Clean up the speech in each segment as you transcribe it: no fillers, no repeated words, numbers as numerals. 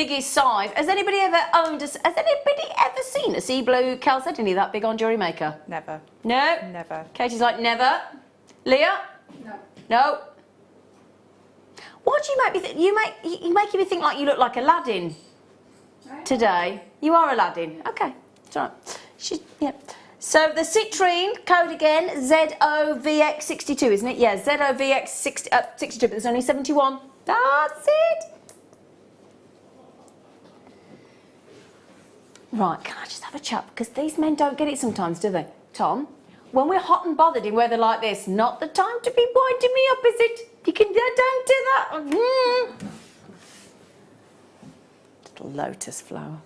biggest size. Has anybody ever owned has anybody ever seen a sea blue chalcedony that big on JewelleryMaker? Never. No? Never. Katie's like, never. Leah? No. No. What do you make me think? You're making me think like you look like Aladdin today. You are Aladdin. Okay, it's all right. Yeah. So the citrine code again, ZOVX62, isn't it? Yeah, ZOVX62, but there's only 71. That's it. Right, can I just have a chat? Because these men don't get it sometimes, do they? Tom, when we're hot and bothered in weather like this, not the time to be winding me up, is it? You can, don't do that. Little lotus flower.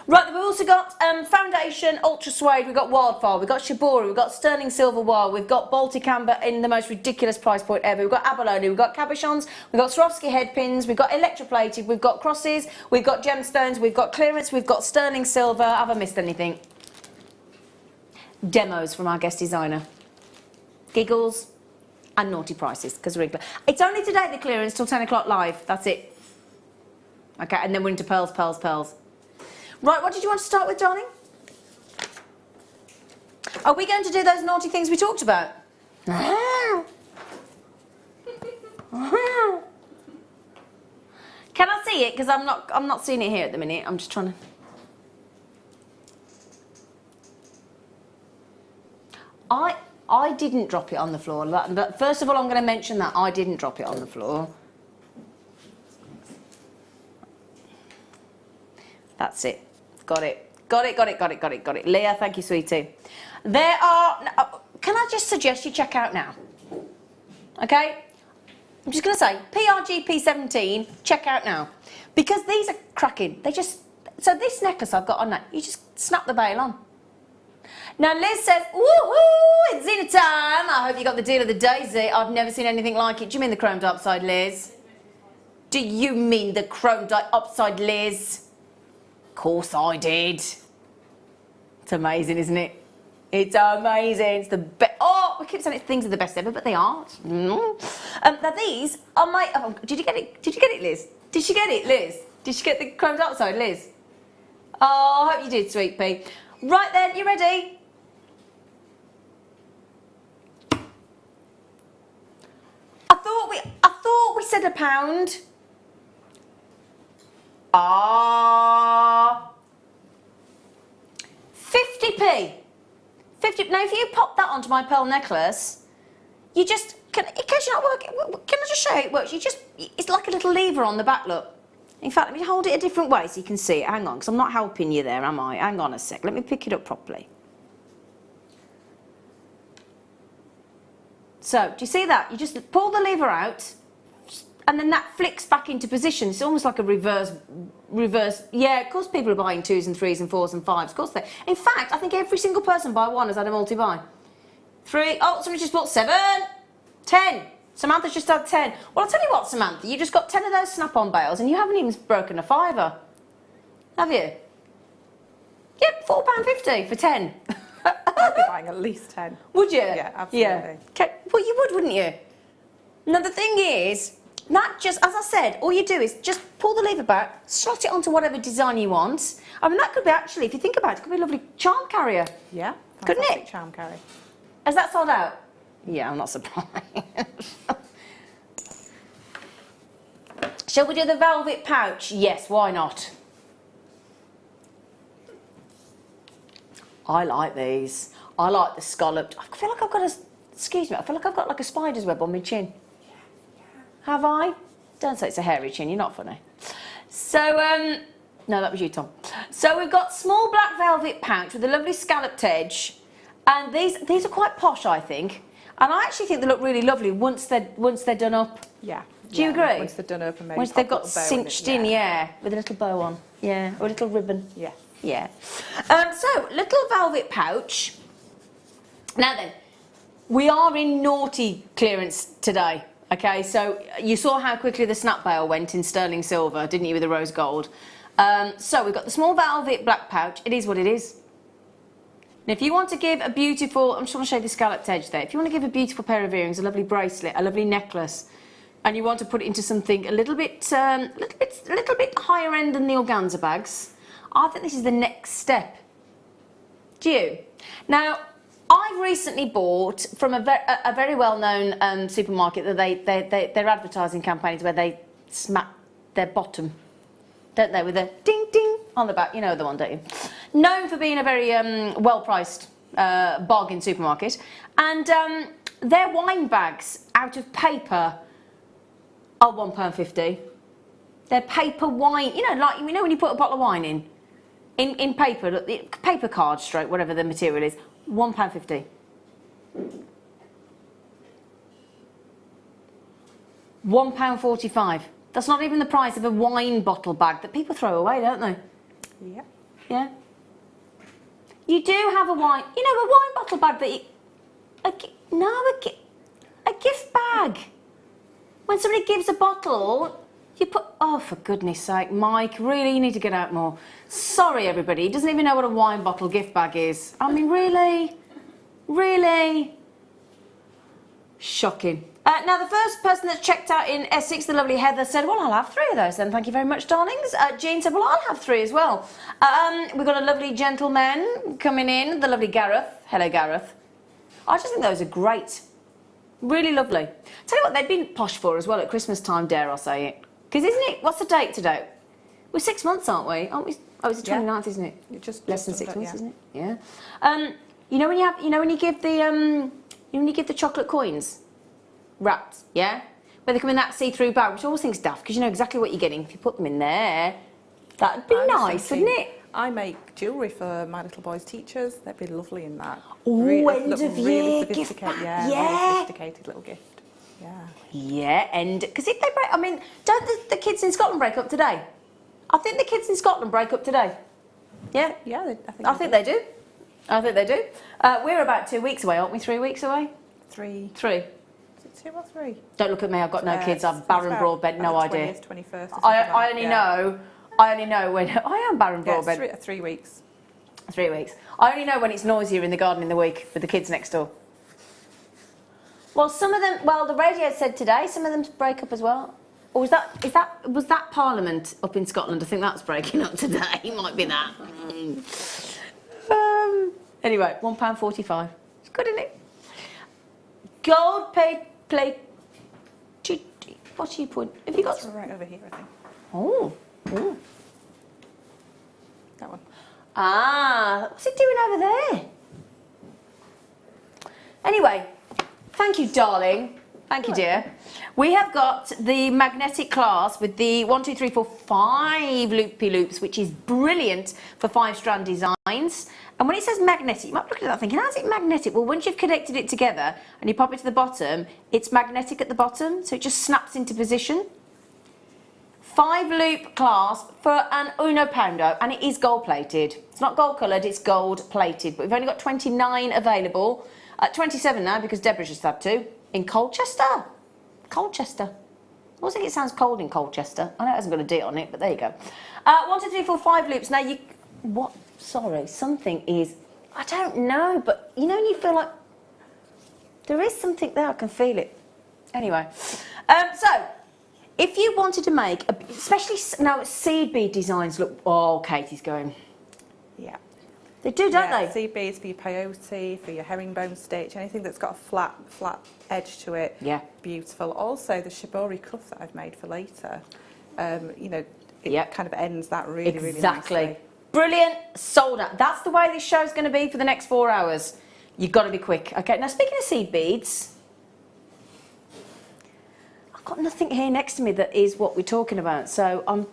Right, we've also got foundation, ultra suede, we've got wildfire, we've got shibori, we've got sterling silver wire, we've got Baltic amber in the most ridiculous price point ever, we've got abalone, we've got cabochons, we've got Swarovski headpins, we've got electroplated, we've got crosses, we've got gemstones, we've got clearance, we've got sterling silver. Have I missed anything? Demos from our guest designer. Giggles and naughty prices, because it's only today the clearance till 10 o'clock live, that's it. Okay, and then we're into pearls, pearls, pearls. Right, what did you want to start with, darling? Are we going to do those naughty things we talked about? Can I see it? Because I'm not seeing it here at the minute. I'm just trying to. I didn't drop it on the floor. But first of all, I'm going to mention that I didn't drop it on the floor. That's it. Got it. Got it, got it, got it, got it, got it. Leah, thank you, sweetie. There are... Can I just suggest you check out now? Okay? I'm just going to say, PRGP17, check out now. Because these are cracking. They just... So this necklace I've got on that, you just snap the bail on. Now Liz says, woohoo, it's Zena time. I hope you got the deal of the day, Z. I've never seen anything like it. Do you mean the chromed upside, Liz? Do you mean the chromed upside, Liz? Of course I did. It's amazing, isn't it? It's amazing. It's the best. Oh, we keep saying things are the best ever, but they aren't. Now these are my... Oh, did you get it? Did you get it, Liz? Did she get it, Liz? Did she get the chromed upside, Liz? Oh, I hope you did, sweet pea. Right then, you ready? I thought we said £1. Ah, 50p. 50. Now, if you pop that onto my pearl necklace, you just in case you're not working, can I just show you how it works? It's like a little lever on the back. Look. In fact, let me hold it a different way so you can see it. Hang on, because I'm not helping you there, am I? Hang on a sec. Let me pick it up properly. So, do you see that? You just pull the lever out, and then that flicks back into position. It's almost like a reverse. Yeah, of course people are buying 2s and 3s and 4s and 5s. Of course they. In fact, I think every single person buy one has had a multi-buy. 3. Oh, somebody just bought 7. 10. Samantha's just had 10. Well, I'll tell you what, Samantha, you just got 10 of those snap-on bales and you haven't even broken a fiver. Have you? Yep, £4.50 for 10. I'd be buying at least 10. Would you? Yeah, absolutely. Yeah. Okay. Well, you would, wouldn't you? Now, the thing is, that just, as I said, all you do is just pull the lever back, slot it onto whatever design you want. I mean, that could be actually, if you think about it, it could be a lovely charm carrier. Yeah, couldn't it? Charm carrier. Has that sold out? Yeah, I'm not surprised. Shall we do the velvet pouch? Yes, why not? I like these. I like the scalloped. I feel like I've got a... Excuse me, I feel like I've got like a spider's web on my chin. Have I? Don't say it's a hairy chin, you're not funny. So, no, that was you, Tom. So we've got small black velvet pouch with a lovely scalloped edge. And these are quite posh, I think. And I actually think they look really lovely once they're done up. Yeah. Do you agree? Once they're done up and maybe once they've got cinched in, yeah, with a little bow on. Yeah, or a little ribbon. Yeah. Yeah. So, little velvet pouch. Now then, we are in naughty clearance today. Okay, so you saw how quickly the snap bail went in sterling silver, didn't you, with the rose gold? So we've got the small velvet black pouch. It is what it is. Now, if you want to give a beautiful, I'm just going to show you the scalloped edge there. If you want to give a beautiful pair of earrings, a lovely bracelet, a lovely necklace and you want to put it into something a little bit higher end than the organza bags, I think this is the next step. Do you? Now, I've recently bought from a very well-known supermarket that their advertising campaigns where they smack their bottom, don't they, with a ding ding on the back. You know the one, don't you? Known for being a very well-priced bargain supermarket, and their wine bags out of paper are £1.50. They're paper wine, you know, like when you put a bottle of wine in paper card stroke, whatever the material is, £1.50. £1.45. That's not even the price of a wine bottle bag that people throw away, don't they? Yeah. Yeah. You do have a wine bottle bag that a gift bag. When somebody gives a bottle, you put, oh, for goodness sake, Mike, really, you need to get out more. Sorry, everybody, he doesn't even know what a wine bottle gift bag is. I mean, really? Really? Shocking. Now, the first person that's checked out in Essex, the lovely Heather, said, well, I'll have 3 of those then. Thank you very much, darlings. Jean said, well, I'll have 3 as well. We've got a lovely gentleman coming in, the lovely Gareth. Hello, Gareth. I just think those are great. Really lovely. Tell you what, they've been posh for as well at Christmas time, dare I say it. Because isn't it, what's the date today? We're 6 months, aren't we? Oh, it's the 29th, isn't it? You're just less than 6 months, yeah. isn't it? Yeah. You know when you give the chocolate coins wrapped, yeah? Where they come in that see-through bag, which I always think is daft, because you know exactly what you're getting. If you put them in there, that'd be nice, wouldn't it? I make jewellery for my little boys' teachers. They'd be lovely in that. Oh, end of year gift bag. Yeah, Yeah. really sophisticated little gift. Yeah. Yeah, and because if they break, I mean, don't the kids in Scotland break up today? I think the kids in Scotland break up today. Yeah? Yeah, I think they do. I think they do. We're about 2 weeks away, aren't we? 3 weeks away? 3. 3. Is it 2 or 3? Don't look at me, I've got no kids. I'm barren broadbent, no idea. 20th, 21st. I only know when I am barren broadbent. Yeah, 3 weeks. 3 weeks. I only know when it's noisier in the garden in the week with the kids next door. Well, some of them. Well, the radio said today some of them break up as well. Or was that Parliament up in Scotland? I think that's breaking up today. It might be that. Anyway, £1.45. It's good, isn't it? Gold plate. What are you putting? Have you got? That's right over here, I think. Oh. That one. Ah, what's it doing over there? Anyway, thank you, darling. Thank you, dear. We have got the magnetic clasp with the 1, 2, 3, 4, 5 loopy loops, which is brilliant for 5-strand designs. And when it says magnetic, you might be looking at that thinking, how's it magnetic? Well, once you've connected it together and you pop it to the bottom, it's magnetic at the bottom, so it just snaps into position. 5-loop clasp for an Uno Poundo, and it is gold-plated. It's not gold-coloured, it's gold-plated, but we've only got 29 available. 27 now, because Deborah's just had 2. In Colchester. Colchester. I always think it sounds cold in Colchester. I know it hasn't got a date on it, but there you go. 1, 2, 3, 4, 5 loops. Now you... What? Sorry, something is... I don't know, but you know when you feel like... There is something there, I can feel it. Anyway. So, if you wanted to make... Especially now, seed bead designs look... Oh, Katie's going... Yeah. They do, don't they? Seed beads for your peyote, for your herringbone stitch, anything that's got a flat edge to it. Yeah. Beautiful. Also, the shibori cuff that I've made for later, you know, it kind of ends that really, really nicely. Brilliant. Sold out. That's the way this show's going to be for the next 4 hours. You've got to be quick. Okay, now speaking of seed beads, I've got nothing here next to me that is what we're talking about. So, are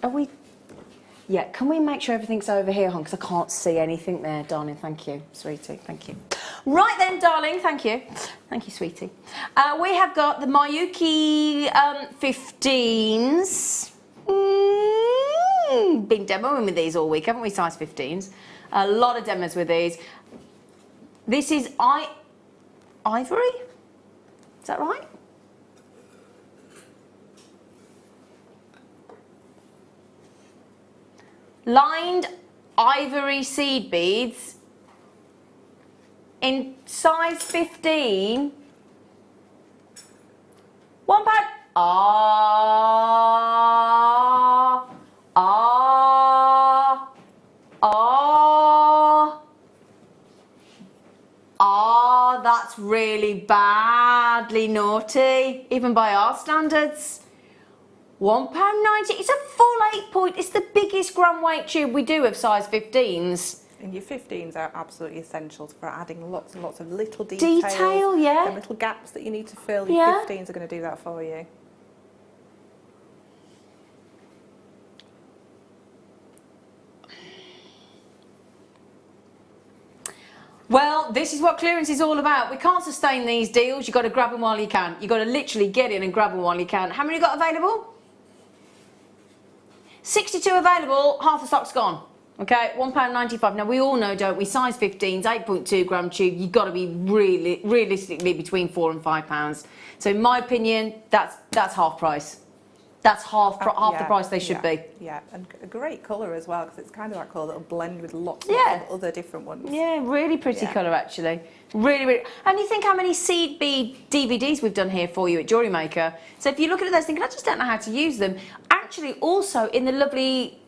we... Yeah, can we make sure everything's over here, hon? Because I can't see anything there, darling. Thank you, sweetie. Thank you. Right then, darling. Thank you. Thank you, sweetie. We have got the Mayuki 15s. Been demoing with these all week, haven't we? Size 15s. A lot of demos with these. This is ivory. Is that right? Lined ivory seed beads in size 15. £1. Ah, ah, ah, ah, that's really badly naughty, even by our standards. £1.90, it's a full 8-point, it's the biggest gram weight tube we do of size 15s. And your 15s are absolutely essential for adding lots and lots of little details. Detail, yeah. The little gaps that you need to fill, your 15s are going to do that for you. Well, this is what clearance is all about. We can't sustain these deals. You've got to grab them while you can. You've got to literally get in and grab them while you can. How many you got available? 62 available, half the stock's gone. Okay, £1.95. Now we all know, don't we, size 15s, 8.2 gram tube, you've got to be realistically between £4 and £5. So in my opinion, that's half price. That's half the price they should be. Yeah, and a great colour as well, because it's kind of that colour that'll blend with lots of other different ones. Yeah, really pretty colour actually. Really, really. And you think how many seed bead DVDs we've done here for you at JewelleryMaker. So if you're looking at those thinking, I just don't know how to use them. Actually, also in the lovely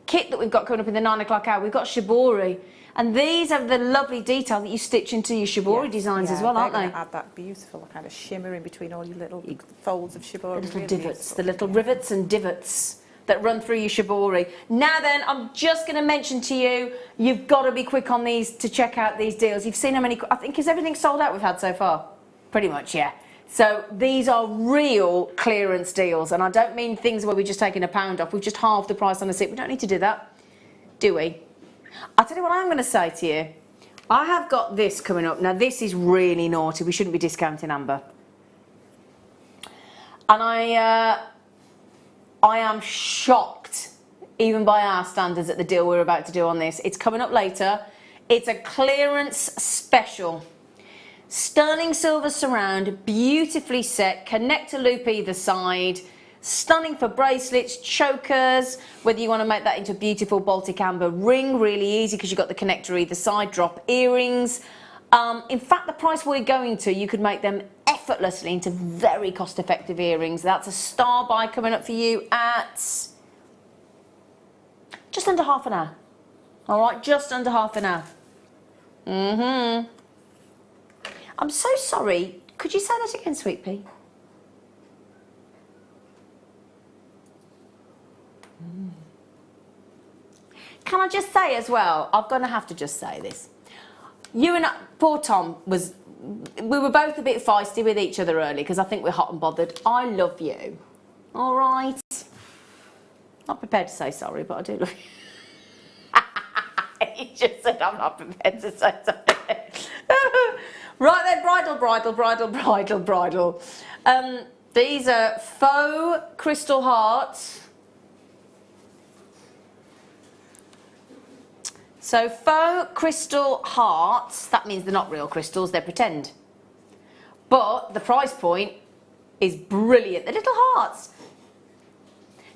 kit that we've got coming up in the 9 o'clock hour, we've got shibori. And these are the lovely detail that you stitch into your shibori designs as well, aren't they? Add that beautiful kind of shimmer in between all your little folds of shibori. The little divots, the little rivets and divots that run through your shibori. Now then, I'm just going to mention to you, you've got to be quick on these to check out these deals. You've seen how many, I think, is everything sold out we've had so far? Pretty much, yeah. So these are real clearance deals, and I don't mean things where we're just taking £1 off. We've just halved the price on a set. We don't need to do that, do we? I'll tell you what I'm going to say to you. I have got this coming up. Now, this is really naughty. We shouldn't be discounting Amber. And I am shocked, even by our standards, at the deal we're about to do on this. It's coming up later. It's a clearance special. Stunning silver surround, beautifully set, connector loop either side. Stunning for bracelets, chokers, whether you want to make that into a beautiful Baltic amber ring, really easy because you've got the connector either side, drop earrings. In fact, the price we're going to, you could make them effortlessly into very cost-effective earrings. That's a star buy coming up for you at just under half an hour. All right, just under half an hour. I'm so sorry. Could you say that again, Sweet Pea? Can I just say as well, I'm going to have to just say this. You and poor Tom we were both a bit feisty with each other early because I think we're hot and bothered. I love you. All right. Not prepared to say sorry, but I do love you. He just said I'm not prepared to say sorry. Right then, bridle. These are faux crystal hearts. So faux crystal hearts, that means they're not real crystals, they're pretend. But the price point is brilliant. They're little hearts.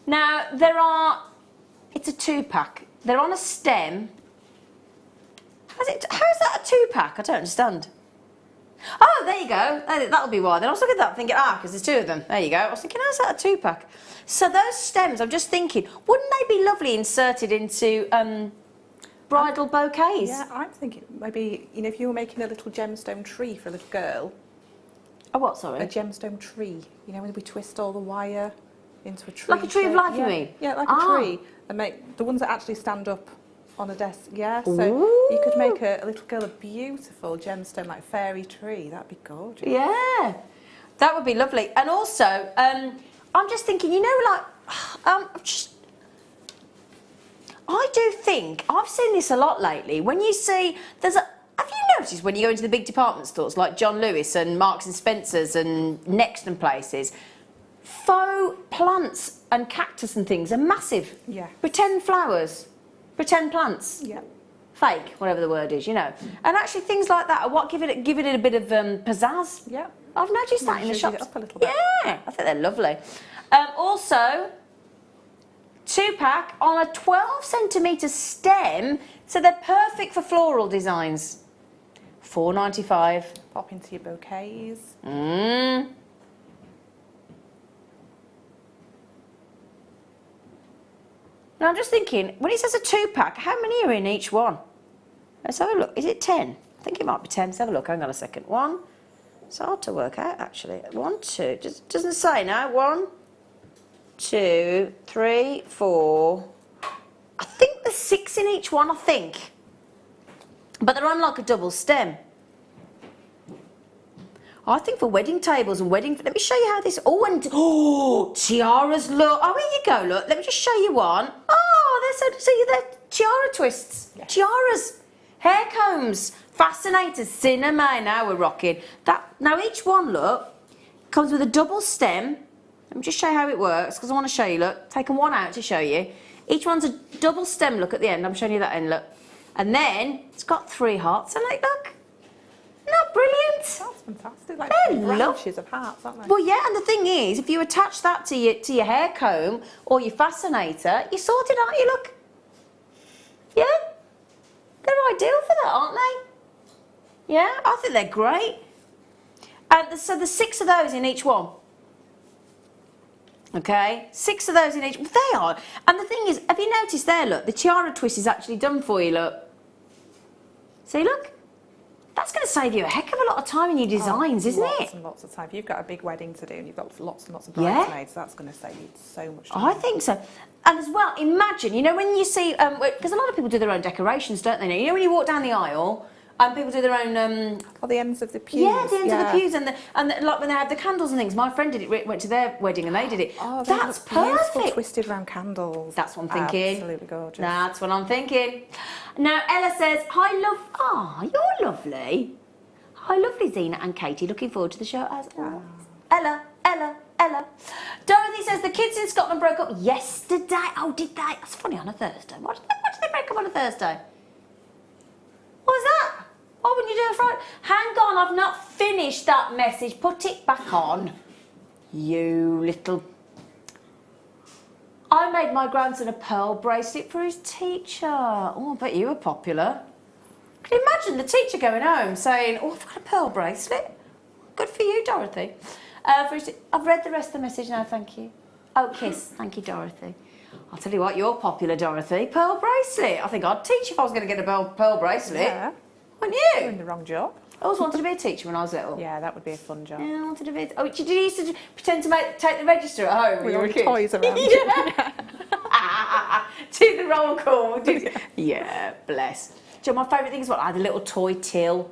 Now, it's a 2-pack. They're on a stem. How is that a 2-pack? I don't understand. Oh, there you go. That'll be why. Then I was looking at that thinking, because there's 2 of them. There you go. I was thinking, how's that a 2-pack? So those stems, I'm just thinking, wouldn't they be lovely inserted into bridal bouquets? Yeah, I'm thinking maybe, if you were making a little gemstone tree for a little girl. A what, sorry? A gemstone tree. When we twist all the wire into a tree. Like a tree of life, you mean? Yeah, like a tree. And make the ones that actually stand up on a desk. Yeah, so you could make a little girl a beautiful gemstone, like fairy tree. That'd be gorgeous. Yeah, that would be lovely. And also, I'm just thinking, I do think, I've seen this a lot lately, when you see, have you noticed when you go into the big department stores like John Lewis and Marks and Spencer's and Next and places, faux plants and cactus and things are massive. Yeah. Pretend flowers, pretend plants. Yeah. Fake, whatever the word is, And actually things like that are what give it a bit of pizzazz. Yeah. I've noticed that in the shops. It up a little bit. Yeah, I think they're lovely. Also, 2-pack on a 12cm stem, so they're perfect for floral designs. £4.95. Pop into your bouquets. Now I'm just thinking, when it says a 2-pack, how many are in each one? Let's have a look. Is it 10? I think it might be 10. Let's have a look. Hang on a second. 1. It's hard to work out, actually. 1, 2. Just doesn't say now. 1, 2, 3, 4. I think there's 6 in each one, I think. But they're on like a double stem. I think for wedding tables and wedding... Let me show you how this... Oh, and... Oh, tiaras, look. Oh, here you go, look. Let me just show you one. Oh, they're tiara twists. Yeah. Tiaras. Hair combs. Fascinators. Cinema. Now we're rocking. Now, each one, look, comes with a double stem. Let me just show you how it works, because I want to show you, look. Taken one out to show you. Each one's a double stem, look, at the end. I'm showing you that end, look. And then it's got 3 hearts on it, look. Isn't that brilliant? That's fantastic. Like They're branches of hearts, aren't they? Well, yeah, and the thing is, if you attach that to your hair comb or your fascinator, you're sorted, aren't you, look? Yeah? They're ideal for that, aren't they? Yeah, I think they're great. And so there's 6 of those in each one. Okay, 6 of those in each. They are. And the thing is, have you noticed there, look, the tiara twist is actually done for you, look. See, look. That's going to save you a heck of a lot of time in your designs, isn't it? Lots and lots of time. If you've got a big wedding to do and you've got lots and lots of bridesmaids, that's going to save you so much time. I think so. And as well, imagine, you know, when you see, because a lot of people do their own decorations, don't they? You know, when you walk down the aisle, and people do their own... or the ends of the pews. Yeah, the ends of the pews, and like when they have the candles and things. My friend did it, went to their wedding and they did it. Oh, that's beautiful, perfect. Twisted round candles. That's what I'm thinking. Absolutely gorgeous. That's what I'm thinking. Now, Ella says, hi, love... Ah, you're lovely. Hi, lovely Zena and Katie. Looking forward to the show as always. Ella. Dorothy says, the kids in Scotland broke up yesterday. Oh, did they? That's funny, on a Thursday. Why did they break up on a Thursday? What was that? Why wouldn't you do it Friday? Hang on, I've not finished that message. Put it back on. You little... I made my grandson a pearl bracelet for his teacher. Oh, I bet you were popular. Can you imagine the teacher going home saying, oh, I've got a pearl bracelet. Good for you, Dorothy. I've read the rest of the message now, thank you. Oh, kiss. Thank you, Dorothy. I'll tell you what, you're popular, Dorothy. Pearl bracelet. I think I'd teach if I was going to get a pearl bracelet. Yeah. Wouldn't you? You're in the wrong job. I always wanted to be a teacher when I was little. Yeah, that would be a fun job. Yeah, I wanted to be... Oh, did you used to pretend to take the register at home when you were a kid? Toys around. Yeah. Do the roll call. Yeah, bless. Do you know, my favourite thing is what I had a little toy till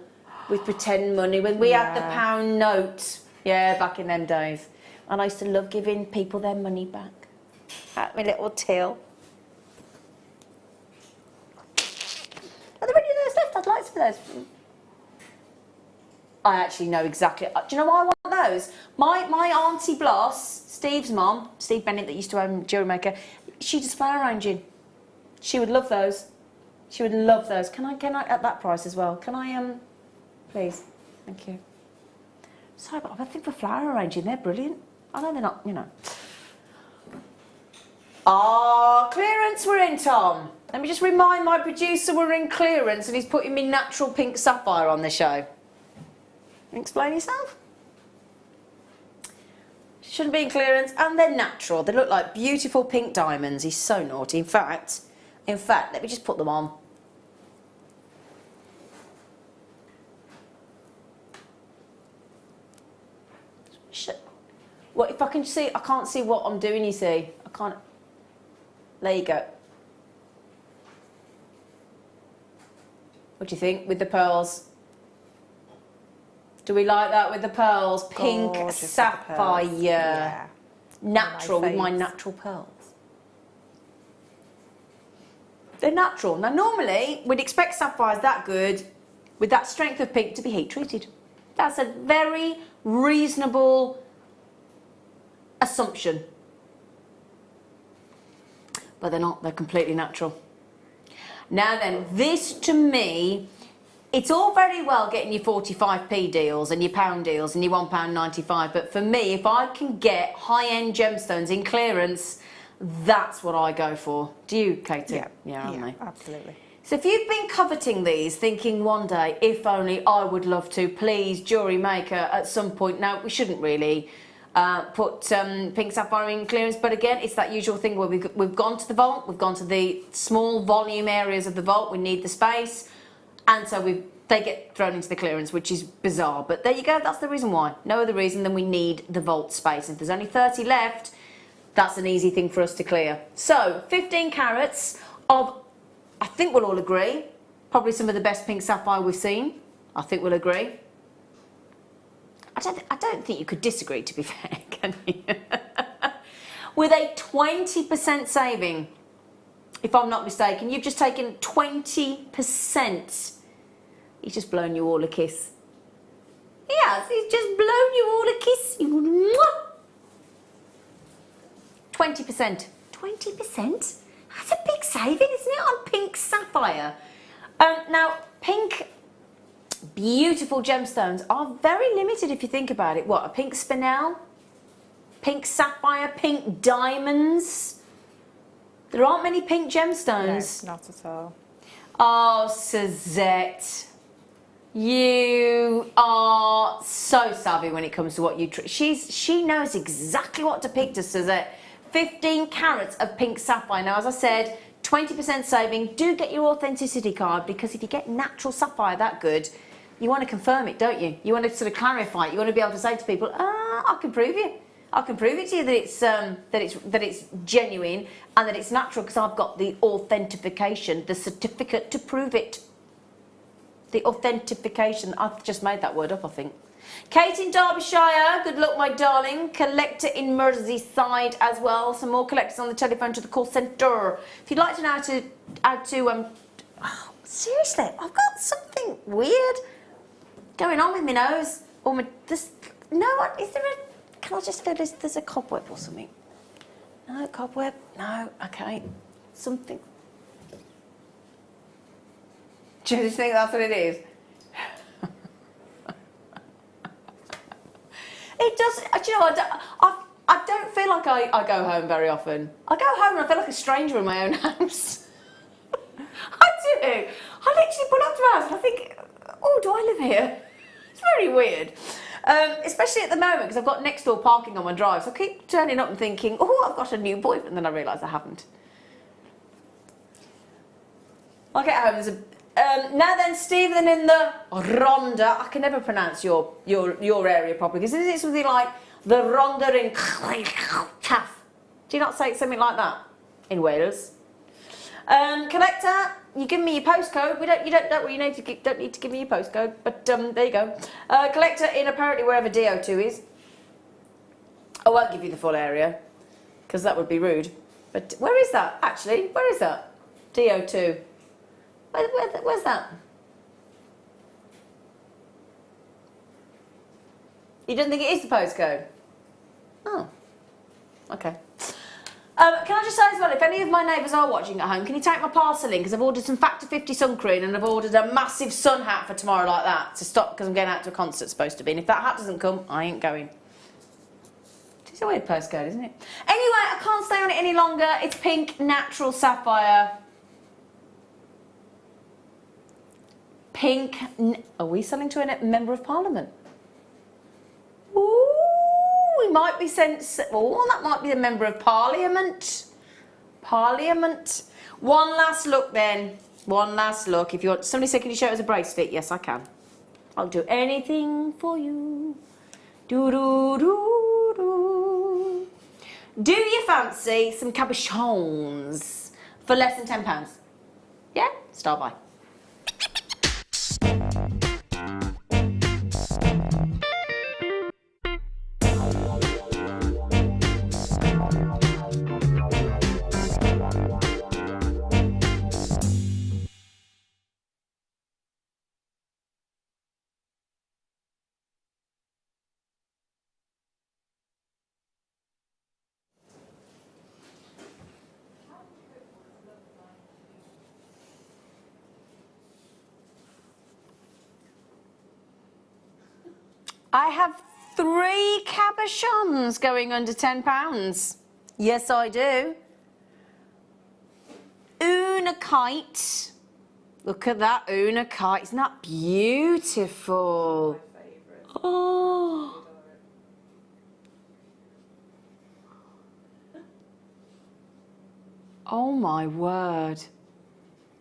with pretend money when we had the pound note. Yeah, back in them days. And I used to love giving people their money back. At my little till. Are there any of those left? I'd like some of those. I actually know exactly. Do you know why I want those? My auntie Bloss, Steve's mum, Steve Bennett, that used to own JewelleryMaker, she does flower arranging. She would love those. She would love those. Can I at that price as well? Can I please? Thank you. Sorry, but I think for flower arranging they're brilliant. I know they're not, you know. Clearance we're in, Tom. Let me just remind my producer we're in clearance and he's putting me natural pink sapphire on the show. Explain yourself. Shouldn't be in clearance, and they're natural. They look like beautiful pink diamonds. He's so naughty. In fact, let me just put them on. What if I can see? I can't see what I'm doing. You see, I can't. There you go. What do you think with the pearls? Do we like that with the pearls? Pink sapphire. Yeah. Natural with my natural pearls. They're natural. Now normally we'd expect sapphires that good with that strength of pink to be heat treated. That's a very reasonable assumption. But they're not, they're completely natural. Now then, this to me, it's all very well getting your 45p deals and your pound deals and your £1.95, but for me, if I can get high-end gemstones in clearance, that's what I go for. Do you, Katie? Yeah, absolutely. So if you've been coveting these, thinking one day, if only I would love to, please, JewelleryMaker, at some point. Now, we shouldn't really. put pink sapphire in clearance, but again, it's that usual thing where we've gone to the vault, we've gone to the small volume areas of the vault, we need the space, and so they get thrown into the clearance, which is bizarre, but there you go, that's the reason why. No other reason than we need the vault space. If there's only 30 left, that's an easy thing for us to clear. So 15 carats of, I think we'll all agree, probably some of the best pink sapphire we've seen. I think we'll agree. I don't think you could disagree, to be fair, can you? With a 20% saving, if I'm not mistaken, you've just taken 20%. He's just blown you all a kiss. Yes, he's just blown you all a kiss. 20%. 20%? That's a big saving, isn't it, on pink sapphire? Now, pink, beautiful gemstones are very limited if you think about it. What, a pink spinel? Pink sapphire? Pink diamonds? There aren't many pink gemstones. No, not at all. Oh, Suzette. You are so savvy when it comes to what you... She knows exactly what to pick to, Suzette. 15 carats of pink sapphire. Now, as I said, 20% saving. Do get your authenticity card, because if you get natural sapphire that good, you want to confirm it, don't you? You want to sort of clarify it. You want to be able to say to people, I can prove you. I can prove it to you that it's genuine and that it's natural, because I've got the authentication, the certificate to prove it. The authentication. I've just made that word up, I think. Kate in Derbyshire, good luck, my darling. Collector in Merseyside as well. Some more collectors on the telephone to the call centre. If you'd like to know how to oh, seriously, I've got something weird going on with my nose. Or my, this, no, is there a, can I just feel there's a cobweb or something? No, cobweb, no, okay. Something. Do you think that's what it is? It does. Do you know? I don't feel like I go home very often. I go home and I feel like a stranger in my own house. I do. I literally pull up to my house and I think, oh, do I live here? It's very weird. Especially at the moment, because I've got next door parking on my drive, so I keep turning up and thinking, oh, I've got a new boyfriend, and then I realise I haven't. I'll get home. There's a now then, Stephen in the Rhondda. I can never pronounce your area properly, because isn't it something like the Rhondda in Taff? Do you not say something like that in Wales? Collector, you give me your postcode. Don't need to give me your postcode, but there you go. Collector in apparently wherever DO2 is. I won't give you the full area, because that would be rude. But where is that, actually? Where is that? DO2. Where's that? You don't think it is the postcode? Oh, okay. Can I just say as well, if any of my neighbours are watching at home, can you take my parcel in? Because I've ordered some Factor 50 sun cream and I've ordered a massive sun hat for tomorrow like that to stop, because I'm going out to a concert supposed to be. And if that hat doesn't come, I ain't going. It's a weird postcode, isn't it? Anyway, I can't stay on it any longer. It's pink natural sapphire. Pink. Are we selling to a member of Parliament? Ooh, we might be sent. Oh, that might be a member of Parliament. Parliament. One last look then. One last look. If you want, somebody said, can you show it as a bracelet? Yes, I can. I'll do anything for you. Do do do do. Do you fancy some cabochons for less than £10? Yeah, start by. I have 3 cabochons going under £10. Yes, I do. Una kite. Look at that Una kite. Isn't that beautiful? Oh. Oh my word.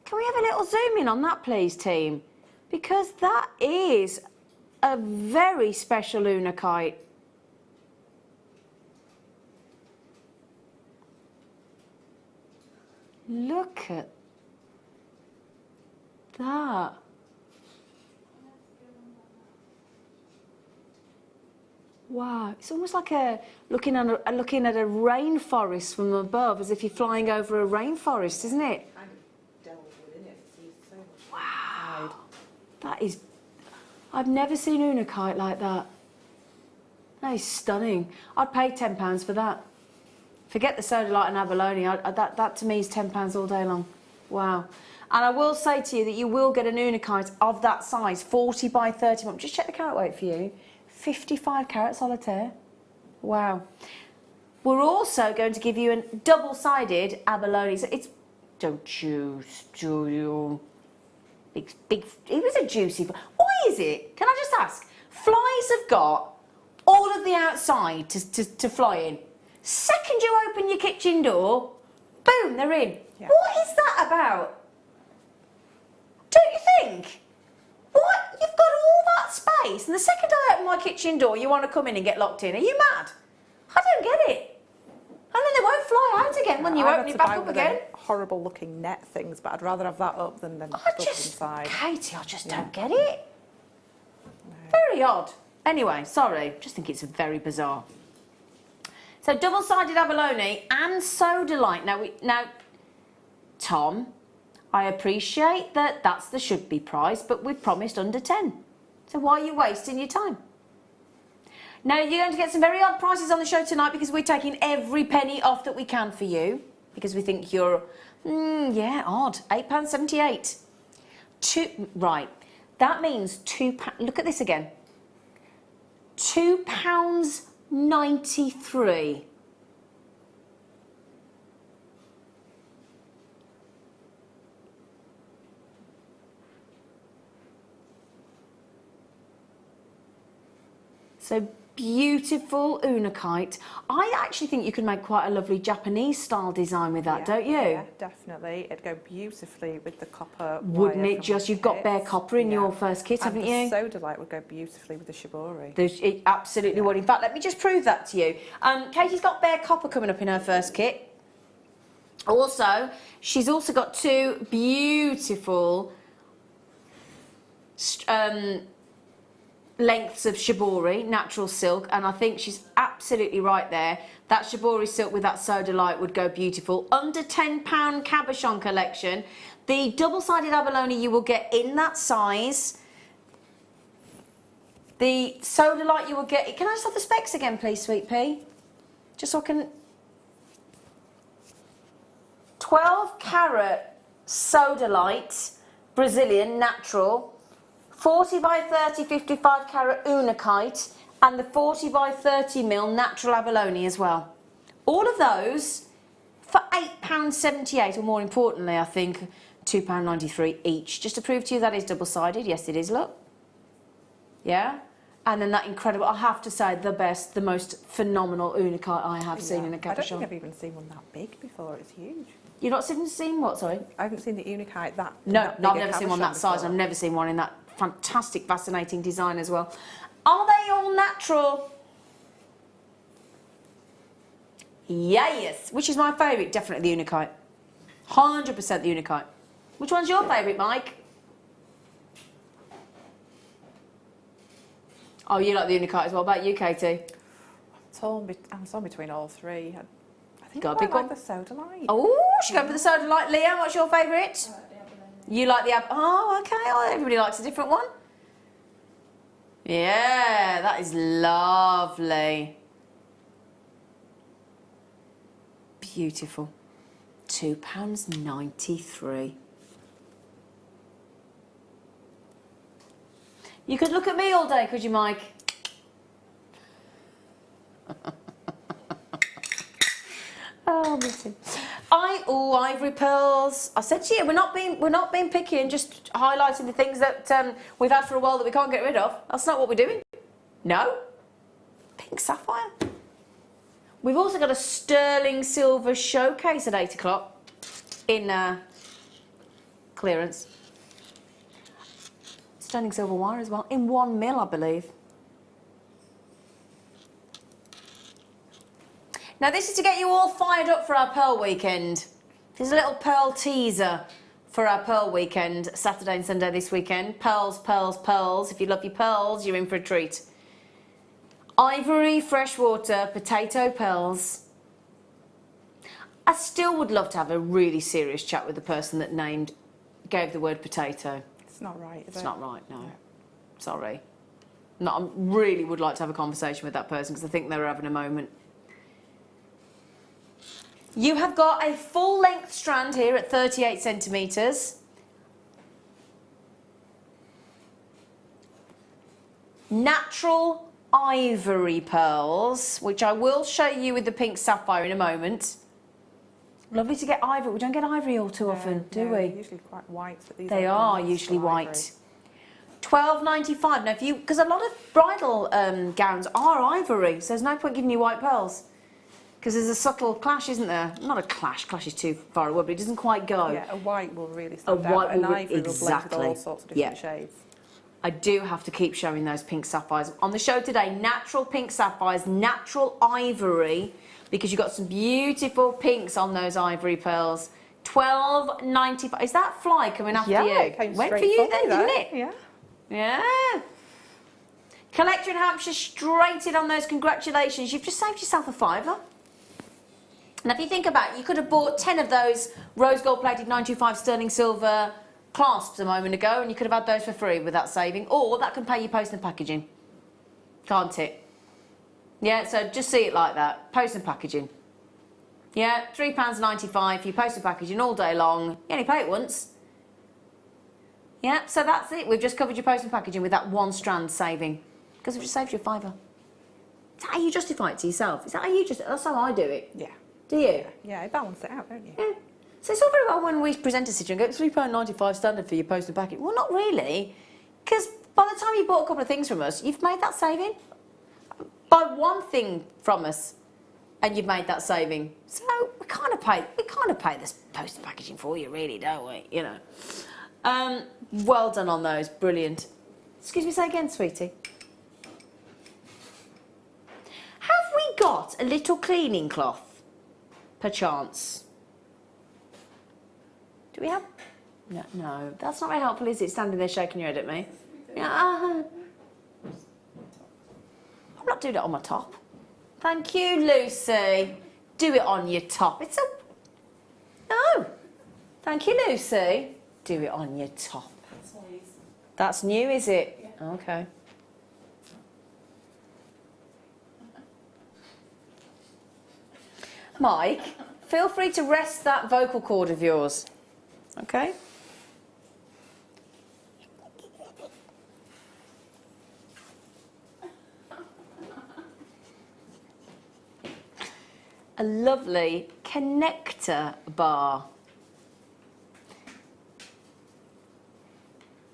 Can we have a little zoom in on that, please, team? Because that is a very special Unakite. Look at that. Wow, it's almost like looking at a rainforest from above, as if you're flying over a rainforest, isn't it? Wow, that is. I've never seen Unakite like that. That is stunning. I'd pay £10 for that. Forget the sodalite and abalone. That to me is £10 all day long. Wow. And I will say to you that you will get an Unakite of that size, 40 by 30. Just check the carat weight for you. 55 carat solitaire. Wow. We're also going to give you a double-sided abalone. So it's, don't you, big, it was a juicy. Why is it? Can I just ask? Flies have got all of the outside to fly in. Second you open your kitchen door, boom, they're in. Yeah. What is that about? Don't you think? What? You've got all that space, and the second I open my kitchen door, you want to come in and get locked in. Are you mad? I don't get it. And then they won't fly out again when you open it back up again. Horrible looking net things, but I'd rather have that up than stuck inside. Katie, I just don't get it. No. Very odd. Anyway, sorry, just think it's very bizarre. So double-sided abalone and sodalite. Now, Tom, I appreciate that that's the should-be price, but we've promised under 10. So why are you wasting your time? Now, you're going to get some very odd prices on the show tonight because we're taking every penny off that we can for you because we think you're, yeah, odd. £8.78. Right, that means £2, look at this again. £2.93. So beautiful Unakite. I actually think you could make quite a lovely Japanese style design with that, don't you? Yeah, definitely. It'd go beautifully with the copper. Wouldn't it just? You've got bare copper in your first kit, haven't you? The sodalite would go beautifully with the shibori. It absolutely would. In fact, let me just prove that to you. Katie's got bare copper coming up in her first kit. Also, she's also got two beautiful lengths of shibori, natural silk, and I think she's absolutely right there. That shibori silk with that sodalite would go beautiful. Under £10 cabochon collection. The double-sided abalone you will get in that size. The sodalite you will get... Can I just have the specs again, please, Sweet Pea? Just so I can... 12 carat sodalite, Brazilian, natural. 40 by 30, 55 carat Unakite, and the 40 by 30 mil natural abalone as well. All of those for £8.78, or more importantly, I think, £2.93 each. Just to prove to you that is double-sided. Yes, it is, look. Yeah? And then that incredible, I have to say, the best, the most phenomenal Unakite I have seen in a cabochon. I don't think I've even seen one that big before. It's huge. You've not seen what, sorry? I haven't seen the Unakite that No, that I've never seen one that size. I've never seen one in that fantastic, fascinating design as well. Are they all natural? Yes. Which is my favourite? Definitely the Unakite. 100% the Unakite. Which one's your favourite, Mike? Oh, you like the Unakite as well. What about you, Katie? I'm torn between all three. I think Got I a big like one? the sodalite. Oh, she's going for the sodalite. Leah, what's your favourite? You like the oh, okay. Oh, everybody likes a different one. Yeah, that is lovely. Beautiful. £2.93. You could look at me all day, could you, Mike? Oh, miss him. Ivory pearls. I said to you, we're not being picky and just highlighting the things that we've had for a while that we can't get rid of. That's not what we're doing. No. Pink sapphire. We've also got a sterling silver showcase at 8 o'clock. in clearance. Sterling silver wire as well, in 1 mil, I believe. Now this is to get you all fired up for our Pearl Weekend. This is a little Pearl teaser for our Pearl Weekend, Saturday and Sunday this weekend. Pearls, pearls, pearls. If you love your pearls, you're in for a treat. Ivory, freshwater, potato pearls. I still would love to have a really serious chat with the person that gave the word potato. It's not right, is it? It's not right, no. Sorry. No, I really would like to have a conversation with that person because I think they're having a moment. You have got a full length strand here at 38 centimetres. Natural ivory pearls, which I will show you with the pink sapphire in a moment. Lovely to get ivory. We don't get ivory all too often, do we? They're usually quite white. But these They are usually white. £12.95. Now, because a lot of bridal gowns are ivory, so there's no point giving you white pearls. Because there's a subtle clash, isn't there? Not a clash, clash is too far away, but it doesn't quite go. Yeah, a white will really stand out. An ivory will blend with all sorts of different shades. I do have to keep showing those pink sapphires. On the show today, natural pink sapphires, natural ivory, because you've got some beautiful pinks on those ivory pearls. £12.95. Is that fly coming after you? Yeah, it came Went for straight you for then, me, didn't it? Yeah. Yeah. Collector in Hampshire, straight in on those. Congratulations. You've just saved yourself a £5. Now, if you think about it, you could have bought 10 of those rose gold plated 925 sterling silver clasps a moment ago, and you could have had those for free with that saving, or that can pay you post and packaging. Can't it? Yeah, so just see it like that. Post and packaging. Yeah, £3.95 for your post and packaging all day long. You only pay it once. Yeah, so that's it. We've just covered your post and packaging with that one strand saving, because we've just saved you a £5. Is that how you justify it to yourself? Is that how you that's how I do it? Yeah. Do you? Yeah, balance it out, don't you? Yeah. So it's all very well when we present a situation and go, £3.95 standard for your post and package. Well, not really, because by the time you bought a couple of things from us, you've made that saving. Buy one thing from us, and you've made that saving. So we kind of pay this post and packaging for you, really, don't we? You know. Well done on those, brilliant. Excuse me, say again, sweetie. Have we got a little cleaning cloth? Perchance. Do we have? No, that's not very helpful, is it? Standing there shaking your head at me. Yeah. I'm not doing it on my top. Thank you, Lucy. Do it on your top. No. Thank you, Lucy. Do it on your top. That's new, is it? Yeah. Okay. Mike, feel free to rest that vocal cord of yours. Okay? A lovely connector bar.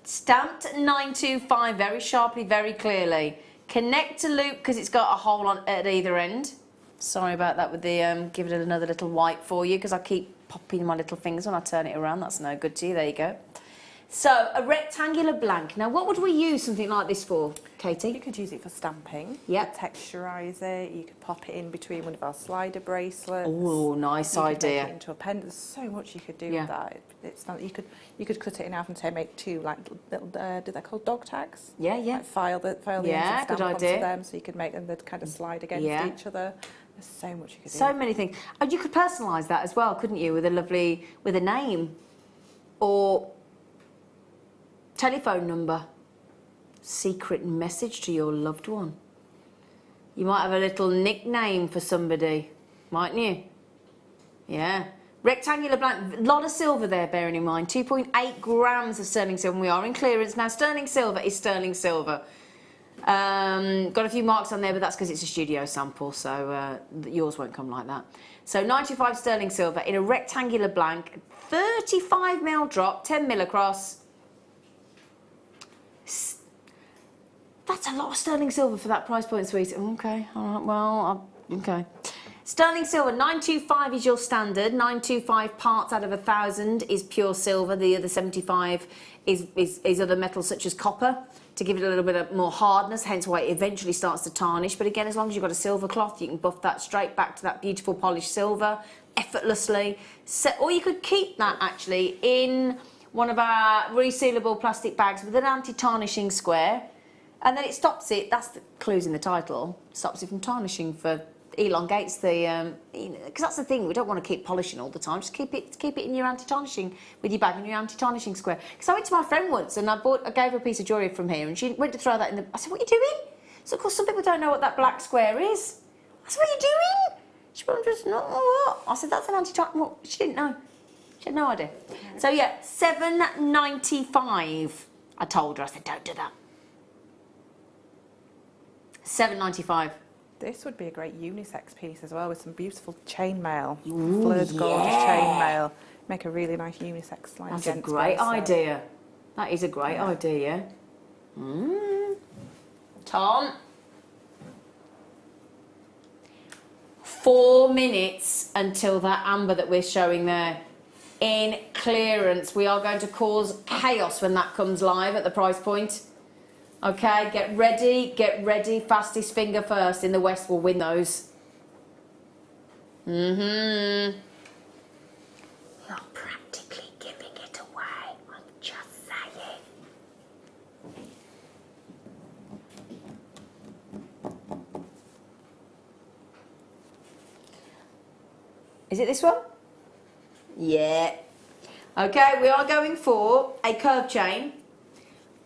Stamped 925 very sharply, very clearly. Connector loop because it's got a hole on at either end. Sorry about that with the, give it another little wipe for you because I keep popping my little fingers when I turn it around. That's no good to you. There you go. So, a rectangular blank. Now, what would we use something like this for, Katie? You could use it for stamping. Yep. You could texturise it. You could pop it in between one of our slider bracelets. Oh, nice idea. You could make it into a pen. There's so much you could do with that. You could cut it in half and say make two like little. Do they call dog tags? Yeah, yeah. Like file the ends and stamp onto them, so you could make them that kind of slide against each other. There's so much you could do. So many things. And you could personalise that as well, couldn't you? With a name, or telephone number, secret message to your loved one. You might have a little nickname for somebody, mightn't you? Yeah. Rectangular blank, a lot of silver there, bearing in mind. 2.8 grams of sterling silver. We are in clearance. Now, sterling silver is sterling silver. Got a few marks on there, but that's because it's a studio sample, so yours won't come like that. So 95 sterling silver in a rectangular blank, 35mm drop, 10mm across. That's a lot of sterling silver for that price point, sweet. Okay, all right, well, okay. Sterling silver, 925 is your standard. 925 parts out of 1,000 is pure silver. The other 75 is other metals such as copper to give it a little bit of more hardness, hence why it eventually starts to tarnish. But again, as long as you've got a silver cloth, you can buff that straight back to that beautiful polished silver effortlessly. So, or you could keep that actually in one of our resealable plastic bags with an anti-tarnishing square, and then it stops it, that's the clues in the title, stops it from tarnishing for elongates the, because that's the thing, we don't want to keep polishing all the time, just keep it in your anti-tarnishing, with your bag in your anti-tarnishing square. Because I went to my friend once and I gave her a piece of jewellery from here and she went to throw that in the, I said, what are you doing? So of course some people don't know what that black square is. I said, what are you doing? She went, just not what? I said, that's an anti-tarnishing, well, she didn't know. She had no idea. So yeah, $7.95. I told her, I said, don't do that. $7.95. This would be a great unisex piece as well with some beautiful chainmail. Fleurs gorgeous chainmail. Make a really nice unisex line. That's a great idea. That is a great idea. Tom? 4 minutes until that amber that we're showing there. In clearance. We are going to cause chaos when that comes live at the price point. Okay, get ready. Fastest finger first in the West will win those. You're practically giving it away. I'm just saying. Is it this one? Yeah. Okay, we are going for a curved chain.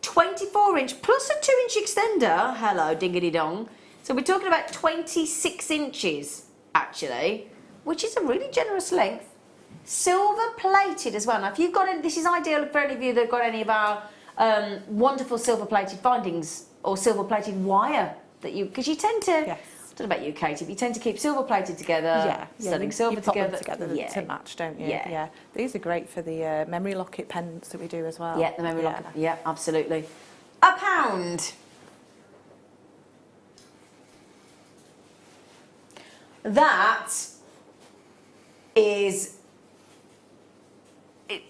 24 inch plus a 2 inch extender. Hello, diggity dong. So we're talking about 26 inches actually, which is a really generous length. Silver plated as well. Now if you've got any, this is ideal for any of you that have got any of our wonderful silver plated findings or silver plated wire that you, because you tend to, yes. I don't know about you, Katie, but you tend to keep silver plated together, studding silver you pop together. Them together to match, don't you? Yeah. These are great for the memory locket pendants that we do as well. Yeah, the memory locket. Yeah, absolutely. £1. That is it.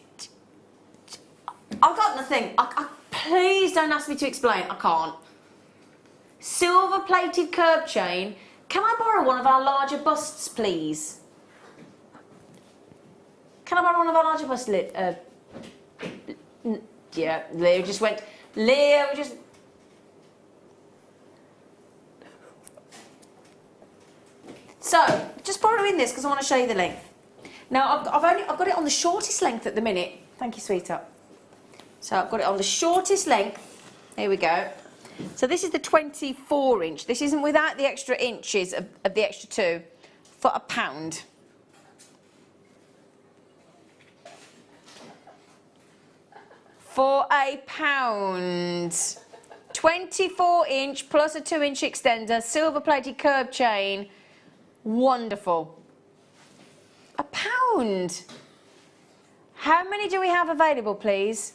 I've got nothing. Please don't ask me to explain. I can't. Silver plated curb chain. Can I borrow one of our larger busts, please? Can I borrow one of our larger busts? Yeah, Leo just went. Leo just. So, just borrowing this because I want to show you the length. Now, I've got it on the shortest length at the minute. Thank you, sweetheart. So I've got it on the shortest length. Here we go. So this is the 24 inch. This isn't without the extra inches of the extra 2 for £1. For £1. 24 inch plus a 2 inch extender, silver plated curb chain. Wonderful. £1. How many do we have available, please?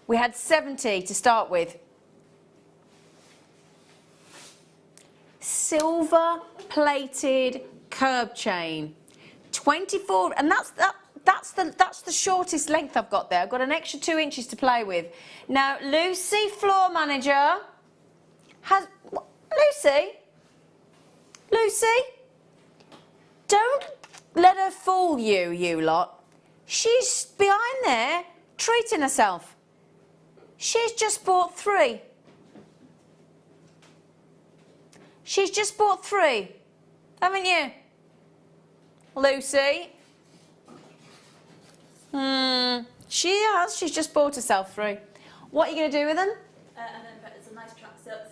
We had 70 to start with. Silver plated curb chain. 24, and that's the shortest length I've got there. I've got an extra 2 inches to play with. Now, Lucy, floor manager, has Lucy, don't let her fool you, you lot. She's behind there treating herself. She's just bought 3. She's just bought 3, haven't you, Lucy? She has. She's just bought herself 3. What are you going to do with them? And then put some nice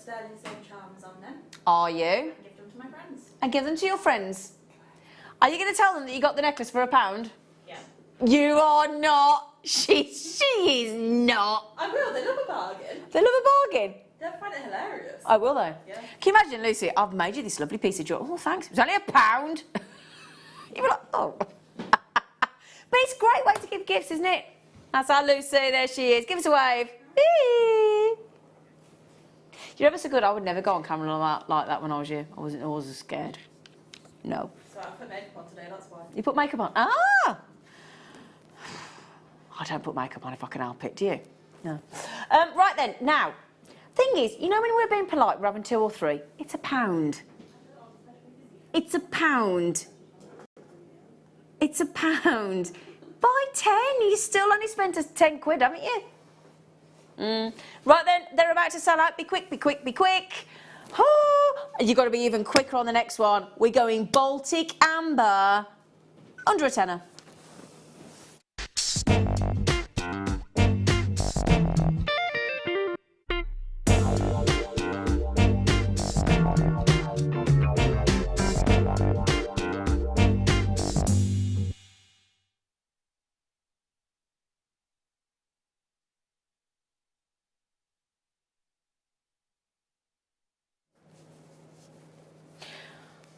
sterling silver charms on them. Are you? And give them to my friends. And give them to your friends. Are you going to tell them that you got the necklace for £1? Yeah. You are not. She is not. I will. They love a bargain. They love a bargain. They'll find it hilarious. I will though. Yeah. Can you imagine, Lucy? I've made you this lovely piece of jewellery. Oh, thanks. It was only £1. You'd be like, oh. But it's a great way to give gifts, isn't it? That's our Lucy. There she is. Give us a wave. You're ever so good. I would never go on camera like that when I was you. I wasn't scared. No. So I put makeup on today, that's why. You put makeup on? Ah! I don't put makeup on if I can help it, do you? No. Right then, now, thing is, you know when we're being polite, we're having 2 or 3, it's £1. It's £1. It's £1. Buy 10, you still only spent us 10 quid, haven't you? Right then, they're about to sell out. Be quick, be quick, be quick. Oh, you've got to be even quicker on the next one. We're going Baltic Amber, under a tenner.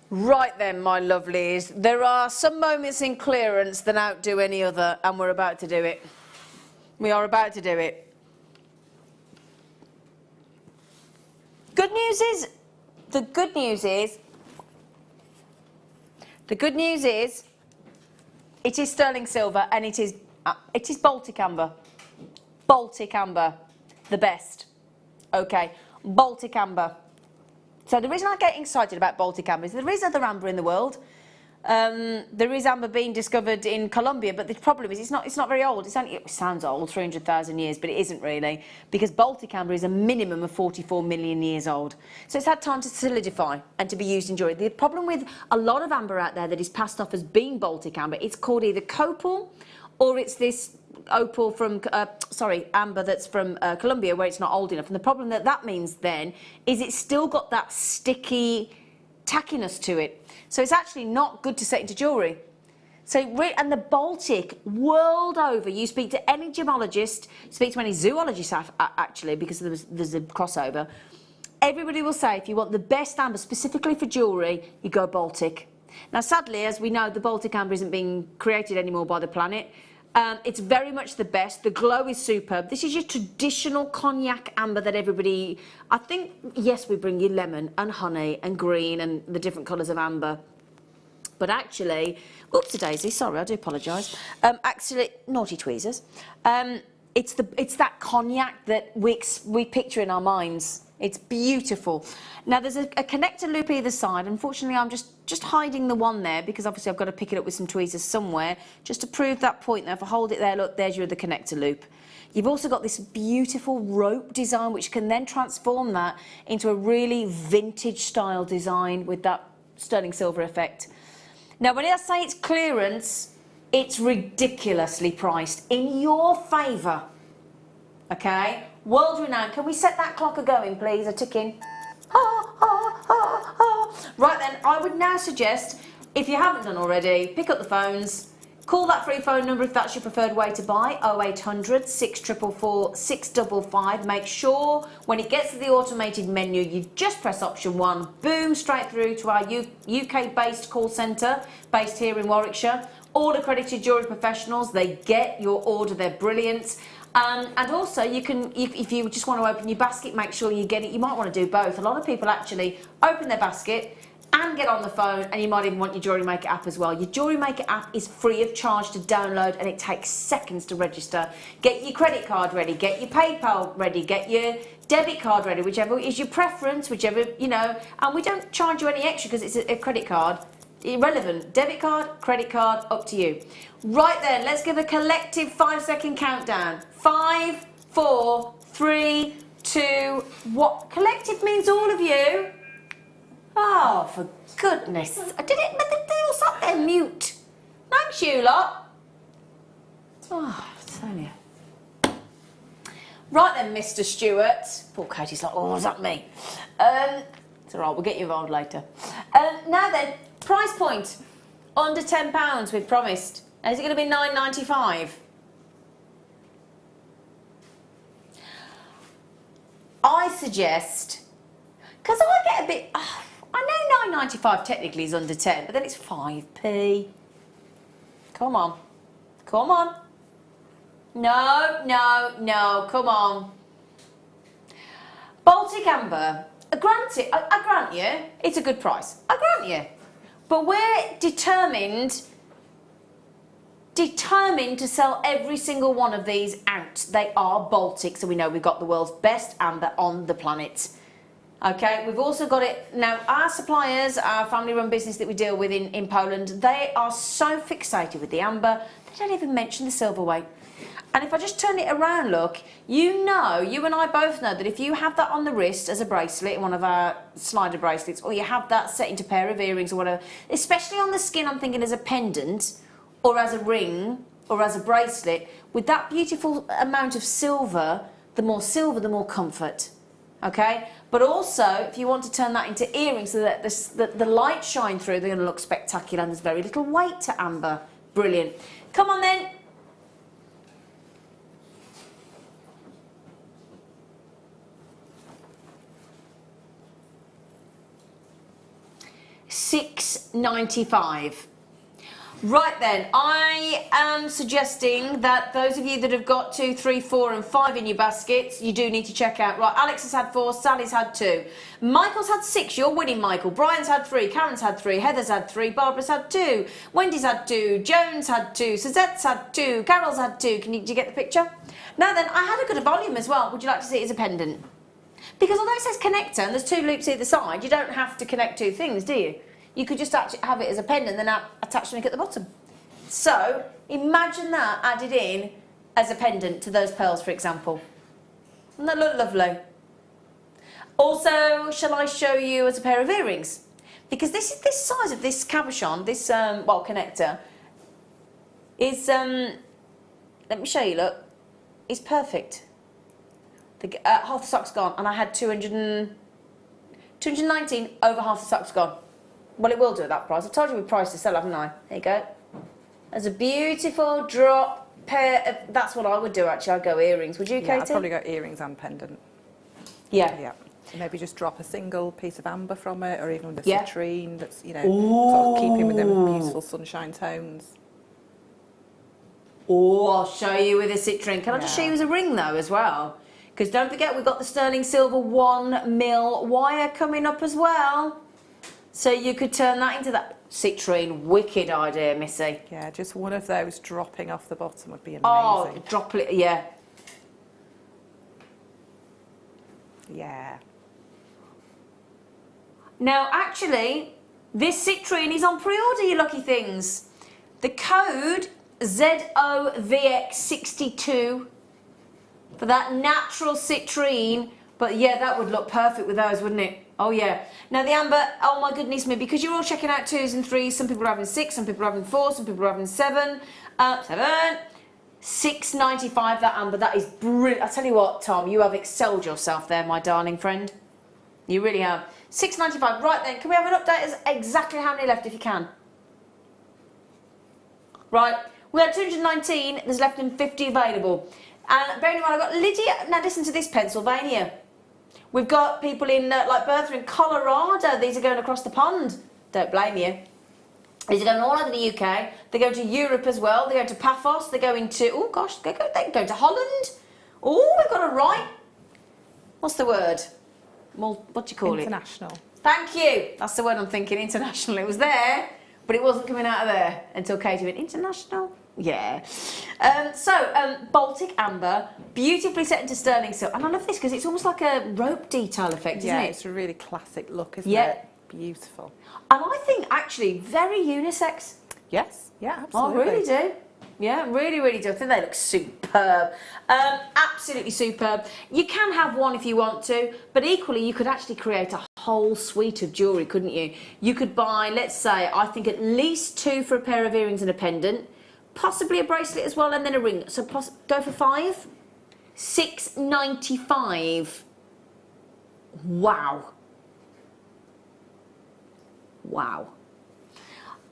Right then, my lovelies, there are some moments in clearance that outdo any other, and we're about to do it. We are about to do it. The good news is, it is sterling silver, and it is Baltic Amber. Baltic Amber, the best. Okay, Baltic Amber. So the reason I get excited about Baltic Amber is there is other amber in the world. There is amber being discovered in Colombia, but the problem is it's not very old. It sounds old, 300,000 years, but it isn't really, because Baltic amber is a minimum of 44 million years old. So it's had time to solidify and to be used in jewellery. The problem with a lot of amber out there that is passed off as being Baltic amber, it's called either copal or it's this opal from, amber that's from Colombia, where it's not old enough. And the problem that means then is it's still got that sticky tackiness to it. So it's actually not good to set into jewellery. So, and the Baltic, world over, you speak to any gemologist, speak to any zoologist actually, because there's a crossover, everybody will say if you want the best amber specifically for jewellery, you go Baltic. Now sadly, as we know, the Baltic amber isn't being created anymore by the planet. It's very much the best. The glow is superb. This is your traditional cognac amber that everybody, I think, yes, we bring you lemon and honey and green and the different colours of amber. But actually, oopsie daisy, sorry, I do apologise. Actually, naughty tweezers. It's that cognac that we picture in our minds. It's beautiful. Now there's a connector loop either side. Unfortunately, I'm just hiding the one there because obviously I've got to pick it up with some tweezers somewhere just to prove that point there. If I hold it there, look, there's the connector loop. You've also got this beautiful rope design which can then transform that into a really vintage style design with that sterling silver effect. Now when I say it's clearance, it's ridiculously priced in your favour. Okay? World renowned. Can we set that clock a-going, please? A ticking. Right then, I would now suggest, if you haven't done already, pick up the phones, call that free phone number if that's your preferred way to buy, 0800 644 655. Make sure when it gets to the automated menu, you just press option 1, boom, straight through to our UK-based call centre, based here in Warwickshire. All accredited jewellery professionals, they get your order, they're brilliant. And also, you can, if you just want to open your basket, make sure you get it. You might want to do both. A lot of people actually open their basket and get on the phone, and you might even want your JewelleryMaker app as well. Your JewelleryMaker app is free of charge to download, and it takes seconds to register. Get your credit card ready, get your PayPal ready, get your debit card ready, whichever is your preference, whichever, you know. And we don't charge you any extra because it's a credit card. Irrelevant. Debit card, credit card, up to you. Right then, let's give a collective 5-second countdown. 5, 4, 3, 2, what? Collective means all of you. Oh, for goodness. I did it, but they all sat there mute. Thanks, you lot. Oh, Sonia. Right then, Mr. Stewart. Poor Katie's like, oh, was that me? It's all right, we'll get you involved later. Now then, price point. Under £10, we've promised. And is it going to be £9.95? I suggest, because I get a bit, I know £9.95 technically is under 10, but then it's 5p. Come on. Come on. No, come on. Baltic amber, I grant you, it's a good price. I grant you. But we're determined to sell every single one of these out. They are Baltic, so we know we've got the world's best amber on the planet. Okay, we've also got it, now our suppliers, our family run business that we deal with in Poland, they are so fixated with the amber, they don't even mention the silver weight. And if I just turn it around, look, you know, you and I both know that if you have that on the wrist as a bracelet, one of our slider bracelets, or you have that set into a pair of earrings or whatever, especially on the skin, I'm thinking as a pendant, or as a ring, or as a bracelet, with that beautiful amount of silver, the more comfort, okay? But also, if you want to turn that into earrings so that the light shine through, they're going to look spectacular, and there's very little weight to amber. Brilliant. Come on then. £6.95. Right then, I am suggesting that those of you that have got 2, 3, 4 and 5 in your baskets, you do need to check out. Right, Alex has had 4, Sally's had 2. Michael's had 6, you're winning, Michael. Brian's had 3, Karen's had 3, Heather's had 3, Barbara's had 2, Wendy's had 2, Jones had 2, Suzette's had 2, Carol's had 2. Do you get the picture? Now then, I had a good volume as well. Would you like to see it as a pendant? Because although it says connector and there's 2 loops either side, you don't have to connect 2 things, do you? You could just actually have it as a pendant and then attach something at the bottom. So, imagine that added in as a pendant to those pearls, for example. Doesn't that look lovely? Also, shall I show you as a pair of earrings? Because this size of this cabochon, this, connector, is, let me show you, look, it's perfect. Half the sock's gone, and I had 219, over half the sock's gone. Well, it will do at that price. I've told you we priced to sell, haven't I? There you go. There's a beautiful drop pair of, that's what I would do actually. I'd go earrings. Would you, Katie? Yeah, I'd probably go earrings and pendant. Yeah. Yeah. So maybe just drop a single piece of amber from it, or even with the Yeah. citrine that's, you know, sort of keeping with them beautiful sunshine tones. Oh, I'll show you with a citrine. Can I just show you as a ring though as well? Because don't forget we've got the sterling silver 1mm wire coming up as well. So you could turn that into that citrine. Wicked idea, Missy. Yeah, just one of those dropping off the bottom would be amazing. Oh, drop it, yeah. Yeah. Now, actually, this citrine is on pre-order, you lucky things. The code ZOVX62 for that natural citrine. But yeah, that would look perfect with those, wouldn't it? Oh yeah. Now the amber, oh my goodness me, because you're all checking out 2s and 3s, some people are having 6, some people are having 4, some people are having 7. £6.95 that amber, that is brilliant. I tell you what, Tom, you have excelled yourself there, my darling friend. You really have. £6.95, right then, can we have an update as exactly how many left if you can? Right, we had 219, there's left than 50 available. And bearing in mind, I've got Lydia, now listen to this, Pennsylvania. We've got people in, like Bertha in Colorado. These are going across the pond. Don't blame you. These are going all over the UK. They're going to Europe as well. They're going to Paphos. They're going to, oh gosh, they're going to Holland. Oh, we've got a right. What's the word? Well, what do you call it? International. Thank you. That's the word I'm thinking, international. It was there, but it wasn't coming out of there until Katie went, international? Yeah. Baltic amber, beautifully set into sterling silk. And I love this because it's almost like a rope detail effect, isn't it? Yeah, it's a really classic look, isn't it? Beautiful. And I think actually very unisex. Yes, yeah, absolutely. I really do. Yeah, really, really do. I think they look superb. Absolutely superb. You can have one if you want to, but equally you could actually create a whole suite of jewellery, couldn't you? You could buy, let's say, I think at least 2 for a pair of earrings and a pendant, possibly a bracelet as well, and then a ring. So go for 5. £6.95. Wow. Wow.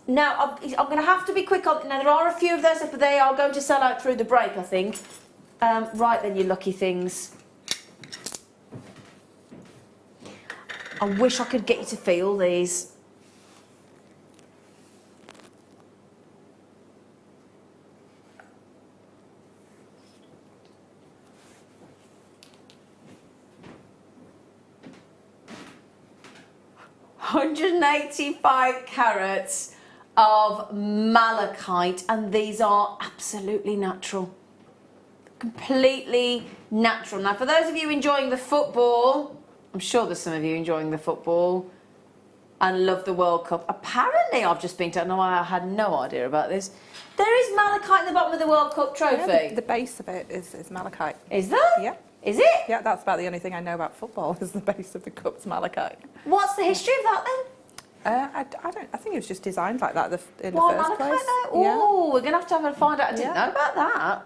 Now, I'm going to have to be quick on. Now, there are a few of those, but they are going to sell out through the break, I think. Right then, you lucky things. I wish I could get you to feel these. 185 carats of malachite, and these are absolutely natural. Completely natural. Now, for those of you enjoying the football, I'm sure there's some of you enjoying the football and love the World Cup. Apparently, I've just been told, no, I had no idea about this. There is malachite in the bottom of the World Cup trophy. Yeah, the base of it is malachite. Is there? Yeah. Is it? Yeah, that's about the only thing I know about football is the base of the cup's malachite. What's the history of that then? I think it was just designed like that in Why the first malachite place. though? Oh, we're going to have to find out. I didn't Yeah. know about that.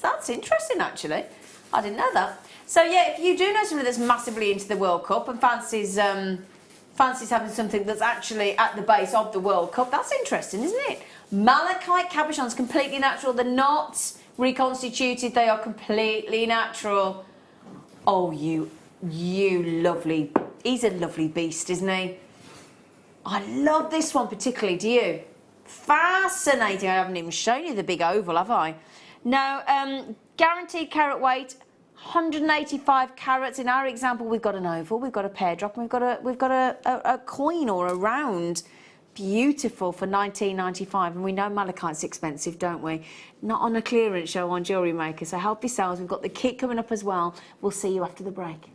That's interesting actually. I didn't know that. So yeah, if you do know somebody that's massively into the World Cup and fancies having something that's actually at the base of the World Cup, that's interesting, isn't it? Malachite cabochons, completely natural. They're not reconstituted. They are completely natural. Oh, you lovely. He's a lovely beast, isn't he? I love this one particularly. Do you? Fascinating. I haven't even shown you the big oval, have I? Now, guaranteed carat weight, 185 carats. In our example, we've got an oval, we've got a pear drop, and we've got a coin or a round. Beautiful for $19.95, and we know malachite's expensive, don't we? Not on a clearance show on Jewellery Maker, so help yourselves. We've got the kit coming up as well. We'll see you after the break.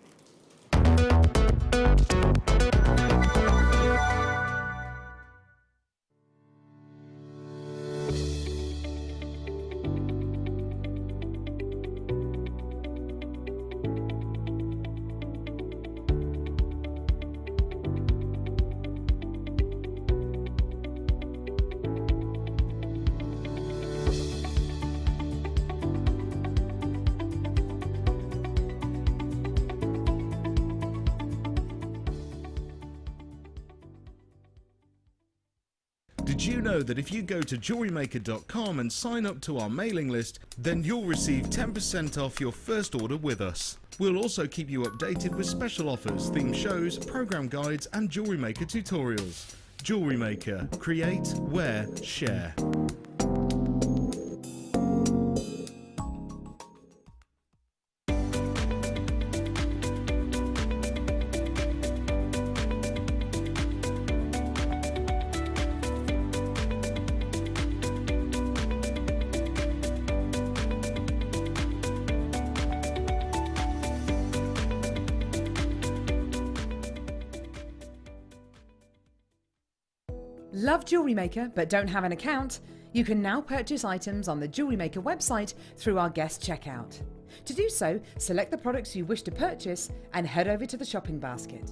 Did you know that if you go to JewelleryMaker.com and sign up to our mailing list, then you'll receive 10% off your first order with us. We'll also keep you updated with special offers, theme shows, program guides and Jewellery Maker tutorials. Jewellery Maker. Create, wear, share. Love Jewellery Maker but don't have an account? You can now purchase items on the Jewellery Maker website through our guest checkout. To do so, select the products you wish to purchase and head over to the shopping basket.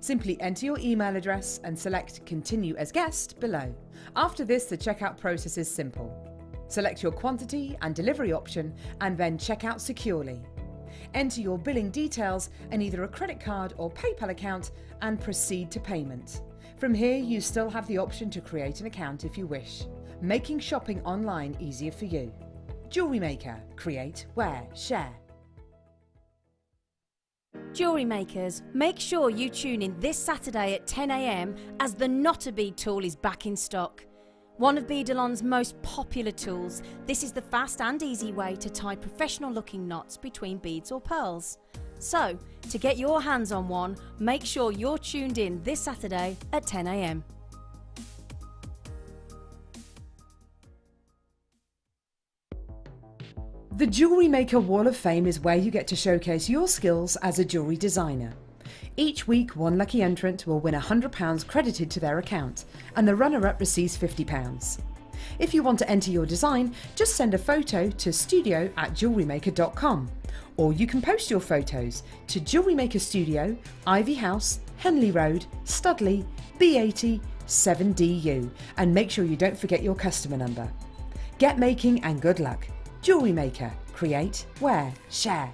Simply enter your email address and select Continue as Guest below. After this, the checkout process is simple. Select your quantity and delivery option and then check out securely. Enter your billing details and either a credit card or PayPal account and proceed to payment. From here, you still have the option to create an account if you wish, making shopping online easier for you. Jewellery Maker. Create, wear, share. Jewellery makers, make sure you tune in this Saturday at 10 AM as the Not a Bead tool is back in stock. One of Beadalon's most popular tools, this is the fast and easy way to tie professional looking knots between beads or pearls. So, to get your hands on one, make sure you're tuned in this Saturday at 10 AM. The Jewellery Maker Wall of Fame is where you get to showcase your skills as a jewellery designer. Each week, one lucky entrant will win £100 credited to their account, and the runner-up receives £50. If you want to enter your design, just send a photo to studio@jewellerymaker.com, or you can post your photos to Jewellery Maker Studio, Ivy House, Henley Road, Studley, B80 7DU, and make sure you don't forget your customer number. Get making and good luck. Jewellery Maker. Create, wear, share.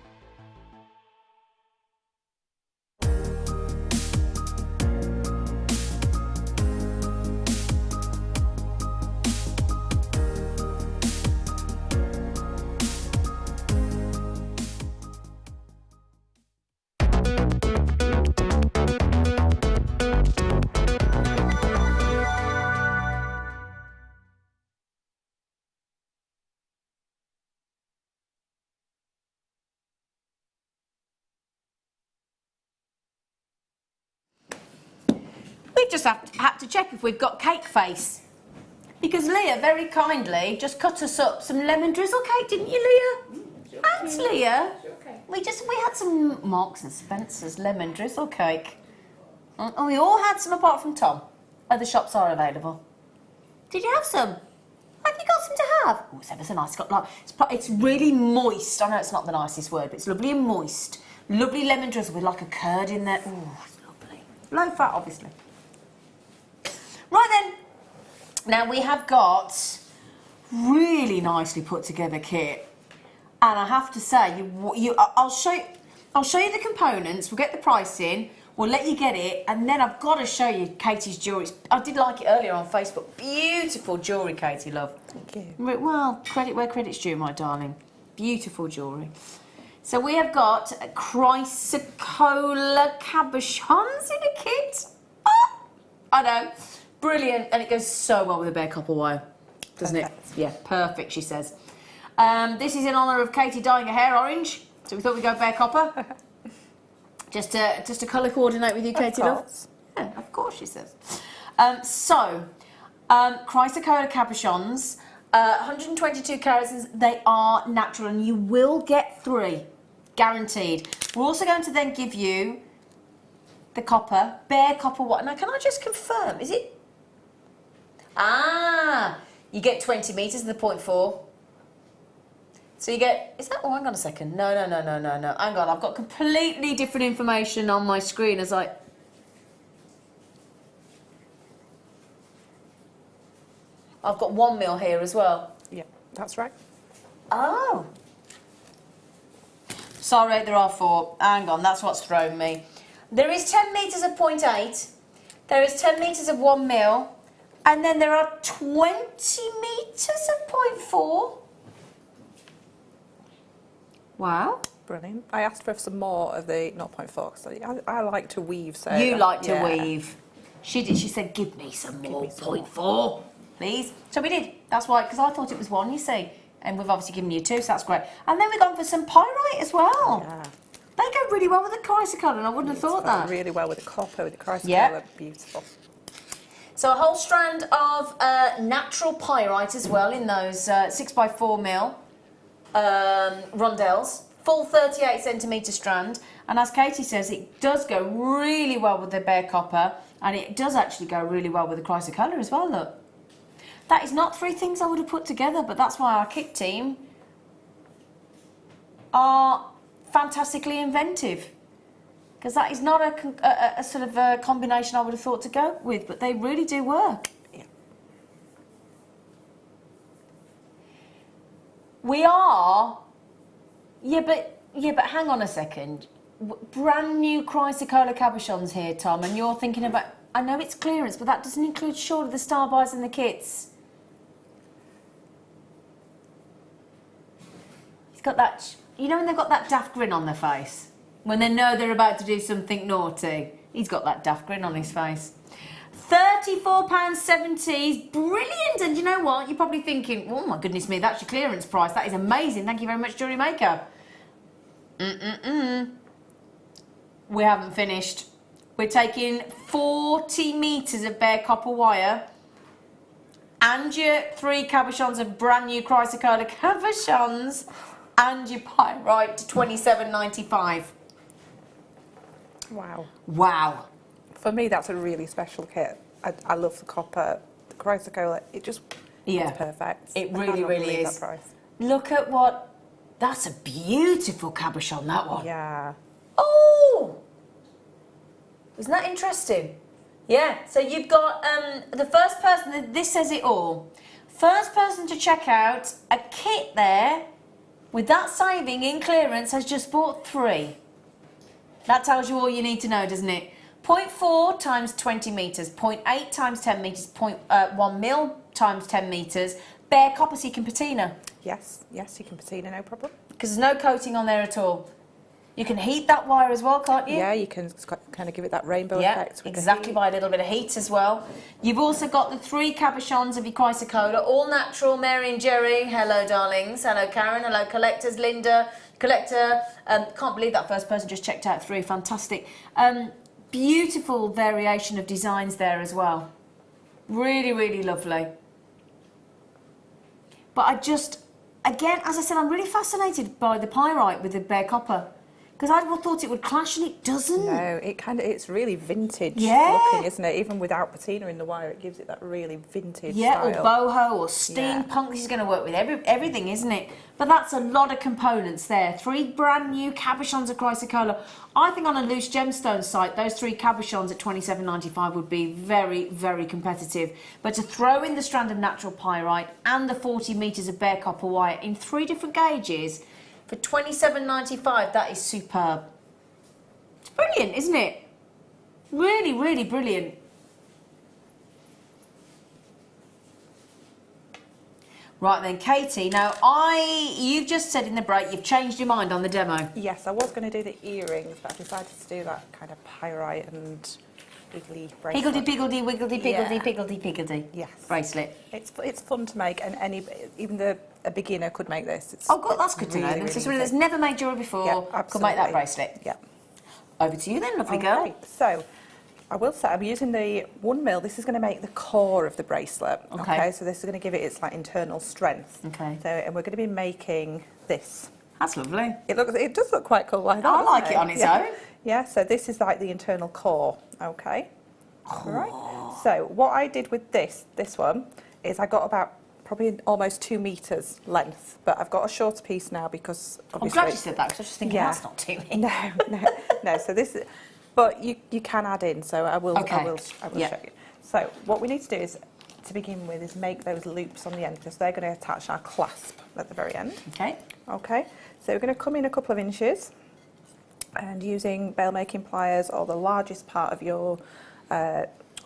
we've just had to check if we've got cake face. Because Leah very kindly just cut us up some lemon drizzle cake, didn't you, Leah? Thanks, Leah. We had some Marks and Spencer's lemon drizzle cake. And we all had some apart from Tom. Other shops are available. Did you have some? Have you got some to have? Oh, it's ever so nice. It's got like it's really moist. I know it's not the nicest word, but it's lovely and moist. Lovely lemon drizzle with like a curd in there. Oh, it's lovely. Low fat, obviously. Right then. Now we have got really nicely put together kit, and I have to say, I'll show you the components. We'll get the price in. We'll let you get it, and then I've got to show you Katie's jewellery. I did like it earlier on Facebook. Beautiful jewellery, Katie, love. Thank you. Well, credit where credit's due, my darling. Beautiful jewellery. So we have got chrysocolla cabochons in a kit. Oh, I know. Brilliant, and it goes so well with a bare copper wire, doesn't it? Yeah, perfect, she says. This is in honour of Katie dyeing her hair orange, so we thought we'd go bare copper. Just to colour coordinate with you, Katie, love. Yeah, of course, she says. Chrysocolla cabochons, 122 carats. They are natural, and you will get 3, guaranteed. We're also going to then give you the copper, bare copper wire. Now, can I just confirm? Is it? You get 20 metres of the 0.4. So you get, is that, oh, hang on a second. No. Hang on, I've got completely different information on my screen as I've got 1 mil here as well. Yeah, that's right. Oh. Sorry, there are 4. Hang on, that's what's thrown me. There is 10 metres of 0.8. There is 10 metres of 1 mil. And then there are 20 metres of 0.4. Wow. Brilliant. I asked for some more of the 0.4 because I like to weave. So you like to weave. She did. She said, give me some more 0.4, please. So we did. That's why, because I thought it was 1, you see. And we've obviously given you 2, so that's great. And then we've gone for some pyrite as well. Yeah. They go really well with the chrysocolla, and I wouldn't have thought that. Really well with the copper, with the chrysocolla. Yep. Beautiful. So a whole strand of natural pyrite as well in those 6x4mm rondelles, full 38 centimetre strand. And as Katie says, it does go really well with the bare copper, and it does actually go really well with the chrysocolla as well, look. That is not 3 things I would have put together, but that's why our kit team are fantastically inventive. Because that is not a sort of a combination I would have thought to go with, but they really do work. Yeah. We are, yeah, but hang on a second. Brand new chrysocolla cabochons here, Tom, and you're thinking about, I know it's clearance, but that doesn't include surely the star buys and the kits. He's got that, you know when they've got that daft grin on their face? When they know they're about to do something naughty. He's got that daft grin on his face. £34.70, brilliant. And you know what? You're probably thinking, oh my goodness me, that's your clearance price. That is amazing. Thank you very much, JewelleryMaker. We haven't finished. We're taking 40 metres of bare copper wire and your 3 cabochons of brand new chrysocolla cabochons and your pyrite to £27.95. Wow. Wow. For me, that's a really special kit. I love the copper, the chrysocolla. It just is perfect. It really, really is. That price. Look at what... That's a beautiful cabochon, that one. Yeah. Oh! Isn't that interesting? Yeah, so you've got the first person, this says it all. First person to check out a kit there with that saving in clearance has just bought 3. That tells you all you need to know, doesn't it? 0.4 times 20 metres, 0.8 times 10 metres, 1 mil times 10 metres. Bare copper, so you can patina. Yes, you can patina, no problem. Because there's no coating on there at all. You can heat that wire as well, can't you? Yeah, you can kind of give it that rainbow effect. With exactly, by a little bit of heat as well. You've also got the 3 cabochons of your chrysocolla, all natural. Mary and Jerry, hello darlings. Hello Karen, hello collectors, Linda, collector. Can't believe that first person just checked out 3, fantastic. Beautiful variation of designs there as well. Really, really lovely. But I just, again, as I said, I'm really fascinated by the pyrite with the bare copper. Because I thought it would clash and it doesn't. No, it's really vintage Yeah. looking, isn't it? Even without patina in the wire, it gives it that really vintage Yeah, style. or boho or steampunk. This is going to work with everything, isn't it? But that's a lot of components there. 3 brand new cabochons of chrysocolla. I think on a loose gemstone site, those 3 cabochons at $27.95 would be very, very competitive. But to throw in the strand of natural pyrite and the 40 metres of bare copper wire in 3 different gauges for $27.95, that is superb. It's brilliant, isn't it? Really, really brilliant. Right then, Katie, now you've just said in the break you've changed your mind on the demo. Yes, I was going to do the earrings, but I decided to do that kind of pyrite and wiggly bracelet. Higgledy-piggledy, wiggledy-piggledy, Yeah. piggledy-piggledy. Yes. Bracelet. It's fun to make, and even a beginner could make this. It's Oh, good, that's good to know. really, This is really somebody that's easy. never made jewellery before, Yeah, could make that absolutely. bracelet. Yeah. Over to you then, lovely Okay, girl. so I will say I'm using the 1 mil. This is going to make the core of the bracelet. Okay. So this is going to give it its like internal strength. Okay. So and we're going to be making this. That's lovely. It does look quite cool like that. I like doesn't it on its yeah. own. Yeah. So this is like the internal core. Okay. All right. So what I did with this one is I got about probably almost 2 meters length, but I've got a shorter piece now because I'm obviously. glad you said that because I was just thinking Yeah. that's not too many. No. So this is, but you can add in. So I will. Okay. I will Yeah. show you. So what we need to do is, to begin with, is make those loops on the end because they're going to attach our clasp at the very end. Okay. Okay. So we're going to come in a couple of inches, and using bail making pliers or the largest part of your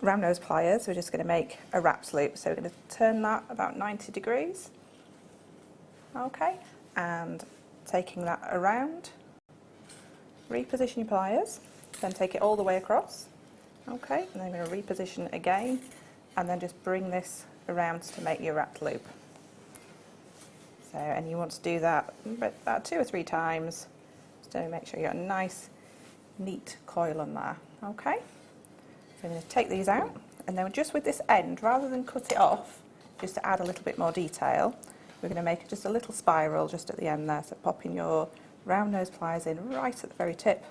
round nose pliers, we're just going to make a wrapped loop. So we're going to turn that about 90 degrees. Okay. And taking that around, reposition your pliers, then take it all the way across. Okay, and then I'm going to reposition again, and then just bring this around to make your wrapped loop. So, and you want to do that about 2 or 3 times, so make sure you got a nice, neat coil on there. Okay, so I'm going to take these out, and then just with this end, rather than cut it off, just to add a little bit more detail, we're going to make just a little spiral just at the end there. So popping your round nose pliers in right at the very tip,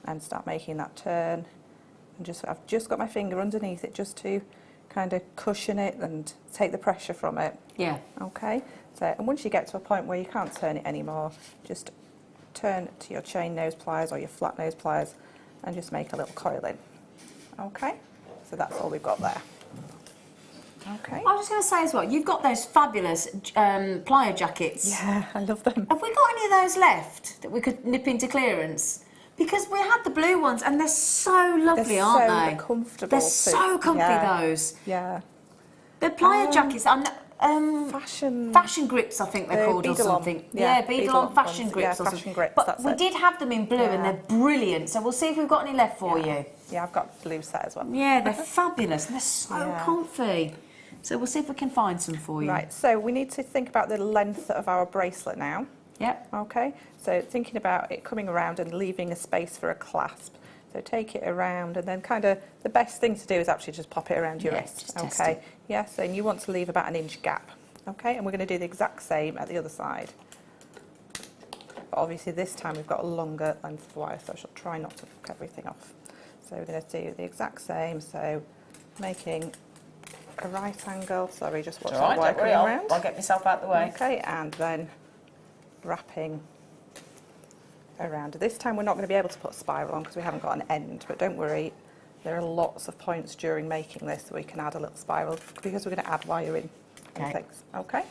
and start making that turn. And I've just got my finger underneath it just to kind of cushion it and take the pressure from it. Yeah. Okay. So, and once you get to a point where you can't turn it anymore, just turn to your chain nose pliers or your flat nose pliers and just make a little coil in. Okay. So that's all we've got there. Okay. I was just going to say as well, you've got those fabulous plier jackets. Yeah, I love them. Have we got any of those left that we could nip into clearance? Because we had the blue ones and they're so lovely, They're aren't so they? comfortable They're too. so comfy, Yeah. those. Yeah. The plier jackets, fashion grips, I think they're called, or Beadle-on. something. Yeah, Beadle-on Beadle-on fashion ones. grips. Yeah, or fashion something. grips, But that's we it. did have them in blue and Yeah. they're brilliant. So we'll see if we've got any left for you. Yeah, I've got blue set as well. Yeah, they're fabulous. They're so Yeah. comfy. So we'll see if we can find some for you. Right, so we need to think about the length of our bracelet now. Yep. Okay, so thinking about it coming around and leaving a space for a clasp. So take it around, and then kind of the best thing to do is actually just pop it around your Yes, wrist. just test Okay, it. yes, and you want to leave about an inch gap. Okay, and we're going to do the exact same at the other side. But obviously this time we've got a longer length of wire, so I shall try not to fuck everything off. So we're going to do the exact same, so making a right angle, sorry, just watch that wire coming around. I'll get myself out the way. Okay, and then wrapping around. This time we're not going to be able to put a spiral on because we haven't got an end, but don't worry, there are lots of points during making this that we can add a little spiral because we're going to add wiring and Okay. things. Okay,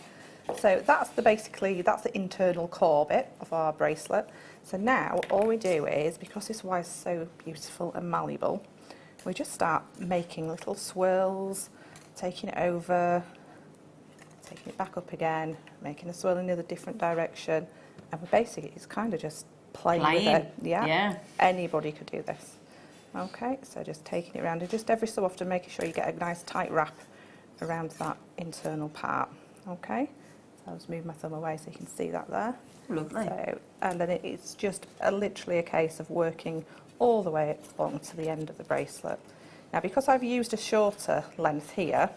so that's the internal core bit of our bracelet. So now all we do is, because this wire is so beautiful and malleable, we just start making little swirls, taking it over, taking it back up again, making a swirl in the other different direction, and we're basically, it's kind of just playing with it. Yeah. Anybody could do this. Okay, so just taking it around and just every so often making sure you get a nice tight wrap around that internal part. Okay, so I'll just move my thumb away so you can see that there. Lovely. So, and then it's just literally a case of working all the way along to the end of the bracelet. Now, because I've used a shorter length here,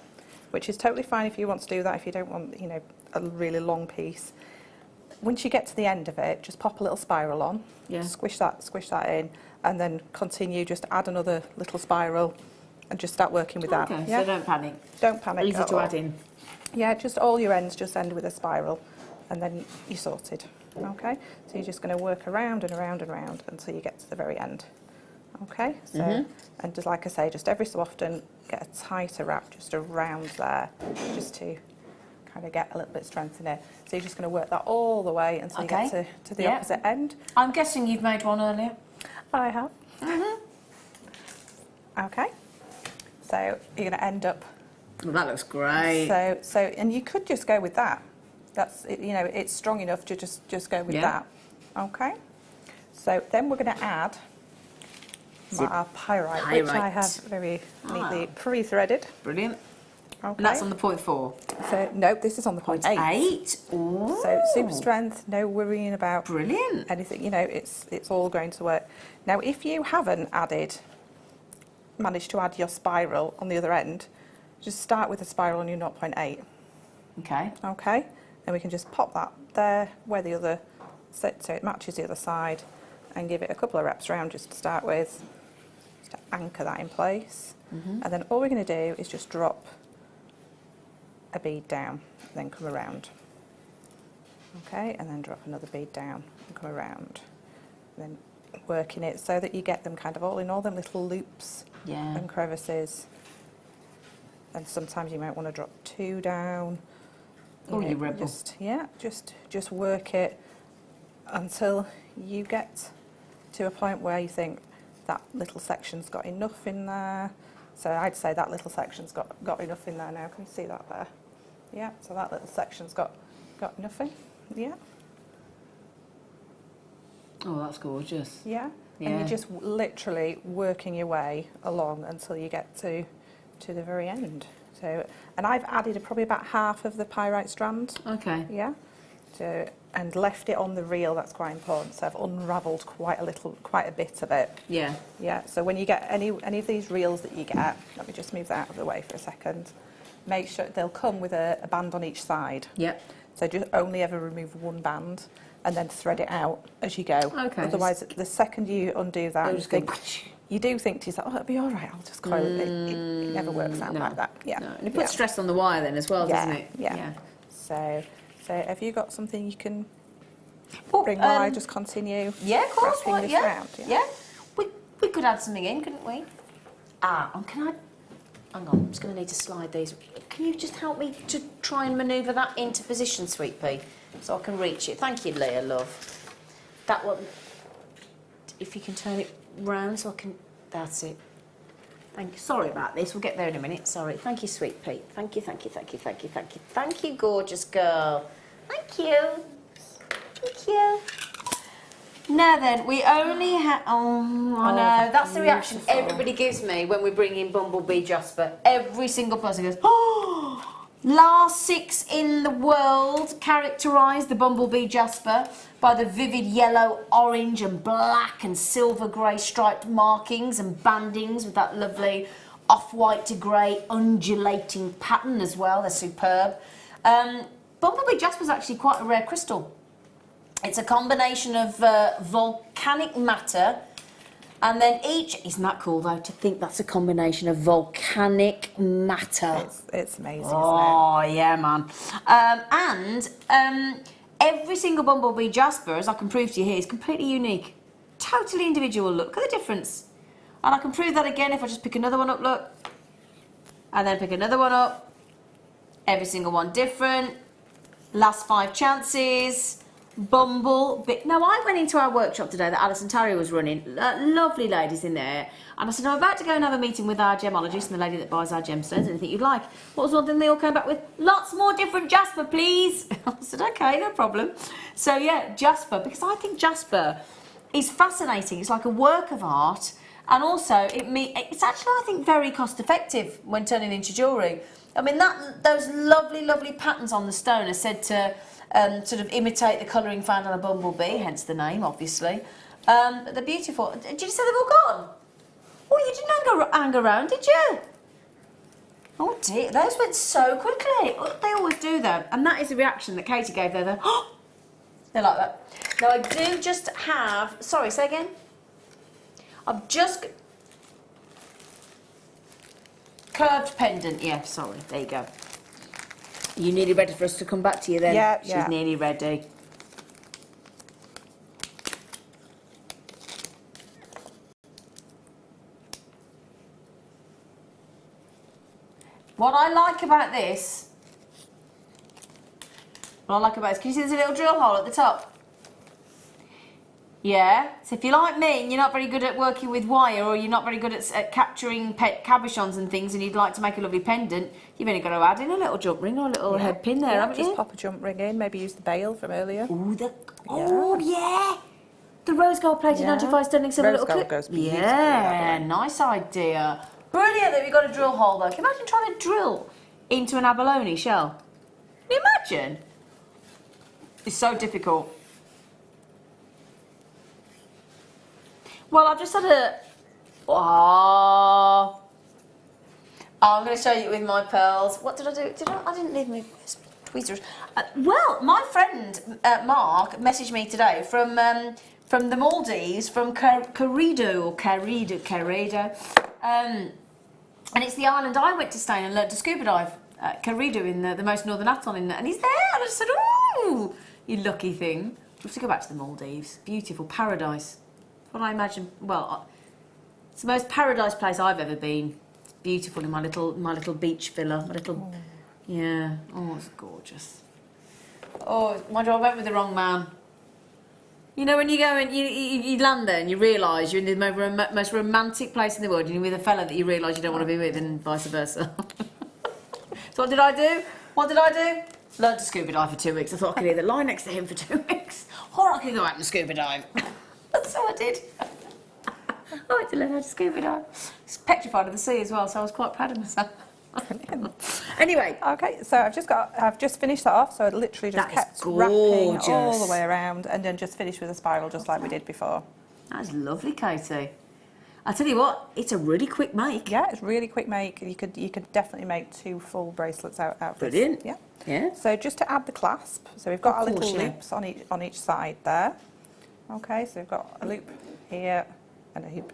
which is totally fine if you want to do that, if you don't want, you know, a really long piece, once you get to the end of it, just pop a little spiral on, squish that in, and then continue, just add another little spiral and just start working with that. Okay, Yeah? so don't panic. Don't panic. Easy to add in. Yeah, just all your ends just end with a spiral and then you're sorted. Okay, so you're just going to work around and around and around until you get to the very end. Okay, so, and just like I say, just every so often get a tighter wrap just around there, just to kind of get a little bit of strength in it. So you're just going to work that all the way until you get to the opposite end. I'm guessing you've made one earlier. I have. Okay, so you're going to end up. Well, that looks great. So, and you could just go with that. That's, you know, it's strong enough to just go with that. Okay. So then we're going to add our pyrite, which I have very neatly pre-threaded. Brilliant. Okay. And that's on the 0.4. So no, this is on the 0.8. 8. Ooh. So super strength, no worrying about Brilliant. anything. You know, it's all going to work. Now, if you haven't managed to add your spiral on the other end, just start with a spiral on your 0.8. Okay. Okay. Then we can just pop that there where the other sits, so it matches the other side, and give it a couple of wraps around just to start with, just to anchor that in place. And then all we're going to do is just drop a bead down, then come around. Okay, and then drop another bead down and come around. And then working it so that you get them kind of all in all them little loops and crevices. And sometimes you might want to drop 2 down. You rebel. Just work it until you get to a point where you think that little section's got enough in there. So I'd say that little section's got enough in there now. Can you see that there? Yeah, so that little section's got enough in. Yeah. Oh, that's gorgeous. Yeah. And you're just literally working your way along until you get to the very end. So, and I've added probably about half of the pyrite strand. Okay. Yeah. So, and left it on the reel. That's quite important. So I've unravelled quite a bit of it. Yeah. Yeah. So when you get any of these reels that you get, let me just move that out of the way for a second. Make sure they'll come with a band on each side. Yep. So just only ever remove one band and then thread it out as you go. Okay. Otherwise, the second you undo that, you do think to yourself, oh, it'll be all right, I'll just coil it. It never works out like that. Yeah. No. And it puts stress on the wire then as well, doesn't it? Yeah. So have you got something you can bring while I just continue? Yeah, of course. Wrapping this round? Yeah. We could add something in, couldn't we? Can I? Hang on, I'm just going to need to slide these. Can you just help me to try and manoeuvre that into position, Sweet Pea, so I can reach it? Thank you, Leah, love. That one, if you can turn it round so I can, that's it. Thank you. Sorry about this, we'll get there in a minute. Sorry. Thank you, Sweet Pea. Thank you, thank you, thank you, thank you, thank you. Thank you, gorgeous girl. Thank you. Thank you. Now then, we only have... Oh, I know. That's the reaction everybody gives me when we bring in Bumblebee Jasper. Every single person goes, oh! Last 6 in the world characterise the Bumblebee Jasper by the vivid yellow, orange and black and silver grey striped markings and bandings with that lovely off-white to grey undulating pattern as well. They're superb. Bumblebee Jasper is actually quite a rare crystal. It's a combination of volcanic matter, and then isn't that cool though, to think that's a combination of volcanic matter? It's amazing, isn't it? Oh, yeah, man. Every single Bumblebee Jasper, as I can prove to you here, is completely unique. Totally individual. Look at the difference. And I can prove that again if I just pick another one up, look. And then pick another one up. Every single one different. Last 5 chances. Bumblebee. Now, I went into our workshop today that Alison Tarrier was running. Lovely ladies in there. And I said, I'm about to go and have a meeting with our gemologist and the lady that buys our gemstones. Anything you'd like? What was one thing they all came back with? Lots more different Jasper, please. I said, okay, no problem. So, yeah, Jasper. Because I think Jasper is fascinating. It's like a work of art. And also, it's actually, I think, very cost-effective when turning into jewellery. I mean, those lovely, lovely patterns on the stone are said to sort of imitate the colouring found on a bumblebee, hence the name, obviously. But they're beautiful. Did you say they've all gone? Oh, you didn't hang around, did you? Oh dear, those went so quickly. They always do though. And that is the reaction that Katie gave there. They're like that. Now I do just have, sorry, say again. I've just, curved pendant, yeah, sorry, there you go. You nearly ready for us to come back to you then? Yeah, She's yeah. nearly ready. What I like about this, can you see there's a little drill hole at the top? Yeah, so if you're like me and you're not very good at working with wire, or you're not very good at capturing pet cabochons and things, and you'd like to make a lovely pendant, you've only got to add in a little jump ring or a little head pin there, haven't just you? pop a jump ring in, maybe use the bail from earlier. Ooh, yeah. The rose gold plated 95 sterling silver Rose little gold clip. goes beautifully, Yeah, that way. nice idea. Brilliant that we've got a drill hole though. Can you imagine trying to drill into an abalone shell? Can you imagine? It's so difficult. Well, I've just had a... Oh, I'm going to show you with my pearls. What did I do? I didn't leave my tweezers. Well, my friend Mark messaged me today from the Maldives, from Carido. And it's the island I went to stay and learned to scuba dive. Carido in the most northern atoll and he's there. And I just said, "Ooh, you lucky thing." We have to go back to the Maldives. Beautiful paradise. What I imagine. Well, it's the most paradise place I've ever been. It's beautiful in my little beach villa. Yeah. Oh, it's gorgeous. Oh, mind you, I went with the wrong man. You know when you go and you land there and you realise you're in the most romantic place in the world, and you're with a fella that you realise you don't want to be with, and vice versa. So what did I do? Learned to scuba dive for 2 weeks. I thought I could either lie next to him for 2 weeks, or I could go out and scuba dive. So I did. I had to learn how to scuba dive. I was petrified of the sea as well, so I was quite proud of myself. Anyway. Okay, so I've just finished that off, so it literally just That is kept wrapping all gorgeous. the way around, and then just finished with a spiral just like we did before. That's lovely, Katie. I tell you what, it's a really quick make. Yeah, it's really quick make. You could definitely make 2 full bracelets out of this. Brilliant. Yeah. Yeah. So just to add the clasp, so we've got our Of course, little yeah. loops on each side there. Okay, so we've got a loop here and a loop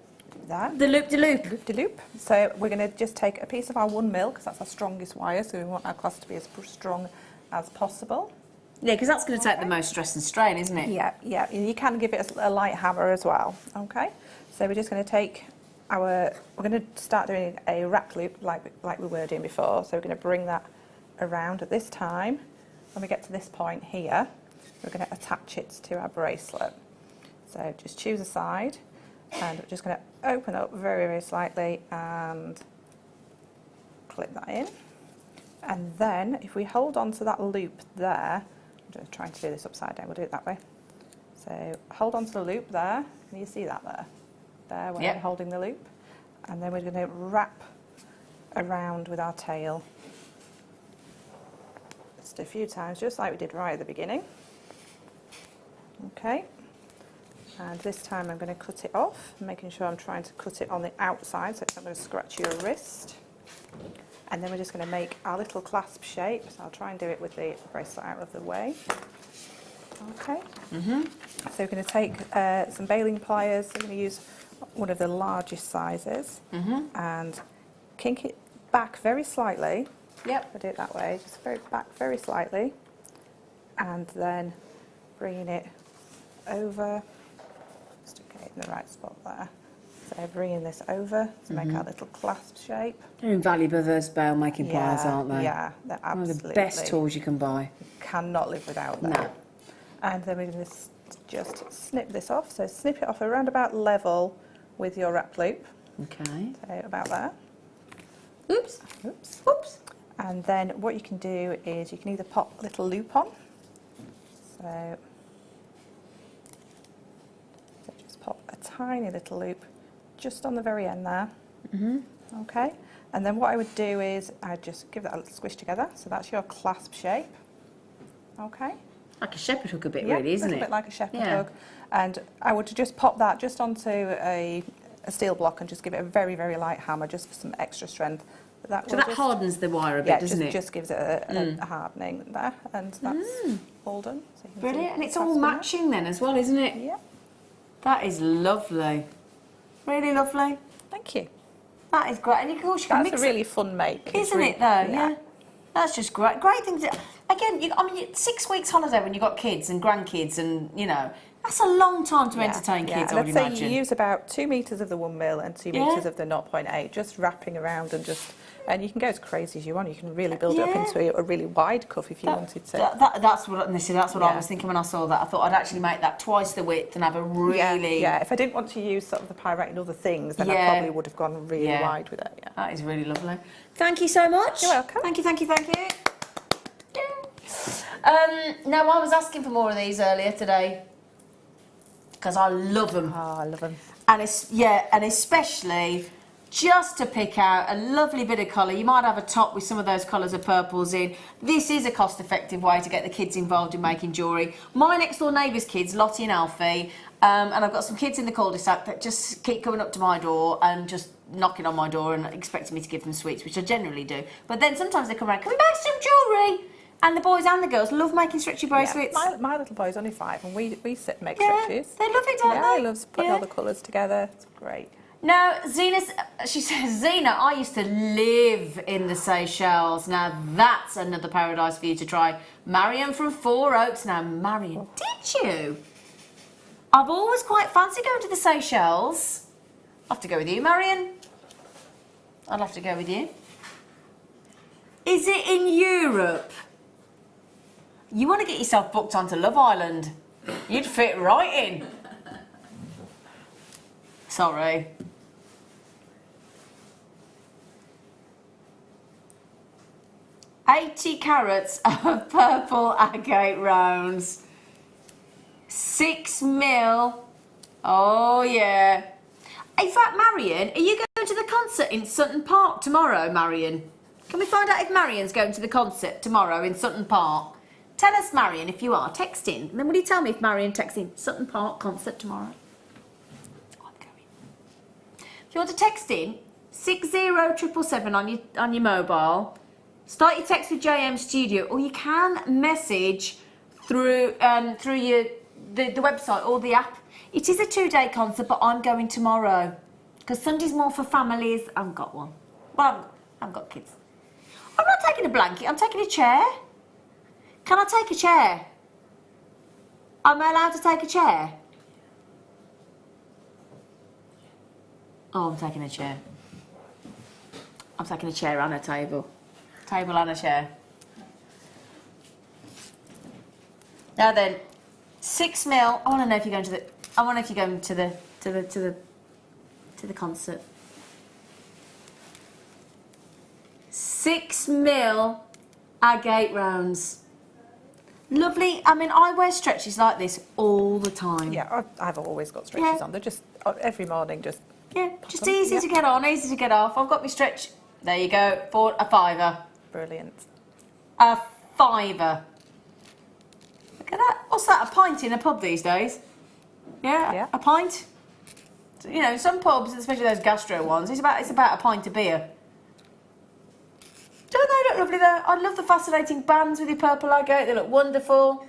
there. The loop-de-loop. Loop-de-loop. So we're going to just take a piece of our 1mm, because that's our strongest wire, so we want our clasp to be as strong as possible. Yeah, because that's going to take the most stress and strain, isn't it? Yeah, yeah. You can give it a light hammer as well. Okay. So we're just going to take we're going to start doing a wrap loop like we were doing before. So we're going to bring that around at this time. When we get to this point here, we're going to attach it to our bracelet. So just choose a side, and we're just going to open up very, very slightly and clip that in. And then if we hold on to that loop there, I'm just trying to do this upside down, we'll do it that way. So hold on to the loop there. Can you see that there? There, where Yep. I'm holding the loop. And then we're going to wrap around with our tail just a few times, just like we did right at the beginning. Okay. And this time I'm going to cut it off, making sure I'm trying to cut it on the outside so it's not going to scratch your wrist. And then we're just going to make our little clasp shape. So I'll try and do it with the bracelet out of the way. Okay. So we're going to take some baling pliers. We're going to use one of the largest sizes and kink it back very slightly. Yep. I'll do it that way, just back very slightly. And then bringing it over. Just to get it in the right spot there. So bringing this over to make our little clasp shape. They're invaluable, those bail making pliers, aren't they? Yeah, they're One absolutely. of the best tools you can buy. Cannot live without them. No. And then we're going to just snip this off. So snip it off around about level with your wrap loop. Okay. So about there. Oops. Oops. Oops. And then what you can do is you can either pop a little loop on. So just pop a tiny little loop just on the very end there. Okay. And then what I would do is I'd just give that a little squish together. So that's your clasp shape. Okay. Like a shepherd hook a bit, Yeah, really, isn't a it? little bit like a shepherd Yeah. hook. And I would just pop that just onto a steel block and just give it a very, very light hammer just for some extra strength. But So that hardens the wire a bit, yeah, doesn't it? just gives it a hardening there, and that's all done. So you can Brilliant. see And it's that's all from matching then as well, isn't it? there. Yeah, That is lovely. Really lovely. thank you. That is great. And of course you can That's mix a really fun make. It's Isn't really- it though? Yeah. That's just great. Great thing to... Again, 6 weeks holiday when you've got kids and grandkids and, that's a long time to entertain kids, I would And I'd imagine. say you use about 2 metres of the 1 mil and 2 Yeah. metres of the 0.8, just wrapping around and you can go as crazy as you want. You can really build it up into a really wide cuff if you wanted to. That's what I Yeah. was thinking when I saw that. I thought I'd actually make that twice the width and have a really... Yeah, if I didn't want to use sort of the pyrite and other things, then I Yeah. probably would have gone really Yeah. wide with it. Yeah. That is really lovely. Thank you so much. You're welcome. Thank you, thank you, thank you. Now, I was asking for more of these earlier today because I love them. Oh, I love them. And especially just to pick out a lovely bit of colour. You might have a top with some of those colours of purples in. This is a cost-effective way to get the kids involved in making jewellery. My next door neighbour's kids, Lottie and Alfie, and I've got some kids in the cul-de-sac that just keep coming up to my door and just knocking on my door and expecting me to give them sweets, which I generally do. But then sometimes they come around, can we buy some jewellery? And the boys and the girls love making stretchy bracelets. Yeah. My little boy's only 5 and we sit and make Yeah, stretches. they love it, don't they? He loves putting all the colours together. It's great. Now, she says, Zena, I used to live in the Seychelles. Now, that's another paradise for you to try. Marion from Four Oaks. Now, Marion, did you? I've always quite fancied going to the Seychelles. I'll have to go with you, Marion. I'll have to go with you. Is it in Europe? You want to get yourself booked onto Love Island. You'd fit right in. Sorry. $80 carats of purple agate rounds. 6 mil. Oh, yeah. In fact, Marion, are you going to the concert in Sutton Park tomorrow, Marion? Can we find out if Marion's going to the concert tomorrow in Sutton Park? Tell us, Marion, if you are. Text in. And then will you tell me if Marion texts in Sutton Park concert tomorrow? I'm going. If you want to text in, 60777 on your mobile. Start your text with JM Studio, or you can message through the website or the app. It is a 2-day concert, but I'm going tomorrow because Sunday's more for families. I haven't got one. Well, I haven't got kids. I'm not taking a blanket. I'm taking a chair. Can I take a chair? Am I allowed to take a chair? Oh, I'm taking a chair. I'm taking a chair and a table. Table and a chair. Now then, 6 mil. I want to know if you're going to the. I want to know if you're going to the concert. 6 mil agate rounds. Lovely. I mean, I wear stretches like this all the time. Yeah, I've always got stretches Yeah. on. They're just every morning, just Just them. easy to get on, easy to get off. I've got my stretch. There you go. For a £5. brilliant. A £5. Look at that. What's that? A pint in a pub these days? Yeah. Yeah. A pint. You know, some pubs, especially those gastro ones, it's about a pint of beer. Don't they look lovely though? I love the fascinating bands with your purple agate. They look wonderful.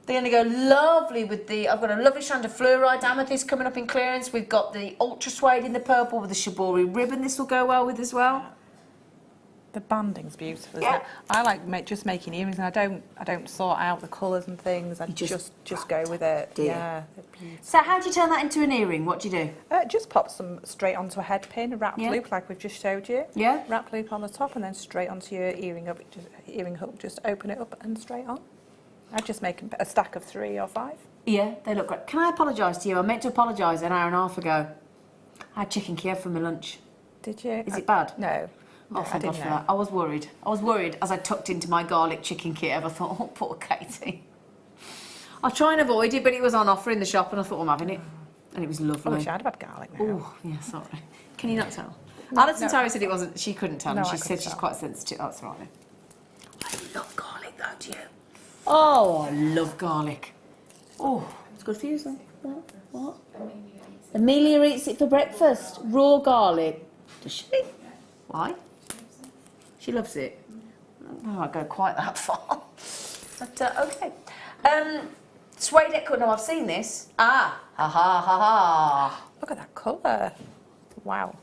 They're going to go lovely with the... I've got a lovely strand of fluorite amethyst coming up in clearance. We've got the ultra suede in the purple with the shibori ribbon. This will go well with as well. The banding's beautiful. Yeah. Isn't it? I like just making earrings, and I don't sort out the colours and things. I just go with it. Do you? Yeah, they're beautiful. So how do you turn that into an earring? What do you do? Just pop some straight onto a head pin, a wrap Yeah. loop like we've just showed you. Yeah. Wrap loop on the top, and then straight onto your earring hook. Just open it up and straight on. I just make a stack of 3 or 5. Yeah, they look great. Can I apologise to you? I meant to apologise an hour and a half ago. I had chicken Kiev for my lunch. Did you? Is it bad? No. Oh, I thank God didn't for know. that. I was worried. I was worried as I tucked into my garlic chicken Kiev. I thought, oh, poor Katie. I'll try and avoid it, but it was on offer in the shop and I thought, I'm having it. And it was I lovely. wish I'd have had garlic now. Oh, yeah, sorry. Can you not tell? No, Alison no. Terry said it wasn't, she couldn't tell, No, and I she couldn't said she's tell. quite sensitive. That's right. I love garlic though, do you? Oh, I love garlic. Oh, it's good for you, isn't it? What? Amelia eats it for breakfast. Raw garlic. Does she? Why? She loves it. I won't go quite that far. But, okay. Suede cord. No, I've seen this. Ah, ha ha ha ha. Look at that colour. Wow.